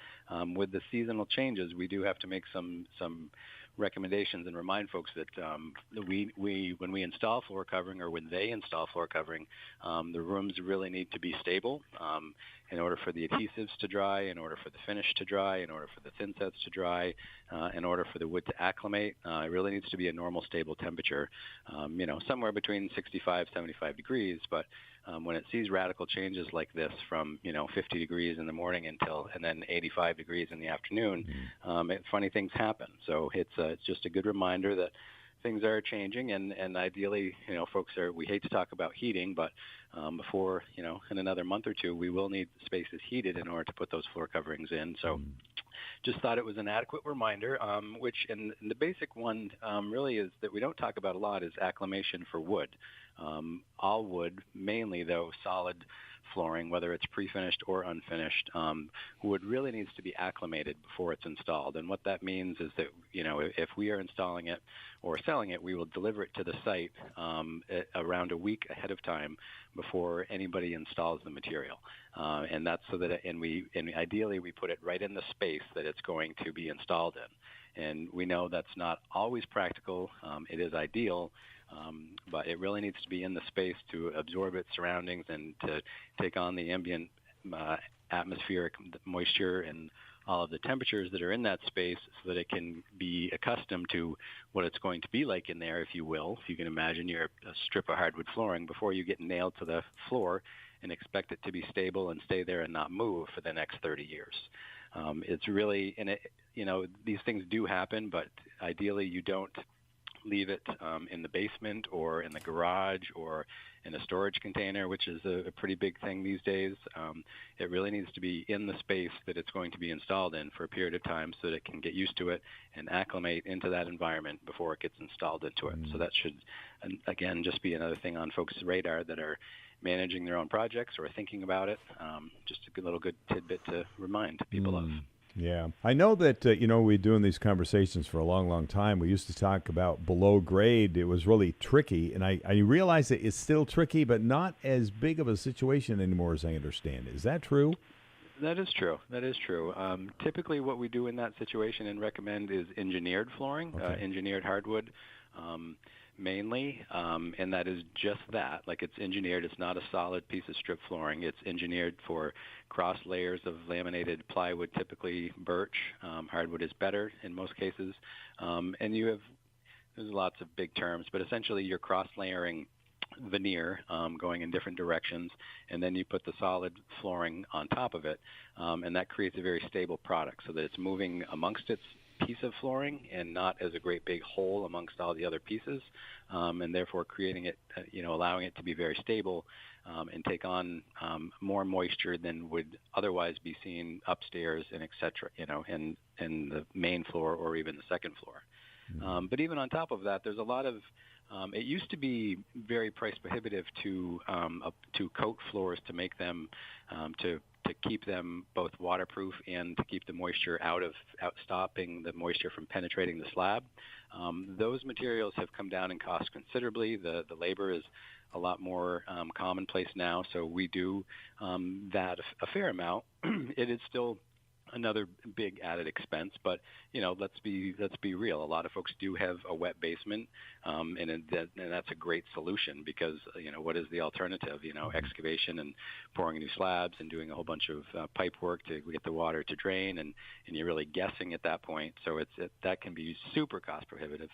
with the seasonal changes, we do have to make some recommendations and remind folks that we when we install floor covering, or when they install floor covering, the rooms really need to be stable in order for the adhesives to dry, in order for the finish to dry, in order for the thin sets to dry, in order for the wood to acclimate. It really needs to be a normal, stable temperature, somewhere between 65, 75 degrees. But when it sees radical changes like this from 50 degrees in the morning and then 85 degrees in the afternoon, funny things happen. So it's just a good reminder that things are changing, and ideally, folks we hate to talk about heating, but before, in another month or two, we will need spaces heated in order to put those floor coverings in. So just thought it was an adequate reminder, and the basic one really is that we don't talk about a lot is acclimation for wood. All wood, mainly though solid flooring, whether it's pre-finished or unfinished, wood really needs to be acclimated before it's installed. And what that means is that, if we are installing it or selling it, we will deliver it to the site around a week ahead of time before anybody installs the material. And that's so that, and ideally we put it right in the space that it's going to be installed in. And we know that's not always practical. It is ideal. But it really needs to be in the space to absorb its surroundings and to take on the ambient atmospheric moisture and all of the temperatures that are in that space, so that it can be accustomed to what it's going to be like in there, if you will. If you can imagine you're a strip of hardwood flooring before you get nailed to the floor and expect it to be stable and stay there and not move for the next 30 years. It's really, these things do happen, but ideally you don't leave it in the basement or in the garage or in a storage container, which is a pretty big thing these days. It really needs to be in the space that it's going to be installed in for a period of time, so that it can get used to it and acclimate into that environment before it gets installed into it. So that should, again, just be another thing on folks' radar that are managing their own projects or thinking about it. Just a good tidbit to remind people of. Yeah. I know that, we've been doing these conversations for a long, long time. We used to talk about below grade. It was really tricky, and I realize that it's still tricky, but not as big of a situation anymore, as I understand. Is that true? That is true. Typically what we do in that situation and recommend is engineered flooring, engineered hardwood, mainly, and that is just that. Like, it's engineered. It's not a solid piece of strip flooring. It's engineered for cross layers of laminated plywood, typically birch. Hardwood is better in most cases. And there's lots of big terms, but essentially you're cross-layering veneer going in different directions, and then you put the solid flooring on top of it, and that creates a very stable product, so that it's moving amongst its piece of flooring and not as a great big hole amongst all the other pieces, and therefore creating it, allowing it to be very stable and take on more moisture than would otherwise be seen upstairs and et cetera, in the main floor or even the second floor. But even on top of that, there's a lot of it used to be very price prohibitive to coat floors, to make them to keep them both waterproof and to keep the moisture stopping the moisture from penetrating the slab. Those materials have come down in cost considerably. The labor is a lot more commonplace now, so we do that a fair amount. It is still another big added expense, but let's be real. A lot of folks do have a wet basement, and that's a great solution, because what is the alternative? Excavation and pouring new slabs and doing a whole bunch of pipe work to get the water to drain, and you're really guessing at that point. So that can be super cost prohibitive.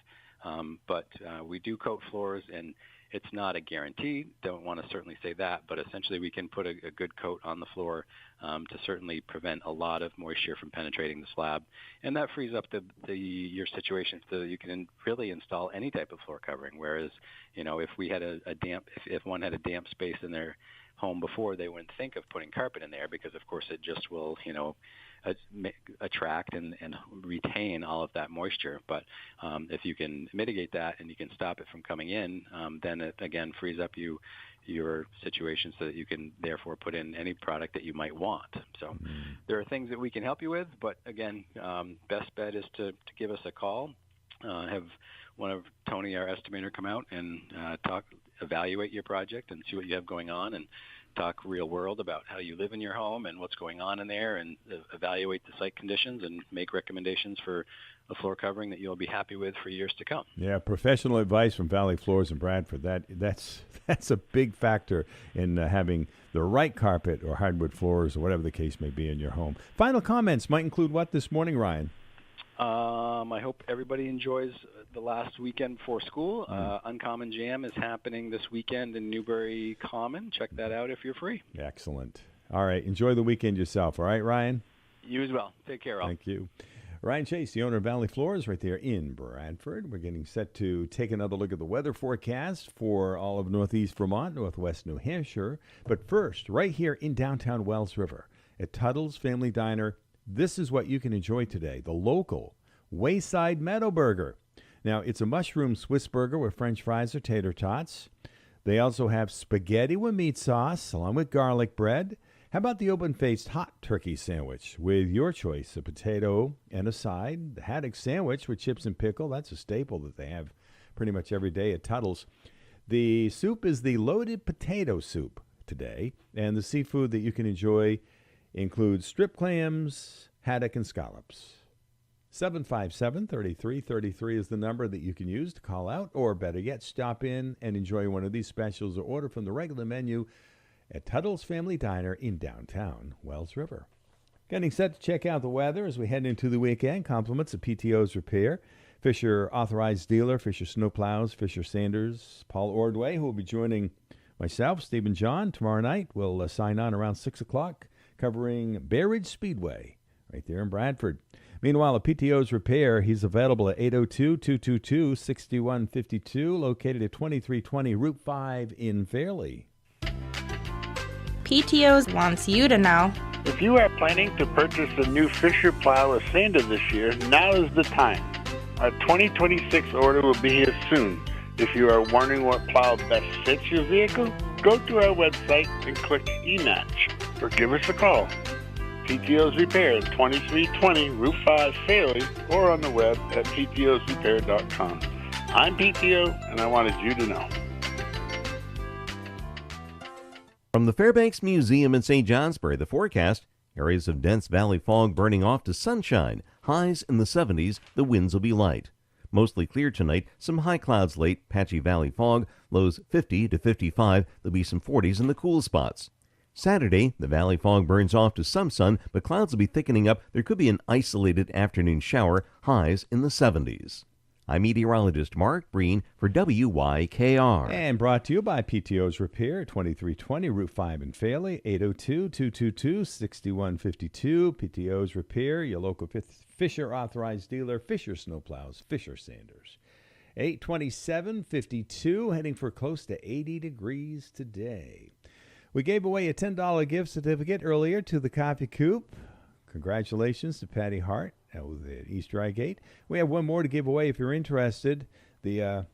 But we do coat floors, and it's not a guarantee. Don't want to certainly say that, but essentially we can put a good coat on the floor to certainly prevent a lot of moisture from penetrating the slab, and that frees up your situation so that you can really install any type of floor covering. Whereas, if we had if one had a damp space in their home before, they wouldn't think of putting carpet in there because, of course, it just will, attract and retain all of that moisture. But if you can mitigate that and you can stop it from coming in, then it, again, frees up your situation so that you can therefore put in any product that you might want. So there are things that we can help you with, but again, best bet is to give us a call, have one of Tony, our estimator, come out and evaluate your project and see what you have going on, and talk real world about how you live in your home and what's going on in there, and evaluate the site conditions and make recommendations for a floor covering that you'll be happy with for years to come. Yeah, professional advice from Valley Floors in Bradford. That's a big factor in having the right carpet or hardwood floors or whatever the case may be in your home. Final comments might include what this morning, Ryan? I hope everybody enjoys the last weekend before school. Uncommon Jam is happening this weekend in Newbury Common. Check that out if you're free. Excellent. All right. Enjoy the weekend yourself. All right, Ryan? You as well. Take care, all. Thank you. Ryan Chase, the owner of Valley Floors, right there in Bradford. We're getting set to take another look at the weather forecast for all of northeast Vermont, northwest New Hampshire. But first, right here in downtown Wells River at Tuttle's Family Diner, this is what you can enjoy today, the local Wayside Meadow Burger. Now, it's a mushroom Swiss burger with French fries or tater tots. They also have spaghetti with meat sauce along with garlic bread. How about the open-faced hot turkey sandwich with your choice, a potato and a side? The haddock sandwich with chips and pickle, that's a staple that they have pretty much every day at Tuttle's. The soup is the loaded potato soup today, and the seafood that you can enjoy includes strip clams, haddock, and scallops. 757-3333 is the number that you can use to call out, or better yet, stop in and enjoy one of these specials or order from the regular menu at Tuttle's Family Diner in downtown Wells River. Getting set to check out the weather as we head into the weekend. Compliments of PTO's Repair, Fisher Authorized Dealer, Fisher Snowplows, Fisher Sanders, Paul Ordway, who will be joining myself, Steve and John, tomorrow night. We'll sign on around 6 o'clock, covering Bear Ridge Speedway right there in Bradford. Meanwhile, at PTO's Repair, he's available at 802-222-6152, located at 2320 Route 5 in Fairleigh. PTO's wants you to know. If you are planning to purchase a new Fisher plow or sander this year, now is the time. Our 2026 order will be here soon. If you are wondering what plow best fits your vehicle, go to our website and click eMatch, or give us a call. PTO's Repair at 2320 Route 5 Fairleigh, or on the web at ptosrepair.com. I'm PTO, and I wanted you to know. From the Fairbanks Museum in St. Johnsbury, the forecast, areas of dense valley fog burning off to sunshine, highs in the 70s, the winds will be light. Mostly clear tonight, some high clouds late, patchy valley fog, lows 50 to 55, there'll be some 40s in the cool spots. Saturday, the valley fog burns off to some sun, but clouds will be thickening up. There could be an isolated afternoon shower, highs in the 70s. I'm meteorologist Mark Breen for WYKR. And brought to you by PTO's Repair, 2320 Route 5 in Fairleigh, 802-222-6152. PTO's Repair, your local Fisher Authorized Dealer, Fisher Snowplows, Fisher Sanders. 827-52, heading for close to 80 degrees today. We gave away a $10 gift certificate earlier to the Coffee Coop. Congratulations to Patty Hart at East Drygate. We have one more to give away if you're interested. The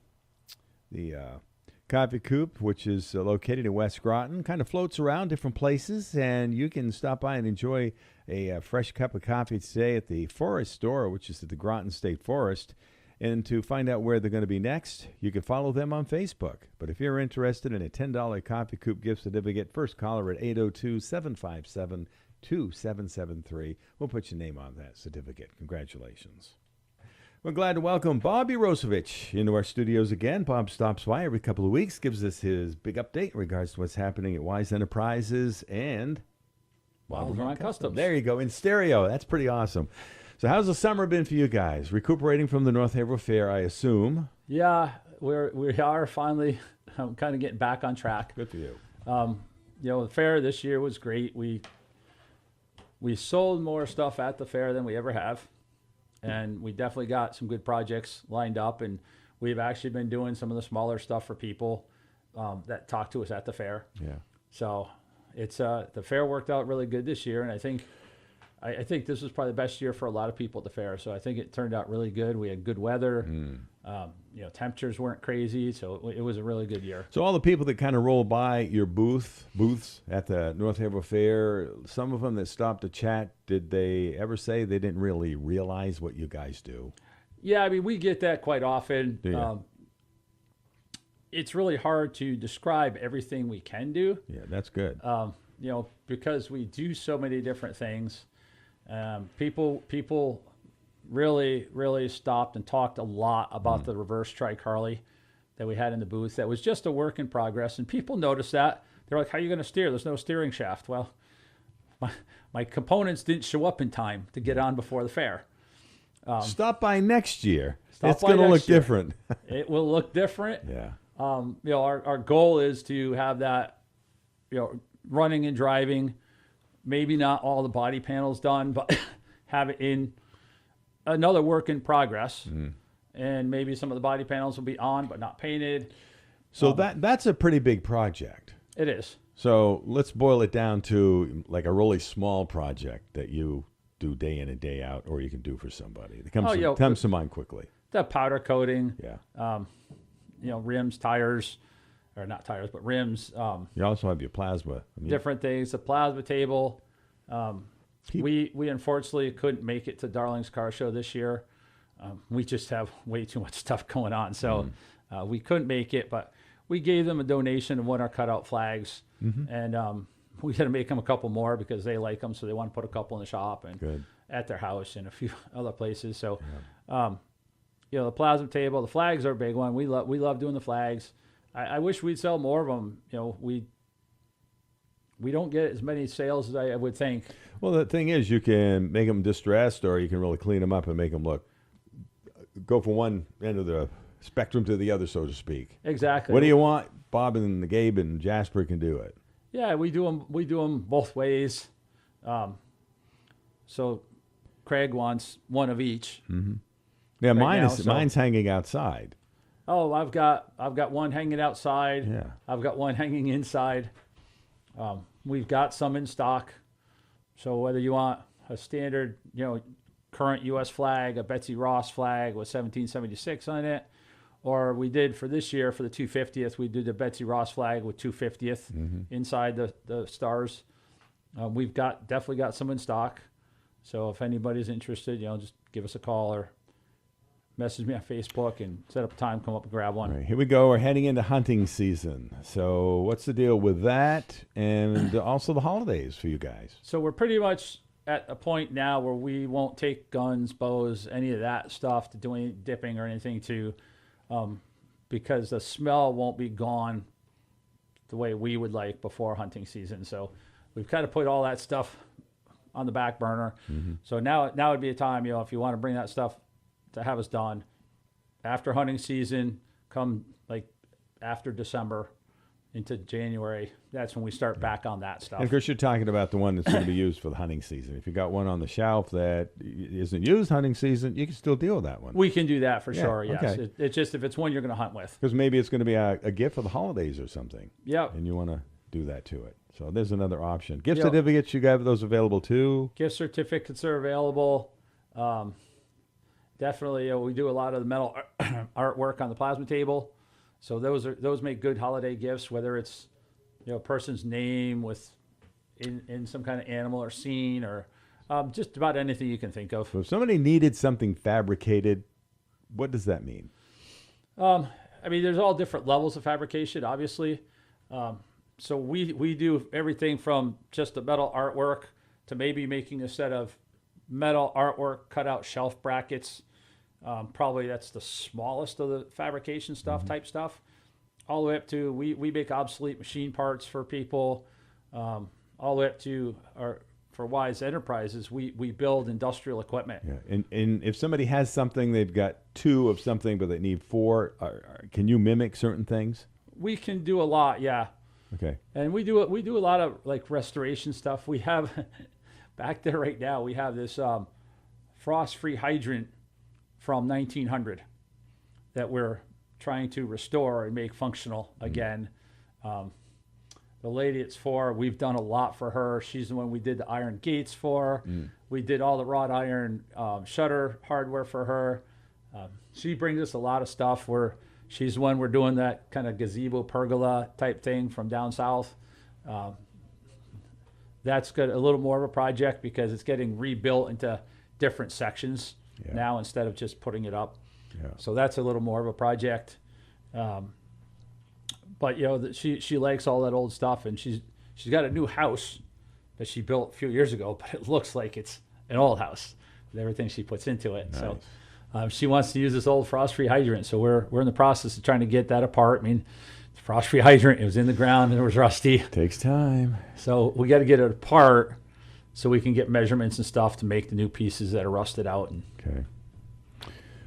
Coffee Coop, which is located in West Groton, kind of floats around different places, and you can stop by and enjoy a fresh cup of coffee today at the Forest Store, which is at the Groton State Forest. And to find out where they're going to be next, you can follow them on Facebook. But if you're interested in a $10 Coffee Coop gift certificate, first caller at 802-757-2773. We'll put your name on that certificate. Congratulations. We're glad to welcome Bob Yaroshevich into our studios again. Bob stops by every couple of weeks, gives us his big update in regards to what's happening at Wise Enterprises and Vermont Customs. There you go, in stereo. That's pretty awesome. So how's the summer been for you guys? Recuperating from the North Haverhill Fair, I assume. Yeah, we are finally kind of getting back on track. Good for you. The fair this year was great. We sold more stuff at the fair than we ever have, and we definitely got some good projects lined up, and we've actually been doing some of the smaller stuff for people that talk to us at the fair. Yeah. So it's the fair worked out really good this year, and I think this was probably the best year for a lot of people at the fair. So I think it turned out really good. We had good weather. Temperatures weren't crazy, so it was a really good year. So all the people that kind of roll by your booths at the North Haverhill Fair, some of them that stopped to chat, did they ever say they didn't really realize what you guys do? Yeah, I mean, we get that quite often. Yeah. It's really hard to describe everything we can do. Yeah, that's good. Because we do so many different things. People really, really stopped and talked a lot about the reverse tri-Carly that we had in the booth. That was just a work in progress, and people noticed that. They're like, how are you going to steer? There's no steering shaft. Well, my components didn't show up in time to get on before the fair. Stop by next year. It's going to look different. It will look different. Yeah. Our goal is to have that, running and driving, maybe not all the body panels done, but have it in another work in progress. And maybe some of the body panels will be on but not painted. So that's a pretty big project. It is. So let's boil it down to like a really small project that you do day in and day out, or you can do for somebody. It comes to mind quickly. The powder coating. Yeah. Rims, tires, or not tires, but rims. You also have your plasma. Different things. The plasma table. We unfortunately couldn't make it to Darling's Car Show this year. We just have way too much stuff going on, so we couldn't make it. But we gave them a donation of one of our cutout flags, and we had to make them a couple more because they like them, so they want to put a couple in the shop and at their house and a few other places. So, the plasma table, the flags are a big one. We love doing the flags. I wish we'd sell more of them. We don't get as many sales as I would think. Well, the thing is, you can make them distressed, or you can really clean them up and make them go from one end of the spectrum to the other, so to speak. Exactly. What do you want? Bob and Gabe and Jasper can do it. Yeah, we do them both ways. So Craig wants one of each. Yeah, mine's hanging outside. Oh, I've got one hanging outside. Yeah. I've got one hanging inside. We've got some in stock. So whether you want a standard, current U.S. flag, a Betsy Ross flag with 1776 on it, or we did for this year for the 250th, we did the Betsy Ross flag with 250th inside the stars. We've definitely got some in stock. So if anybody's interested, just give us a call or message me on Facebook and set up a time, come up and grab one. All right, here we go. We're heading into hunting season. So what's the deal with that and also the holidays for you guys? So we're pretty much at a point now where we won't take guns, bows, any of that stuff to do any dipping or anything because the smell won't be gone the way we would like before hunting season. So we've kind of put all that stuff on the back burner. So now would be a time, if you want to bring that stuff to have us done after hunting season, come after December into January. That's when we start back on that stuff. And of course, you're talking about the one that's going to be used for the hunting season. If you got one on the shelf that isn't used hunting season, you can still deal with that one. We can do that for sure. Yes, okay. It's just if it's one you're going to hunt with. Because maybe it's going to be a gift for the holidays or something. Yep. And you want to do that to it. So there's another option. Gift certificates, you have those available too? Gift certificates are available. Definitely, we do a lot of the metal artwork on the plasma table. So those make good holiday gifts, whether it's a person's name in some kind of animal or scene or just about anything you can think of. So if somebody needed something fabricated, what does that mean? There's all different levels of fabrication, obviously. So we do everything from just the metal artwork to maybe making a set of metal artwork, cut out shelf brackets. Probably that's the smallest of the fabrication stuff, type stuff, all the way up to we make obsolete machine parts for people, all the way up to for Wise Enterprises, we build industrial equipment. Yeah. And if somebody has something, they've got 2 of something, but they need 4, can you mimic certain things? We can do a lot, yeah. Okay. And we do a lot of restoration stuff. We have back there right now, we have this frost-free hydrant from 1900 that we're trying to restore and make functional again. The lady it's for, we've done a lot for her. She's the one we did the iron gates for. We did all the wrought iron shutter hardware for her. She brings us a lot of stuff. She's the one we're doing that kind of gazebo pergola type thing from down south. That's got a little more of a project because it's getting rebuilt into different sections now instead of just putting it up. So that's a little more of a project. But she likes all that old stuff, and she's got a new house that she built a few years ago, but it looks like it's an old house with everything she puts into it. Nice. So she wants to use this old frost-free hydrant. So we're in the process of trying to get that apart. I mean, the frost-free hydrant, it was in the ground and it was rusty. Takes time. So we got to get it apart so we can get measurements and stuff to make the new pieces that are rusted out. Okay.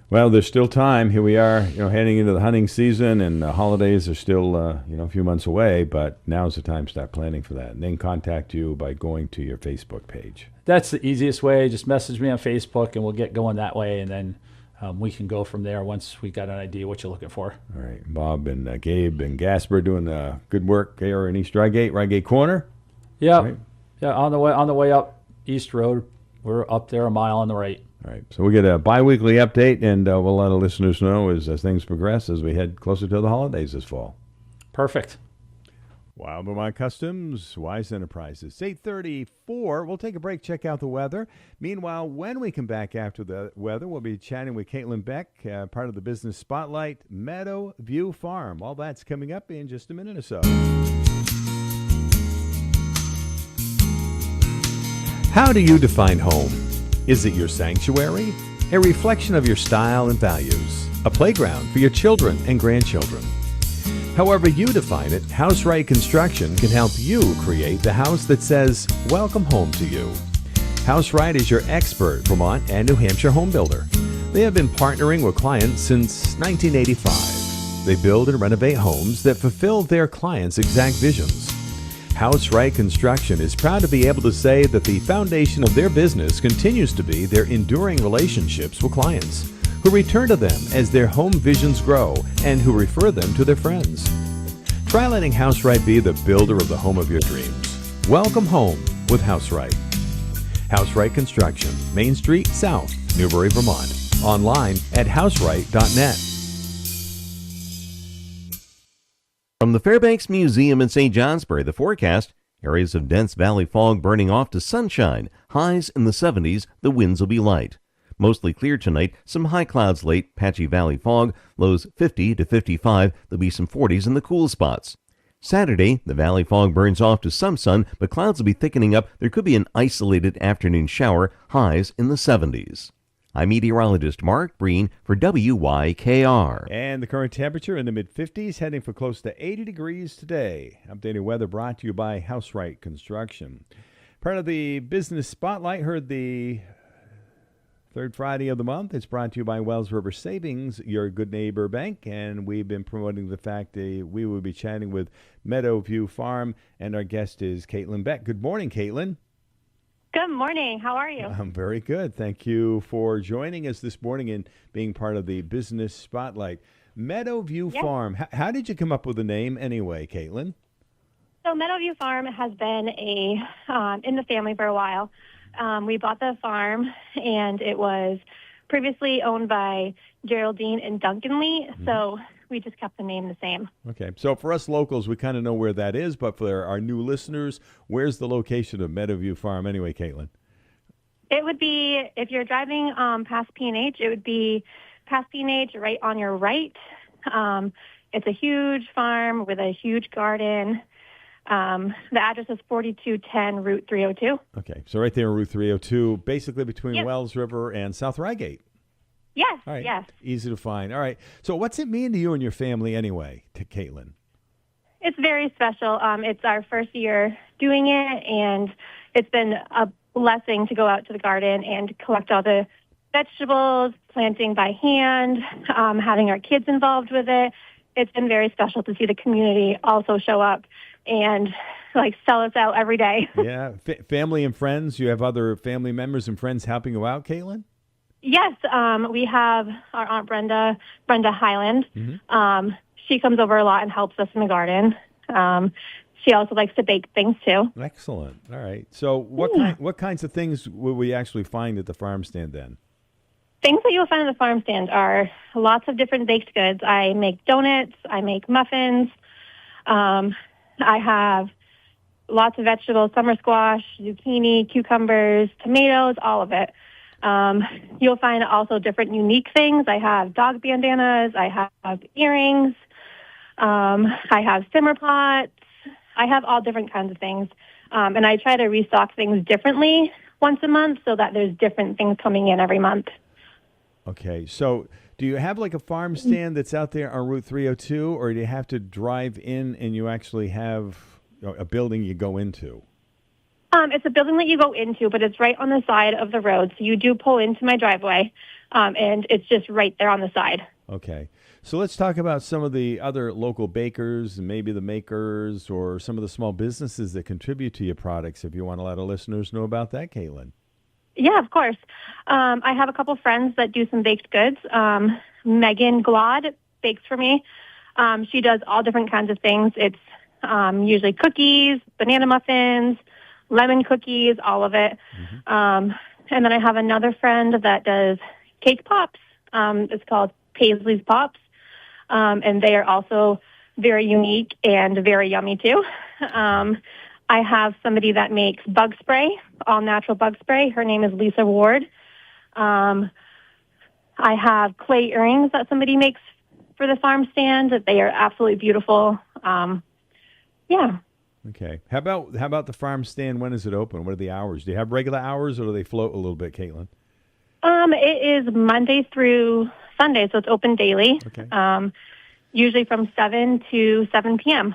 Well, there's still time. Here we are, heading into the hunting season, and the holidays are still, a few months away. But now's the time to start planning for that, and then contact you by going to your Facebook page. That's the easiest way. Just message me on Facebook, and we'll get going that way, and then we can go from there once we got an idea what you're looking for. All right, Bob and Gabe and Gasper doing good work here in East Rygate Corner. Yeah, right. Yeah. On the way up East Road, we're up there a mile on the right. All right, so we'll get a bi-weekly update, and we'll let our listeners know as things progress as we head closer to the holidays this fall. Perfect. Wild Vermont Customs, Wise Enterprises. 8:34. We'll take a break, check out the weather. Meanwhile, when we come back after the weather, we'll be chatting with Caitlyn Beck, part of the Business Spotlight, Meadow View Farm. All that's coming up in just a minute or so. How do you define home? Is it your sanctuary? A reflection of your style and values? A playground for your children and grandchildren? However you define it, House Right Construction can help you create the house that says, welcome home to you. House Right is your expert Vermont and New Hampshire home builder. They have been partnering with clients since 1985. They build and renovate homes that fulfill their clients' exact visions. House Right Construction is proud to be able to say that the foundation of their business continues to be their enduring relationships with clients, who return to them as their home visions grow and who refer them to their friends. Try letting House Right be the builder of the home of your dreams. Welcome home with House Right. House Right Construction, Main Street South, Newbury, Vermont. Online at houseright.net. From the Fairbanks Museum in St. Johnsbury, the forecast, areas of dense valley fog burning off to sunshine, highs in the 70s, the winds will be light. Mostly clear tonight, some high clouds late, patchy valley fog, lows 50 to 55, there'll be some 40s in the cool spots. Saturday, the valley fog burns off to some sun, but clouds will be thickening up. There could be an isolated afternoon shower, highs in the 70s. I'm meteorologist Mark Breen for WYKR. And the current temperature in the mid-50s, heading for close to 80 degrees today. Updated weather brought to you by House Right Construction. Part of the Business Spotlight, heard the third Friday of the month. It's brought to you by Wells River Savings, your good neighbor bank. And we've been promoting the fact that we will be chatting with Meadow View Farm. And our guest is Caitlyn Beck. Good morning, Caitlyn. Good morning. How are you? I'm very good. Thank you for joining us this morning and being part of the Business Spotlight. Meadow View Farm. How did you come up with the name anyway, Caitlyn? So Meadow View Farm has been in the family for a while. We bought the farm, and it was previously owned by Geraldine and Duncan Lee, so we just kept the name the same. Okay, so for us locals, we kind of know where that is, but for our new listeners, where's the location of Meadowview Farm anyway, Caitlyn? It would be, if you're driving past P&H, it would be past P&H right on your right. It's a huge farm with a huge garden. The address is 4210 Route 302. Okay, so right there on Route 302, basically between Wells River and South Rygate. Yes, All right. yes. Easy to find. All right. So what's it mean to you and your family anyway, to Caitlyn? It's very special. It's our first year doing it, and it's been a blessing to go out to the garden and collect all the vegetables, planting by hand, having our kids involved with it. It's been very special to see the community also show up and sell us out every day. Yeah. Family and friends. You have other family members and friends helping you out, Caitlyn? Yes, we have our Aunt Brenda Highland. She comes over a lot and helps us in the garden. she also likes to bake things too. Excellent. All right. So what kinds of things will we actually find at the farm stand then? Things that you'll find at the farm stand are lots of different baked goods. I make donuts. I make muffins. I have lots of vegetables, summer squash, zucchini, cucumbers, tomatoes, all of it. You'll find also different unique things. I have dog bandanas. I have earrings. I have simmer pots. I have all different kinds of things. And I try to restock things differently once a month so that there's different things coming in every month. Okay. So do you have like a farm stand that's out there on Route 302, or do you have to drive in and you actually have a building you go into? It's a building that you go into, but it's right on the side of the road. So you do pull into my driveway, and it's just right there on the side. Okay. So let's talk about some of the other local bakers and maybe the makers or some of the small businesses that contribute to your products, if you want to let our listeners know about that, Caitlyn. Yeah, of course. I have a couple friends that do some baked goods. Megan Glod bakes for me. She does all different kinds of things. It's usually cookies, banana muffins, lemon cookies, all of it. And then I have another friend that does cake pops. It's called Paisley's Pops. And they are also very unique and very yummy too. I have somebody that makes bug spray, all natural bug spray. Her name is Lisa Ward. I have clay earrings that somebody makes for the farm stand. That they are absolutely beautiful. Yeah. Okay. How about the farm stand? When is it open? What are the hours? Do you have regular hours, or do they float a little bit, Caitlyn? It is Monday through Sunday, so it's open daily. Okay. Usually from 7 to 7 p.m.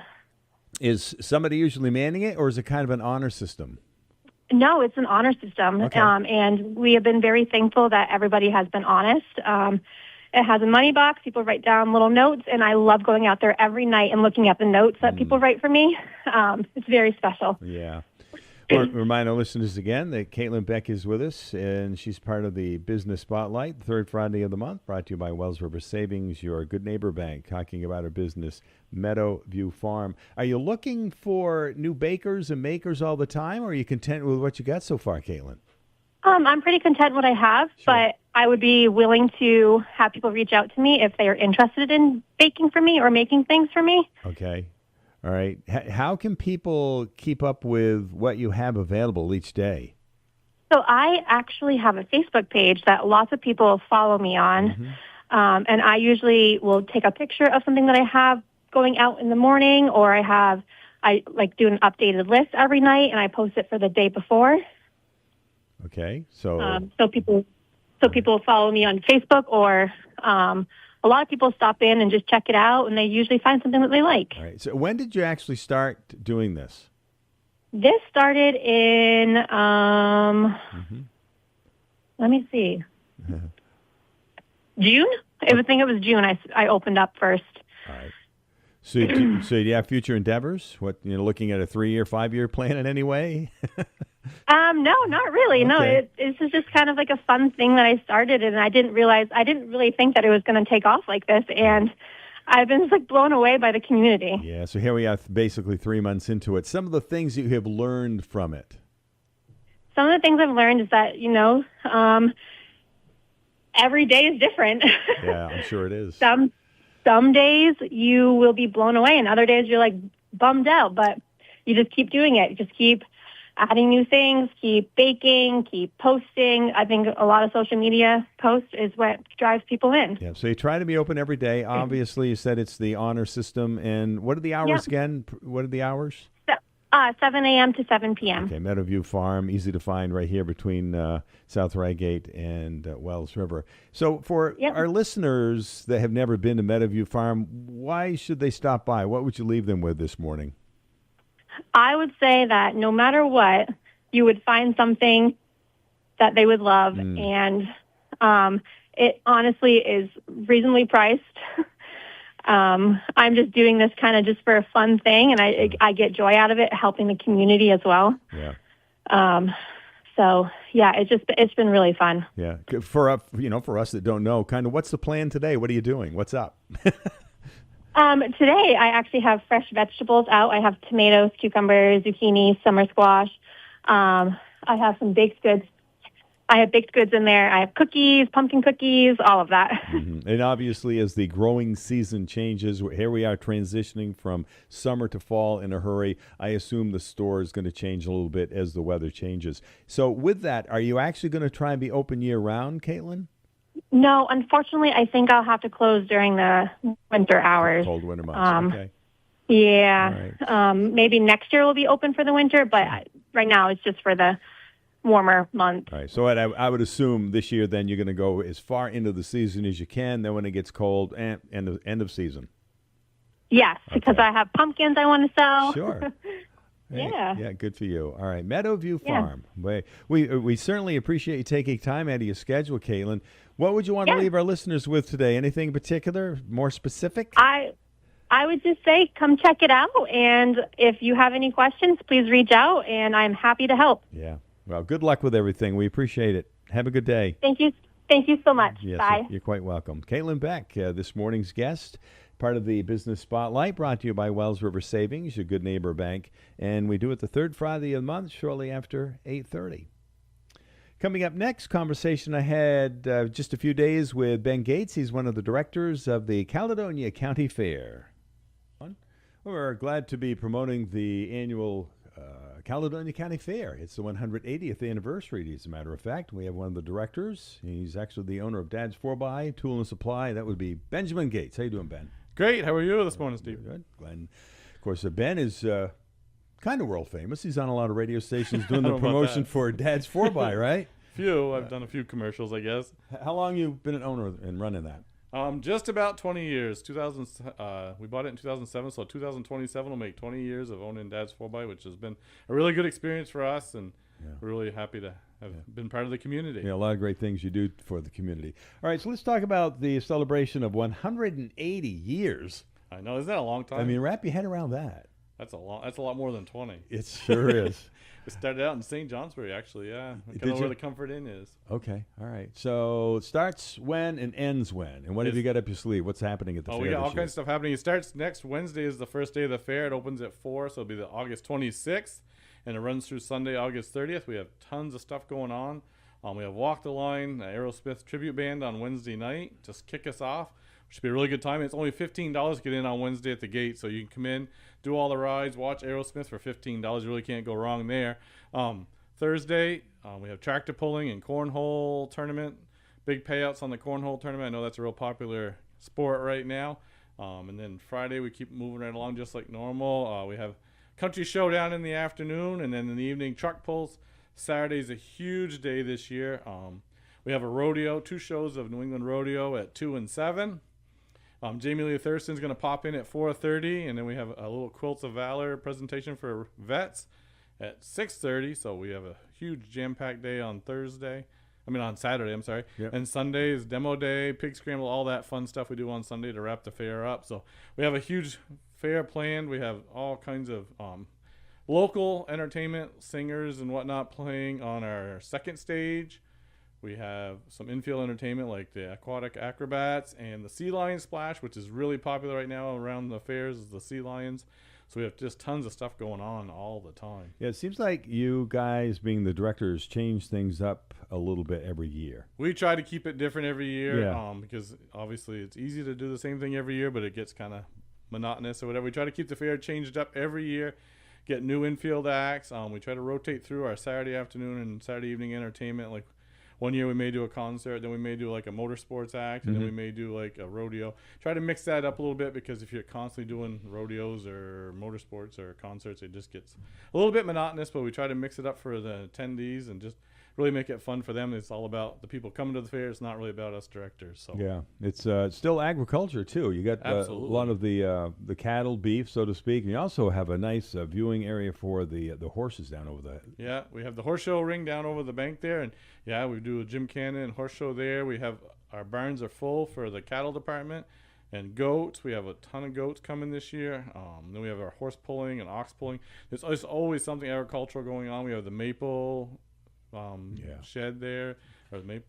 Is somebody usually manning it, or is it kind of an honor system? No, it's an honor system. Okay. And we have been very thankful that everybody has been honest. It has a money box. People write down little notes, and I love going out there every night and looking at the notes that people write for me. It's very special. Yeah. Well, remind our listeners again that Caitlyn Beck is with us, and she's part of the Business Spotlight, the third Friday of the month, brought to you by Wells River Savings, your good neighbor bank, talking about her business, Meadow View Farm. Are you looking for new bakers and makers all the time, or are you content with what you got so far, Caitlyn? I'm pretty content with what I have, but I would be willing to have people reach out to me if they are interested in baking for me or making things for me. Okay. All right. How can people keep up with what you have available each day? So I actually have a Facebook page that lots of people follow me on. And I usually will take a picture of something that I have going out in the morning, or I like do an updated list every night, and I post it for the day before. Okay. So people follow me on Facebook, or a lot of people stop in and just check it out, and they usually find something that they like. All right. So when did you actually start doing this? This started in, let me see, June? I think it was June I opened up first. All right. So do you have future endeavors? What, looking at a 3-year, 5-year plan in any way? No, not really. Okay. No, it's just kind of like a fun thing that I started, and I didn't really think that it was going to take off like this, and I've been just like blown away by the community. Yeah, so here we are basically 3 months into it. Some of the things you have learned from it. Some of the things I've learned is that, every day is different. Yeah, I'm sure it is. Some days you will be blown away, and other days you're like bummed out, but you just keep doing it. You just keep adding new things, keep baking, keep posting. I think a lot of social media posts is what drives people in. Yeah, so you try to be open every day. Obviously, you said it's the honor system. And what are the hours again? What are the hours? 7 a.m. to 7 p.m. Okay, Meadowview Farm, easy to find right here between South Rygate and Wells River. So for our listeners that have never been to Meadowview Farm, why should they stop by? What would you leave them with this morning? I would say that no matter what, you would find something that they would love, and it honestly is reasonably priced. I'm just doing this kind of just for a fun thing, and I get joy out of it, helping the community as well. Yeah. So yeah, it's been really fun. Yeah. For us that don't know, kind of what's the plan today? What are you doing? What's up? Today, I actually have fresh vegetables out. I have tomatoes, cucumbers, zucchini, summer squash. I have some baked goods. I have baked goods in there. I have cookies, pumpkin cookies, all of that. And obviously, as the growing season changes, here we are transitioning from summer to fall in a hurry. I assume the store is going to change a little bit as the weather changes. So with that, are you actually going to try and be open year-round, Caitlyn? No, unfortunately, I think I'll have to close during the winter hours. Cold winter months, okay. Yeah. All right. Maybe next year will be open for the winter, but right now it's just for the warmer months. All right. So I would assume this year then you're going to go as far into the season as you can. Then when it gets cold, end of season. Yes, because I have pumpkins I want to sell. Sure. Hey, Yeah. Yeah, good for you. All right, Meadowview Farm. We certainly appreciate you taking time out of your schedule, Caitlyn. What would you want to leave our listeners with today? Anything in particular, more specific? I would just say come check it out, and if you have any questions, please reach out, and I'm happy to help. Yeah. Well, good luck with everything. We appreciate it. Have a good day. Thank you. Thank you so much. Yes, Bye. you're quite welcome. Caitlyn Beck, this morning's guest, part of the Business Spotlight, brought to you by Wells River Savings, your good neighbor bank. And we do it the third Friday of the month, shortly after 8:30. Coming up next, conversation I had just a few days with Ben Gates. He's one of the directors of the Caledonia County Fair. We're glad to be promoting the annual Caledonia County Fair. It's the 180th anniversary, as a matter of fact. We have one of the directors. He's actually the owner of Dad's 4x, Tool and Supply. That would be Benjamin Gates. How you doing, Ben? Great. How are you this morning, Steve? Good. Glenn. Of course, Ben is kind of world famous. He's on a lot of radio stations doing the promotion for Dad's 4x, right? I've done a few commercials, I guess. How long you been an owner and running that? Just about 20 years. We bought it in 2007, so 2027 will make 20 years of owning Dad's 4x, which has been a really good experience for us, and we're really happy to have been part of the community. Yeah, a lot of great things you do for the community. All right, so let's talk about the celebration of 180 years. I know, isn't that a long time? I mean, wrap your head around that. That's a lot more than 20. It sure is. It started out in St. Johnsbury, actually, yeah. Kind of where the Comfort Inn is. Okay, all right. So it starts when and ends when? And what have you got up your sleeve? What's happening at the fair we got this all year? kinds of stuff happening. It starts next Wednesday is the first day of the fair. It opens at 4, so it'll be the August 26th, and it runs through Sunday, August 30th. We have tons of stuff going on. We have Walk the Line, Aerosmith tribute band on Wednesday night. Just kick us off. Should be a really good time. It's only $15 to get in on Wednesday at the gate, so you can come in, do all the rides, watch Aerosmith for $15. You really can't go wrong there. Thursday, we have tractor pulling and cornhole tournament. Big payouts on the cornhole tournament. I know that's a real popular sport right now. And then Friday, we keep moving right along just like normal. We have country showdown in the afternoon, and then in the evening, truck pulls. Saturday's a huge day this year. We have a rodeo, 2 shows of New England Rodeo at 2 and 7. Jamie Lee Thurston's going to pop in at 4:30, and then we have a little Quilts of Valor presentation for vets at 6:30. So we have a huge jam-packed day on Saturday, I'm sorry. Yep. And Sunday is demo day, pig scramble, all that fun stuff we do on Sunday to wrap the fair up. So we have a huge fair planned. We have all kinds of local entertainment, singers and whatnot playing on our second stage. We have some infield entertainment like the aquatic acrobats and the sea lion splash, which is really popular right now around the fairs, is the sea lions. So we have just tons of stuff going on all the time. Yeah, it seems like you guys, being the directors, change things up a little bit every year. We try to keep it different every year because obviously it's easy to do the same thing every year, but it gets kind of monotonous or whatever. We try to keep the fair changed up every year, get new infield acts. We try to rotate through our Saturday afternoon and Saturday evening entertainment. Like one year we may do a concert, then we may do like a motorsports act, and then we may do like a rodeo. Try to mix that up a little bit because if you're constantly doing rodeos or motorsports or concerts, it just gets a little bit monotonous, but we try to mix it up for the attendees and just really make it fun for them. It's all about the people coming to the fair. It's not really about us directors. So yeah, it's still agriculture too. You got a lot of the cattle, beef, so to speak, and you also have a nice viewing area for the horses down over there. Yeah, we have the horse show ring down over the bank there, and yeah, we do a gymkhana and horse show there. We have our barns are full for the cattle department and goats. We have a ton of goats coming this year. Then we have our horse pulling and ox pulling. There's always something agricultural going on. We have the maple shed there. Or the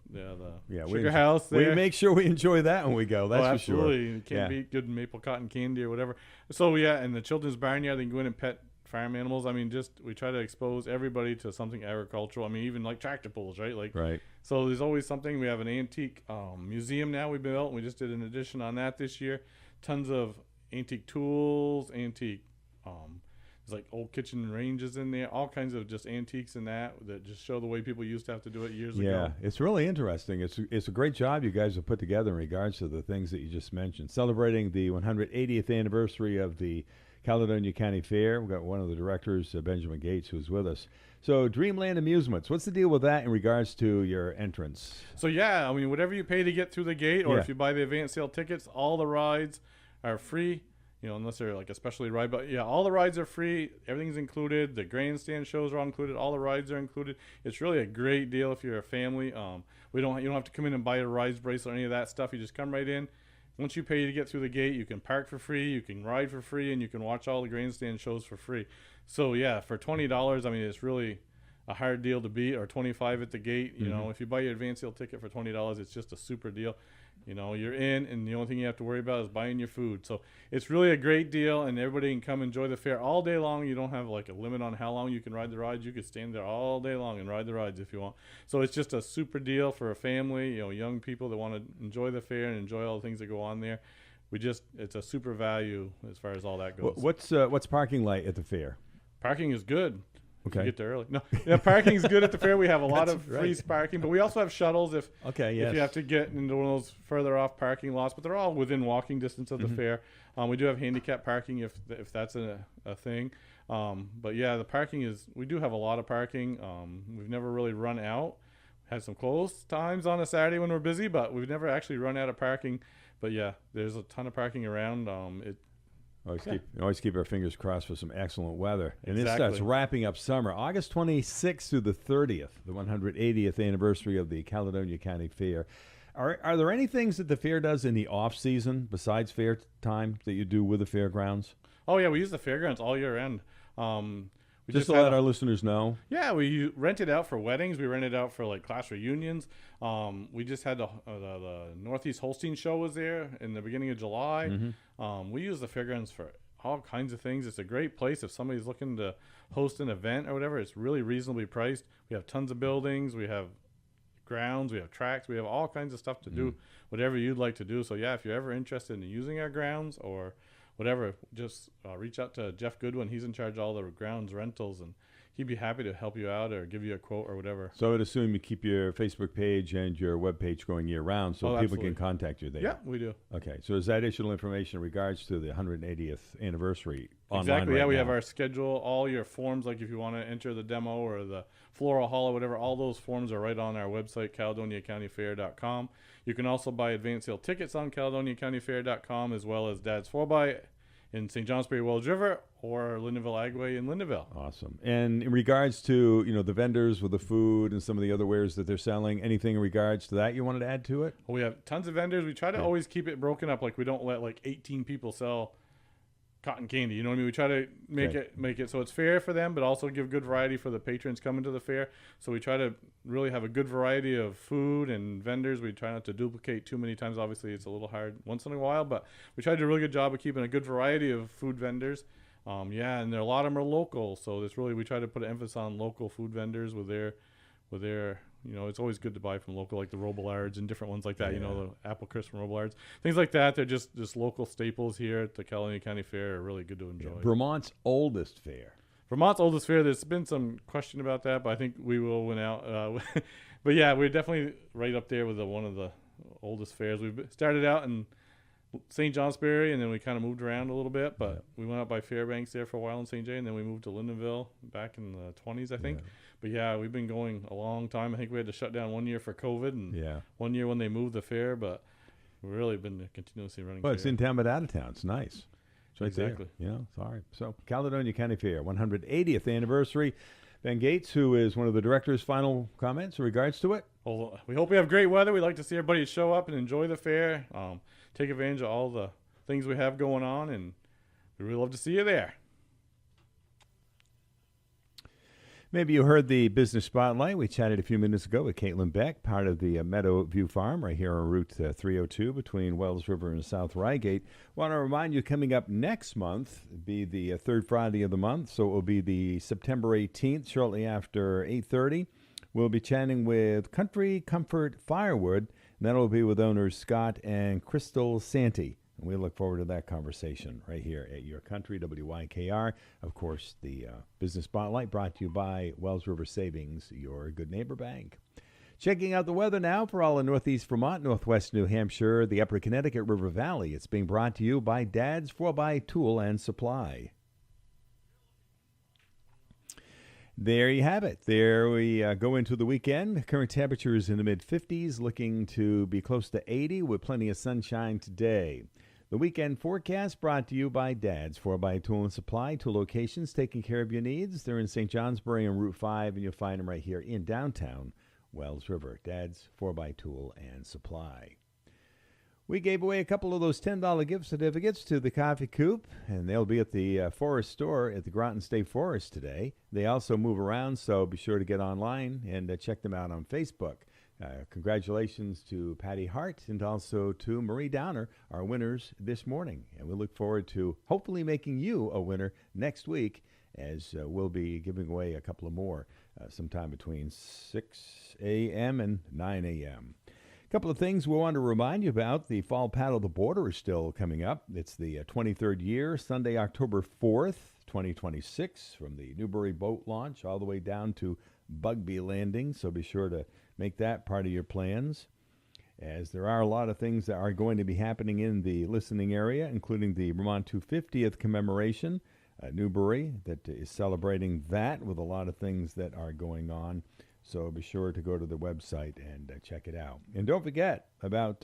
Yeah, sugar house there. We make sure we enjoy that when we go. That's for sure. Absolutely. You can't beat good maple cotton candy or whatever. So, and the children's barnyard, they can go in and pet farm animals. I mean, we try to expose everybody to something agricultural. I mean, even like tractor pulls, right? Right. So there's always something. We have an antique museum now we built, and we just did an addition on that this year. Tons of antique tools, antique there's like old kitchen ranges in there, all kinds of just antiques in that just show the way people used to have to do it years ago. Yeah, it's really interesting. It's a great job you guys have put together in regards to the things that you just mentioned. Celebrating the 180th anniversary of the Caledonia County Fair. We've got one of the directors, Benjamin Gates, who's with us. So Dreamland Amusements, what's the deal with that in regards to your entrance? So, I mean, whatever you pay to get through the gate, or if you buy the advance sale tickets, all the rides are free. Unless they're like a specialty ride, but all the rides are free. Everything's included. The grandstand shows are all included. All the rides are included. It's really a great deal if you're a family. You don't have to come in and buy a rides bracelet or any of that stuff. You just come right in. Once you pay to get through the gate, you can park for free, you can ride for free, and you can watch all the grandstand shows for free. So for $20, I mean, it's really a hard deal to beat, or $25 at the gate. If you buy your advance sale ticket for $20, it's just a super deal. You're in, and the only thing you have to worry about is buying your food. So it's really a great deal, and everybody can come enjoy the fair all day long. You don't have like a limit on how long you can ride the rides. You could stand there all day long and ride the rides if you want. So it's just a super deal for a family, young people that want to enjoy the fair and enjoy all the things that go on there. It's a super value as far as all that goes. What's parking like at the fair? Parking is good. Okay. You get there early. No, parking's good at the fair. We have a lot of free parking, but we also have shuttles if you have to get into one of those further off parking lots. But they're all within walking distance of the fair. We do have handicap parking if that's a thing. But the parking we do have a lot of parking. We've never really run out. Had some close times on a Saturday when we're busy, but we've never actually run out of parking. But there's a ton of parking around. Always keep our fingers crossed for some excellent weather. And Exactly. It starts wrapping up summer. August 26th through the 30th, the 180th anniversary of the Caledonia County Fair. Are there any things that the fair does in the off-season besides fair time that you do with the fairgrounds? Oh, yeah, we use the fairgrounds all year round. Just to let our listeners know. Yeah, we rent it out for weddings. We rent it out for like class reunions. We just had the Northeast Holstein show was there in the beginning of July. We use the fairgrounds for all kinds of things. It's a great place if somebody's looking to host an event or whatever. It's really reasonably priced. We have tons of buildings. We have grounds. We have tracks. We have all kinds of stuff to do, whatever you'd like to do. So if you're ever interested in using our grounds or whatever, just reach out to Jeff Goodwin. He's in charge of all the grounds rentals, and he'd be happy to help you out or give you a quote or whatever. So I would assume you keep your Facebook page and your webpage going year-round so people can contact you there. Yeah, we do. Okay, so is that additional information in regards to the 180th anniversary online Exactly, right we now? have our schedule, all your forms, like if you want to enter the demo or the floral hall or whatever, all those forms are right on our website, CaledoniaCountyFair.com. You can also buy advance sale tickets on CaledoniaCountyFair.com, as well as Dad's 4x in St. Johns Perry Wells River or Lindenville Agway in Lindenville. Awesome. And in regards to, the vendors with the food and some of the other wares that they're selling, anything in regards to that you wanted to add to it? Well, we have tons of vendors. We try to always keep it broken up. Like we don't let like 18 people sell cotton candy. You know what I mean? We try to make it so it's fair for them, but also give good variety for the patrons coming to the fair. So we try to really have a good variety of food and vendors. We try not to duplicate too many times. Obviously, it's a little hard once in a while, but we try to do a really good job of keeping a good variety of food vendors. And a lot of them are local, so it's really we try to put an emphasis on local food vendors with their it's always good to buy from local, like the Robillards and different ones like that. Yeah. The apple crisp from Robillards, things like that. They're just local staples here at the Caledonia County Fair. Are really good to enjoy. Yeah. Vermont's oldest fair. There's been some question about that, but I think we will win out. But we're definitely right up there with one of the oldest fairs. We started out in St. Johns Perry, and then we kind of moved around a little bit, but we went up by Fairbanks there for a while in St. Jay, and then we moved to Lindenville back in the 20s, I think. But we've been going a long time. I think we had to shut down 1 year for COVID, and 1 year when they moved the fair, but we've really been continuously running. Well, it's in town but out of town. It's nice. It's right exactly. there. Sorry. So Caledonia County Fair, 180th anniversary. Ben Gates, who is one of the directors, final comments in regards to it? Well, we hope we have great weather. We'd like to see everybody show up and enjoy the fair, take advantage of all the things we have going on, and we really love to see you there. Maybe you heard the Business Spotlight. We chatted a few minutes ago with Caitlyn Beck, part of the Meadow View Farm right here on Route 302 between Wells River and South Rygate. Want to remind you, coming up next month, be the third Friday of the month, so it will be the September 18th, shortly after 8:30. We'll be chatting with Country Comfort Firewood, and that will be with owners Scott and Crystal Santee. And we look forward to that conversation right here at Your Country, WYKR. Of course, the Business Spotlight brought to you by Wells River Savings, your good neighbor bank. Checking out the weather now for all in Northeast Vermont, Northwest New Hampshire, the Upper Connecticut River Valley. It's being brought to you by Dad's 4x Tool and Supply. There you have it. There we go into the weekend. Current temperatures in the mid-50s, looking to be close to 80 with plenty of sunshine today. The weekend forecast brought to you by Dad's 4x Tool and Supply. Two locations taking care of your needs. They're in St. Johnsbury on Route 5, and you'll find them right here in downtown Wells River. Dad's 4x Tool and Supply. We gave away a couple of those $10 gift certificates to the Coffee Coop, and they'll be at the Forest Store at the Groton State Forest today. They also move around, so be sure to get online and check them out on Facebook. Congratulations to Patty Hart and also to Marie Downer, our winners this morning. And we look forward to hopefully making you a winner next week, as we'll be giving away a couple of more sometime between 6 a.m. and 9 a.m. A couple of things we want to remind you about. The Fall Paddle of the Border is still coming up. It's the 23rd year, Sunday, October 4th, 2026, from the Newbury boat launch all the way down to Bugby Landing. So be sure to make that part of your plans, as there are a lot of things that are going to be happening in the listening area, including the Vermont 250th commemoration, Newbury, that is celebrating that with a lot of things that are going on. So be sure to go to the website and check it out. And don't forget about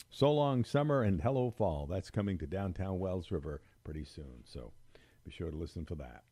So Long Summer and Hello Fall. That's coming to downtown Wells River pretty soon. So be sure to listen for that.